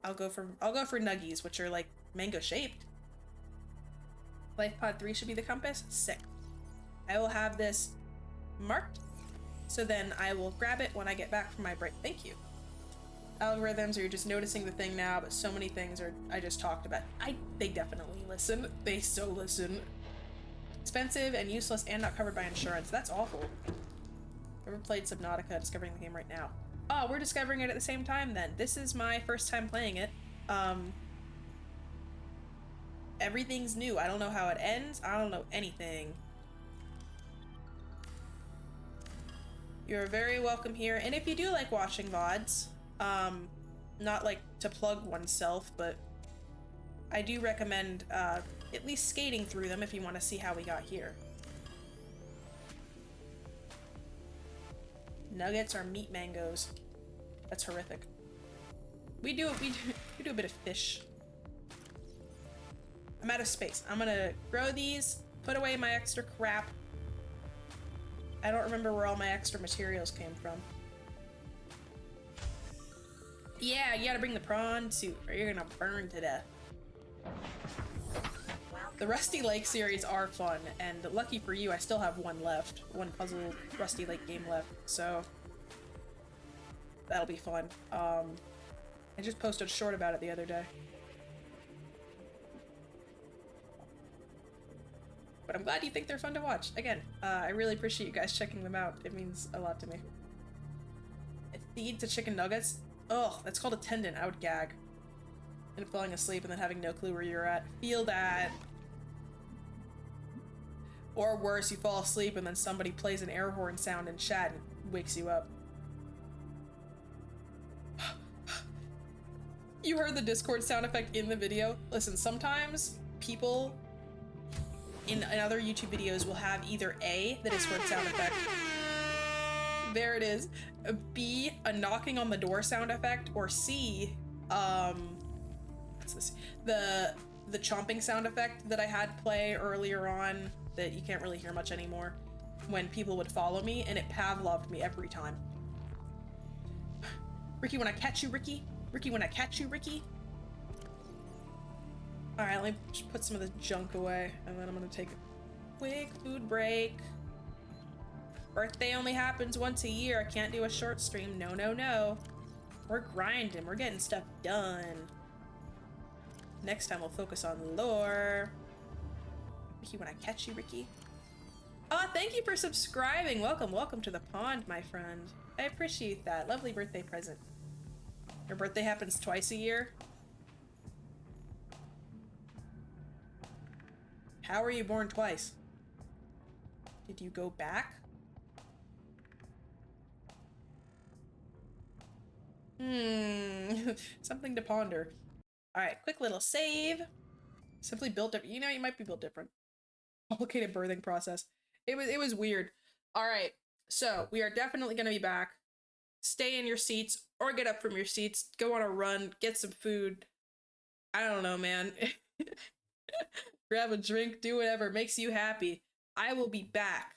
I'll go for nuggies, which are like mango shaped. Life pod 3 should be the compass. Sick. I will have this marked, so then I will grab it when I get back from my break. Thank you. Algorithms, or you're just noticing the thing now, but so many things I just talked about. They definitely listen. They so listen. Expensive and useless and not covered by insurance. That's awful. Ever played Subnautica? Discovering the game right now. Oh, we're discovering it at the same time then. This is my first time playing it. Everything's new. I don't know how it ends. I don't know anything. You're very welcome here. And if you do like watching VODs, not like to plug oneself, but I do recommend at least skating through them if you want to see how we got here. Nuggets or meat mangoes. That's horrific. We do a bit of fish. I'm out of space. I'm gonna grow these, put away my extra crap. I don't remember where all my extra materials came from. Yeah, you gotta bring the prawn suit or you're gonna burn to death. The Rusty Lake series are fun, and lucky for you, I still have one left. One puzzle Rusty Lake game left, so that'll be fun. I just posted a short about it the other day. But I'm glad you think they're fun to watch. Again, I really appreciate you guys checking them out. It means a lot to me. A feed to chicken nuggets? Ugh, that's called a tendon. I would gag. End up falling asleep and then having no clue where you're at. Feel that. Or worse, you fall asleep and then somebody plays an air horn sound in chat and wakes you up. You heard the Discord sound effect in the video? Listen, sometimes people in other YouTube videos will have either A, the Discord sound effect. There it is. B, a knocking on the door sound effect, or C, what's this? The chomping sound effect that I had play earlier on that you can't really hear much anymore when people would follow me, and it Pavloved me every time. Ricky, when I catch you, Ricky. Ricky, when I catch you, Ricky. Alright, let me just put some of this junk away, and then I'm gonna take a quick food break. Birthday only happens once a year. I can't do a short stream. No, no, no. We're grinding. We're getting stuff done. Next time we'll focus on lore. Ricky, when I catch you, Ricky. Oh, thank you for subscribing. Welcome, welcome to the pond, my friend. I appreciate that. Lovely birthday present. Your birthday happens twice a year? How were you born twice? Did you go back? Something to ponder. All right, quick little save. Simply built different. You know, you might be built different. Complicated birthing process. It was weird. All right, so we are definitely gonna be back. Stay in your seats or get up from your seats. Go on a run. Get some food. I don't know, man. Grab a drink. Do whatever makes you happy. I will be back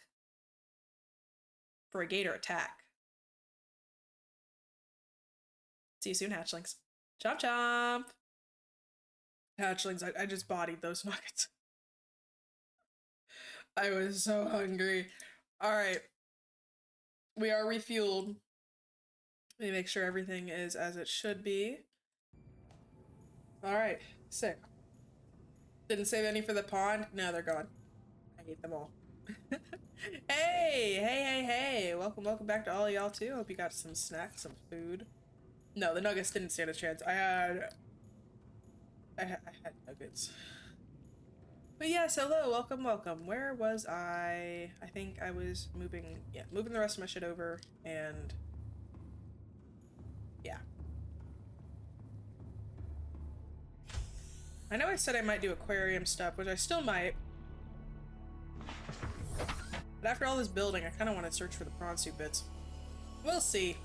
for a gator attack. See you soon, hatchlings. Chomp chomp. Hatchlings, I just bodied those nuggets. I was so hungry. Alright. We are refueled. Let me make sure everything is as it should be. Alright, sick. Didn't save any for the pond? No, they're gone. I hate them all. Hey! Welcome back to all y'all too. Hope you got some snacks, some food. No, the nuggets didn't stand a chance. I had nuggets. But yes, hello, welcome. Where was I? I think I was moving the rest of my shit over, and yeah. I know I said I might do aquarium stuff, which I still might. But after all this building, I kind of want to search for the prawn soup bits. We'll see.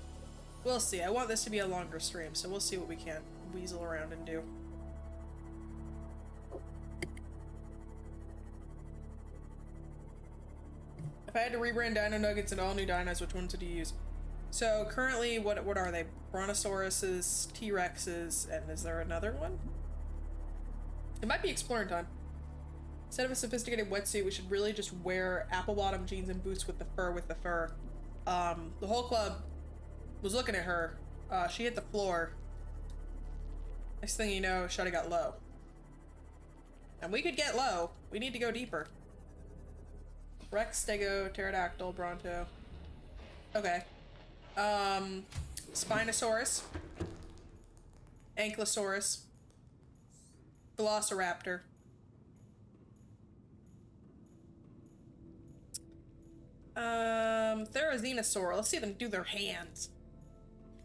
We'll see. I want this to be a longer stream, so we'll see what we can weasel around and do. If I had to rebrand Dino Nuggets into all new dinos, which ones would you use? So currently, what are they? Brontosauruses, T-Rexes, and is there another one? It might be exploring time. Instead of a sophisticated wetsuit, we should really just wear apple bottom jeans and boots with the fur. The whole club was looking at her. She hit the floor. Next thing you know, Shuddy got low. And we could get low. We need to go deeper. Rex, Stego, Pterodactyl, Bronto. Okay. Spinosaurus. Ankylosaurus. Velociraptor. Therizinosaur. Let's see them do their hands.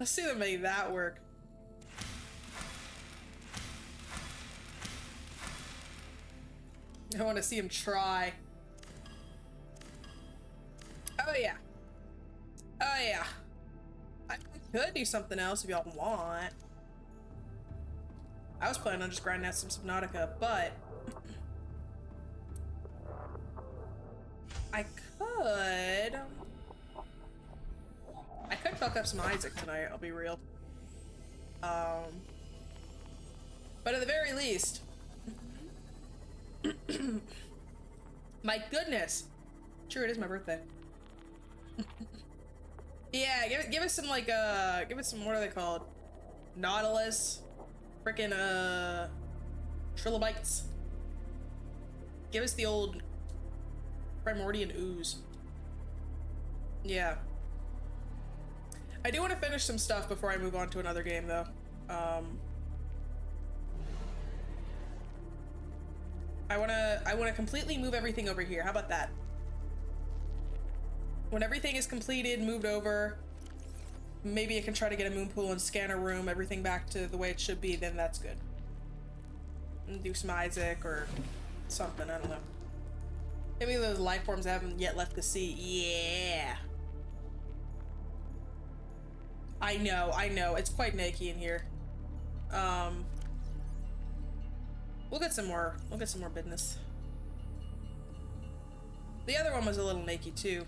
Let's see them make that work. I want to see him try. Oh yeah. Oh yeah. I could do something else if y'all want. I was planning on just grinding out some Subnautica, but I could fuck up some Isaac tonight, I'll be real. But at the very least, my goodness. Sure, it is my birthday. Yeah, give us some like give us some, what are they called? Nautilus, frickin' trilobites. Give us the old Primordian ooze. Yeah. I do want to finish some stuff before I move on to another game though. I wanna completely move everything over here. How about that? When everything is completed, moved over, maybe I can try to get a moon pool and scan a room, everything back to the way it should be, then that's good. And do some Isaac or something, I don't know. Maybe those life forms I haven't yet left to see. Yeah. I know. It's quite naked in here. We'll get some more business. The other one was a little naked too.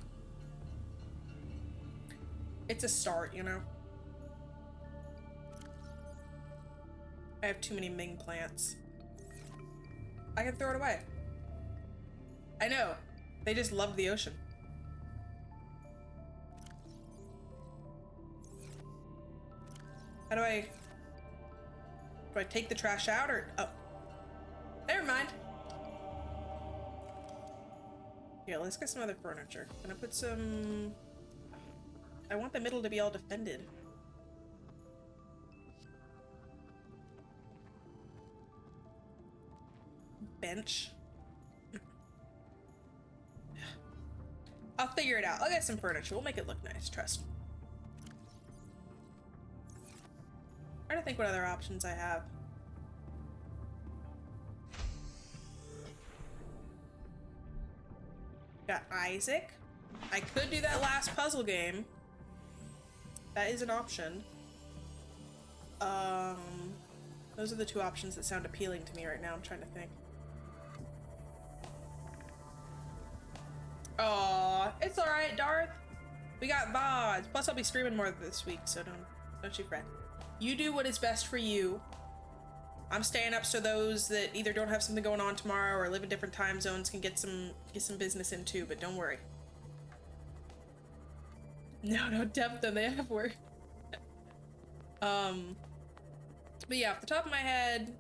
It's a start, you know? I have too many Ming plants. I can throw it away. I know. They just love the ocean. How do I take the trash out or, oh. Never mind. Yeah, let's get some other furniture. Can I put some, I want the middle to be all defended. Bench. I'll figure it out. I'll get some furniture. We'll make it look nice, trust me. Trying to think what other options I have. Got Isaac. I could do that last puzzle game. That is an option. Those are the two options that sound appealing to me right now. I'm trying to think. Aw, it's alright, Darth. We got VODs. Plus, I'll be streaming more this week, so don't you fret. You do what is best for you. I'm staying up so those that either don't have something going on tomorrow or live in different time zones can get some business in too, but don't worry. No, depth them, they have work. But yeah, off the top of my head,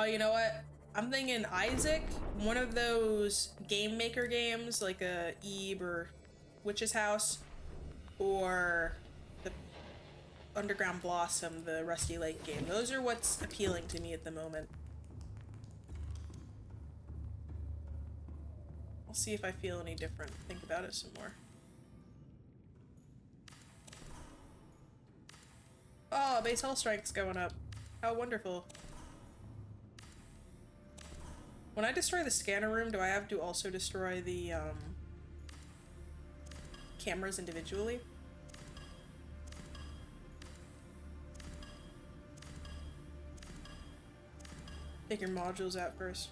you know what? I'm thinking Isaac, one of those game maker games like a Eve or Witch's House, or the Underground Blossom, the Rusty Lake game. Those are what's appealing to me at the moment. I'll see if I feel any different. Think about it some more. Oh, base hull strength's going up. How wonderful. When I destroy the scanner room, do I have to also destroy the cameras individually? Take your modules out first.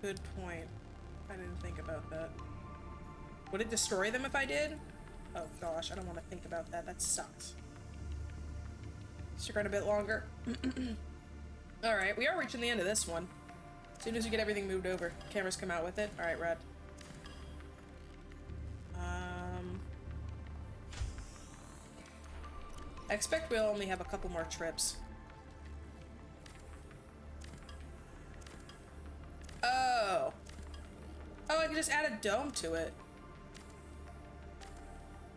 Good point. I didn't think about that. Would it destroy them if I did? Oh gosh, I don't want to think about that. That sucks. Stick around a bit longer. Alright, we are reaching the end of this one. As soon as we get everything moved over, cameras come out with it. Alright, rad. I expect we'll only have a couple more trips. Oh. Oh, I can just add a dome to it.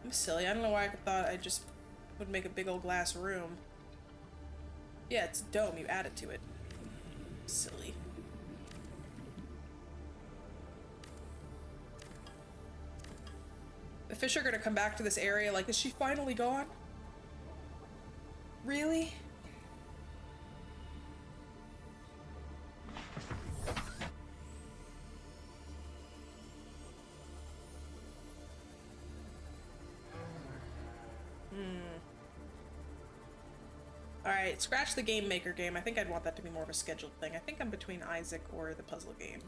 I'm silly. I don't know why I thought I just would make a big old glass room. Yeah, it's a dome. You add it to it. Silly. The fish are gonna come back to this area like, is she finally gone? Really? Alright, scratch the game maker game. I think I'd want that to be more of a scheduled thing. I think I'm between Isaac or the puzzle game.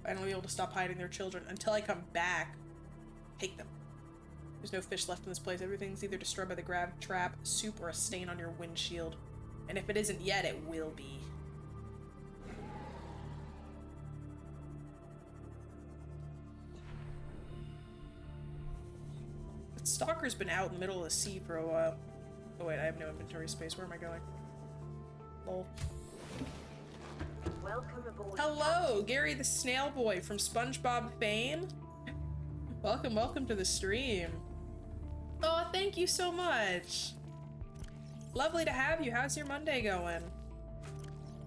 Finally be able to stop hiding their children. Until I come back, take them. There's no fish left in this place. Everything's either destroyed by the grab trap, soup, or a stain on your windshield. And if it isn't yet, it will be. Stalker's been out in the middle of the sea for a while. Oh wait, I have no inventory space. Where am I going? Lol. Welcome aboard. Hello, Gary the Snail Boy from SpongeBob fame. Welcome to the stream. Oh, thank you so much. Lovely to have you. How's your Monday going?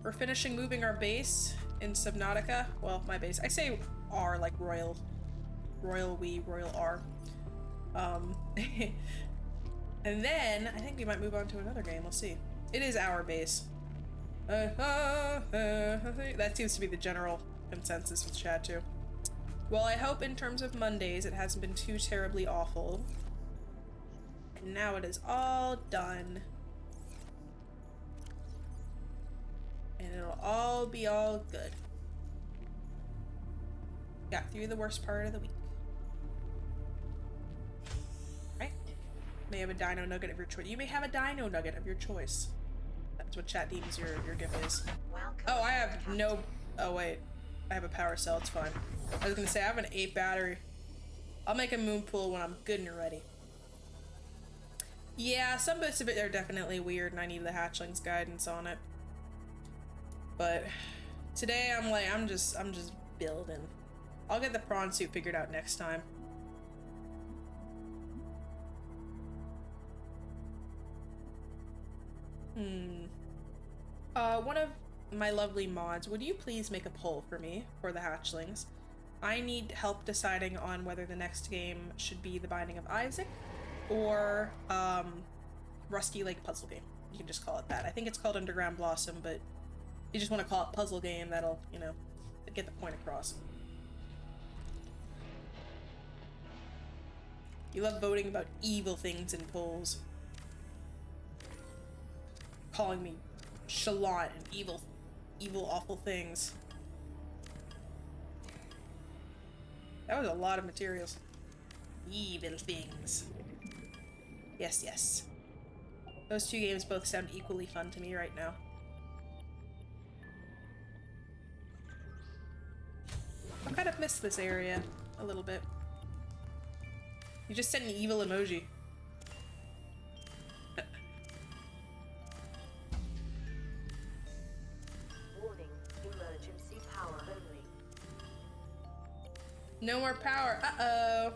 We're finishing moving our base in Subnautica. Well, my base. I say R like royal R. And then I think we might move on to another game. We'll see. It is our base. That seems to be the general consensus with chat too. Well, I hope in terms of Mondays it hasn't been too terribly awful. And now it is all done. And it'll all be all good. Got through the worst part of the week. May have a dino nugget of your choice. You may have a dino nugget of your choice. That's what chat deems your gift is. Oh, I have no... Oh, wait. I have a power cell. It's fine. I was gonna say, I have an 8 battery. I'll make a moon pool when I'm good and ready. Yeah, some bits of it are definitely weird, and I need the hatchling's guidance on it. But today, I'm like, I'm just building. I'll get the prawn suit figured out next time. One of my lovely mods, would you please make a poll for me for the hatchlings? I need help deciding on whether the next game should be The Binding of Isaac or Rusty Lake Puzzle Game. You can just call it that. I think it's called Underground Blossom, but if you just want to call it Puzzle Game, that'll, you know, get the point across. You love voting about evil things in polls. Calling me chalant and evil, awful things. That was a lot of materials. Evil things. Yes, yes. Those two games both sound equally fun to me right now. I kind of miss this area a little bit. You just sent an evil emoji. Warning, emergency power only. No more power. Uh-oh.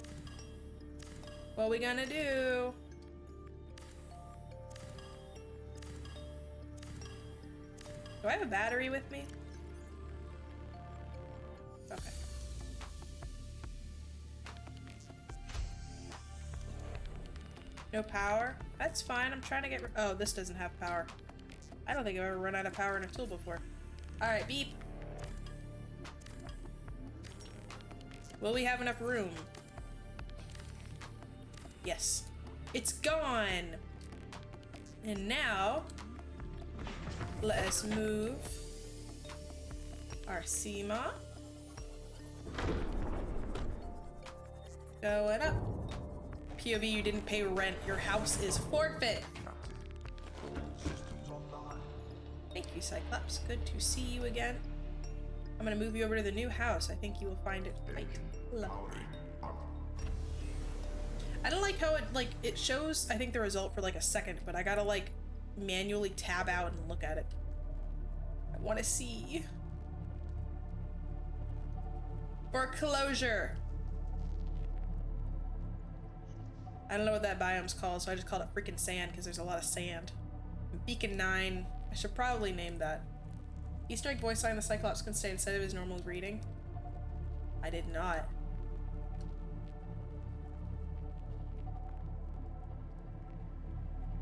What are we gonna do? Do I have a battery with me? Okay. No power? That's fine. I'm trying to get... Oh, this doesn't have power. I don't think I've ever run out of power in a tool before. Alright, beep. Will we have enough room? Yes. It's gone! And now... let us move our SEMA. Going up. POV, you didn't pay rent. Your house is forfeit. Thank you, Cyclops. Good to see you again. I'm gonna move you over to the new house. I think you will find it quite lovely. I don't like how it, like, it shows, I think, the result for like a second, but I gotta like manually tab out and look at it. I want to see. Foreclosure. I don't know what that biome's called, so I just called it freaking sand because there's a lot of sand. Beacon 9. I should probably name that. Easter egg voice line the Cyclops can say instead of his normal greeting. I did not.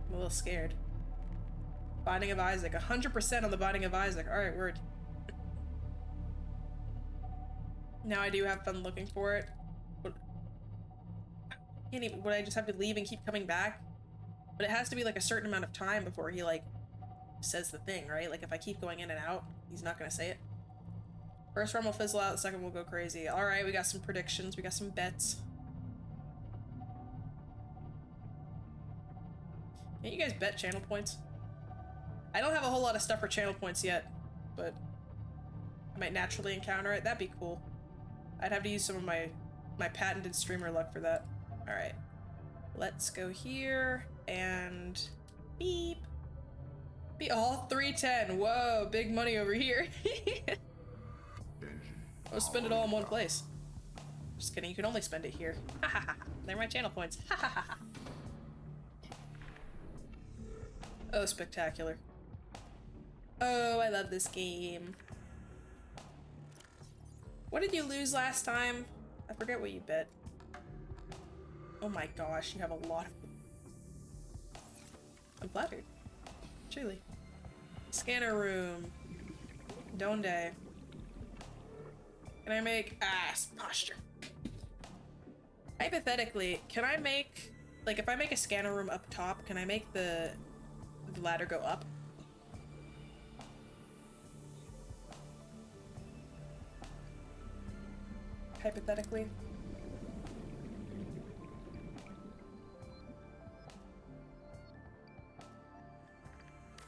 I'm a little scared. Binding of Isaac. 100% on the Binding of Isaac. Alright, word. Now I do have fun looking for it. Would I just have to leave and keep coming back? But it has to be like a certain amount of time before he like says the thing, right? Like if I keep going in and out, he's not gonna say it. First run will fizzle out, the second will go crazy. Alright, we got some predictions, we got some bets. Can't you guys bet channel points? I don't have a whole lot of stuff for channel points yet, but I might naturally encounter it. That'd be cool. I'd have to use some of my patented streamer luck for that. Alright. Let's go here and beep. All 310. Whoa, big money over here. I'll spend it all in one place. Just kidding, you can only spend it here. They're my channel points. Oh, spectacular. Oh, I love this game. What did you lose last time? I forget what you bet. Oh my gosh, you have a lot of... I'm flattered. Truly. Scanner room. Donde. Can I make... posture. Hypothetically, can I make... Like, if I make a scanner room up top, can I make the ladder go up? Hypothetically.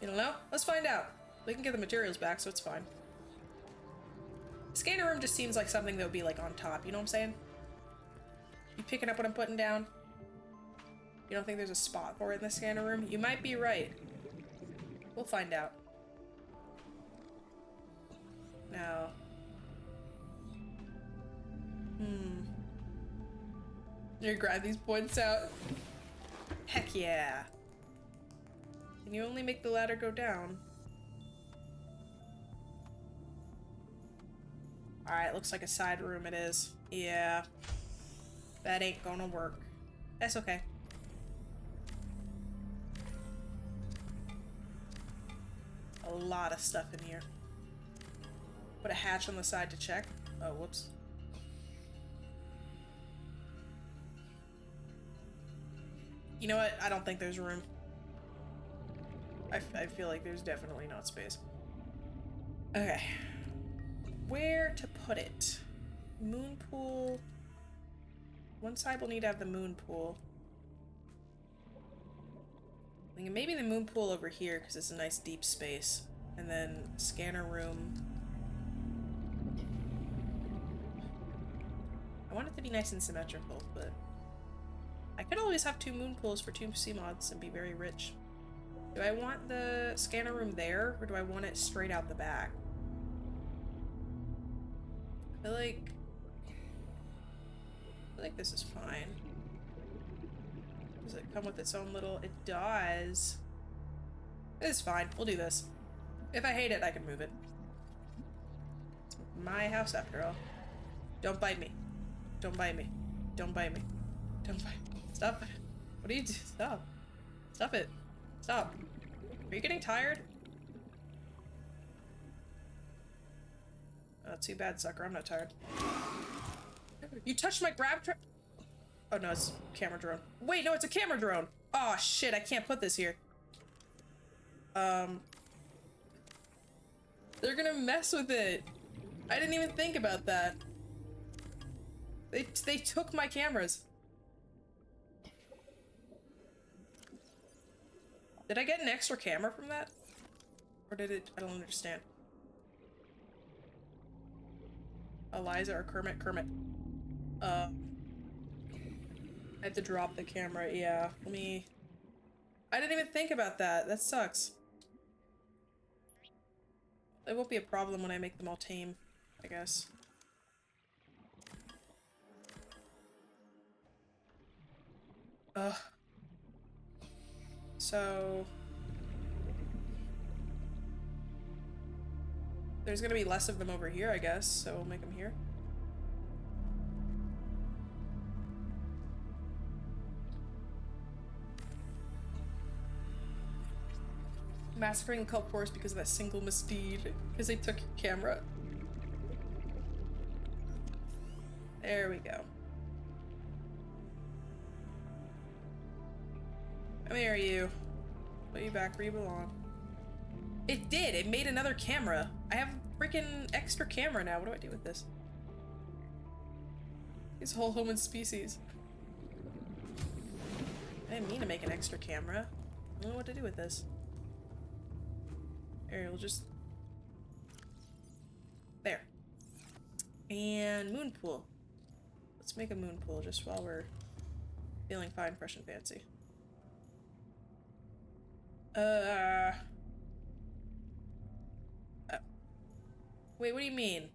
You don't know? Let's find out. We can get the materials back, so it's fine. Scanner room just seems like something that would be like on top, you know what I'm saying? You picking up what I'm putting down? You don't think there's a spot for it in the scanner room? You might be right. We'll find out. Now. You grab these points out. Heck yeah. Can you only make the ladder go down? Alright, looks like a side room it is. Yeah. That ain't gonna work. That's okay. A lot of stuff in here. Put a hatch on the side to check. Oh, whoops. You know what? I don't think there's room. I feel like there's definitely not space. Okay. Where to put it? Moon pool. One side will need to have the moon pool. I think maybe the moon pool over here because it's a nice deep space. And then scanner room. I want it to be nice and symmetrical, but I could always have 2 moon pools for 2 sea mods and be very rich. Do I want the scanner room there, or do I want it straight out the back? I feel like this is fine. Does it come with its own little... It does. It's fine. We'll do this. If I hate it, I can move it. It's my house after all. Don't bite me. Don't bite me. Don't bite me. Don't bite me. Stop. What do you do? Stop. Stop it. Stop. Are you getting tired? Oh, too bad, sucker. I'm not tired. You touched my grab trap. Oh, no, it's a camera drone. Wait, no, it's a camera drone. Oh, shit, I can't put this here. They're gonna mess with it. I didn't even think about that. They took my cameras. Did I get an extra camera from that? Or did it? I don't understand. Eliza or Kermit? Kermit. I had to drop the camera. Yeah, let me... I didn't even think about that. That sucks. It won't be a problem when I make them all tame, I guess. Ugh. So... there's gonna be less of them over here, I guess, so we'll make them here. Massacring the cult force because of that single misdeed. Because they took your camera. There we go. Come here, you. Put you back where you belong. It did! It made another camera. I have a freaking extra camera now. What do I do with this? His whole human species. I didn't mean to make an extra camera. I don't know what to do with this. There, we'll just... there. And moon pool. Let's make a moon pool just while we're feeling fine, fresh, and fancy. Oh. Wait, what do you mean?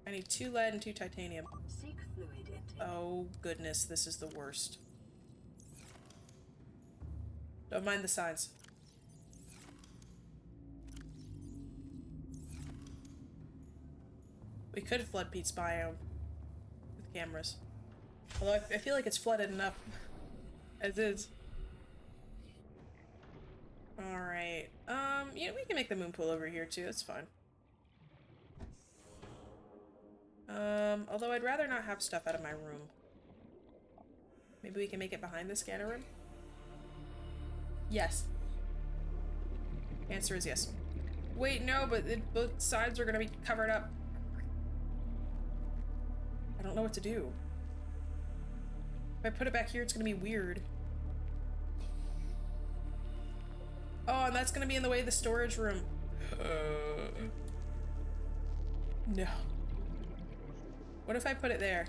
I need 2 lead and 2 titanium. Seek fluid intake. Oh goodness, this is the worst. Don't mind the signs. We could flood Pete's biome with cameras. Although I feel like it's flooded enough as is. Alright. You know, we can make the moon pool over here too, it's fine. Although I'd rather not have stuff out of my room. Maybe we can make it behind the scanner room? Yes. Answer is yes. Wait, no, but both sides are gonna be covered up. I don't know what to do. If I put it back here, it's gonna be weird. Oh, and that's gonna be in the way of the storage room. No. What if I put it there?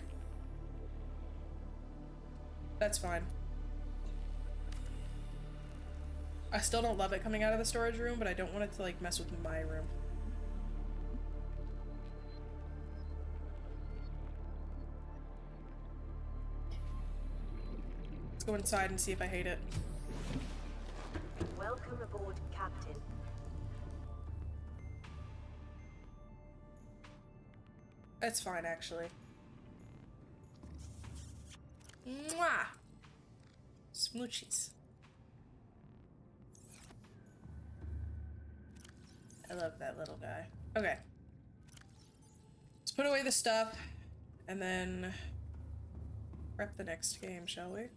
That's fine. I still don't love it coming out of the storage room, but I don't want it to, like, mess with my room. Let's go inside and see if I hate it. Welcome aboard, Captain. That's fine, actually. Mwah! Smoochies. I love that little guy. Okay. Let's put away the stuff and then prep the next game, shall we?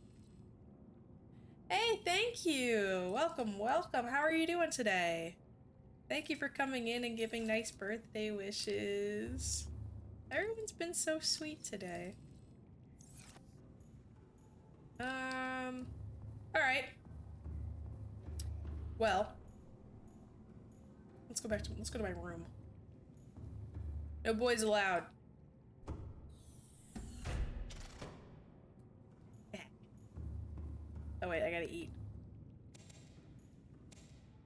Hey, thank you! Welcome, welcome. How are you doing today? Thank you for coming in and giving nice birthday wishes. Everyone's been so sweet today. Alright. Well, let's go to my room. No boys allowed. Yeah. Oh wait, I gotta eat.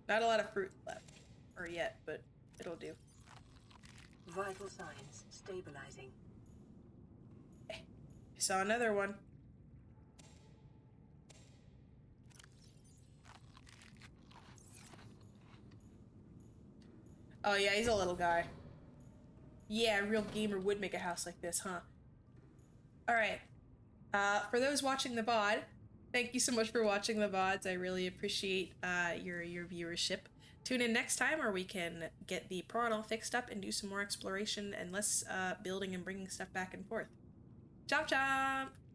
Not a lot of fruit left. Or yet, but it'll do. Vital signs stabilizing. I saw another one. Oh yeah, he's a little guy. Yeah, a real gamer would make a house like this, huh? Alright. For those watching the VOD, thank you so much for watching the VODs. I really appreciate your viewership. Tune in next time where we can get the portal fixed up and do some more exploration and less building and bringing stuff back and forth. Chomp chomp!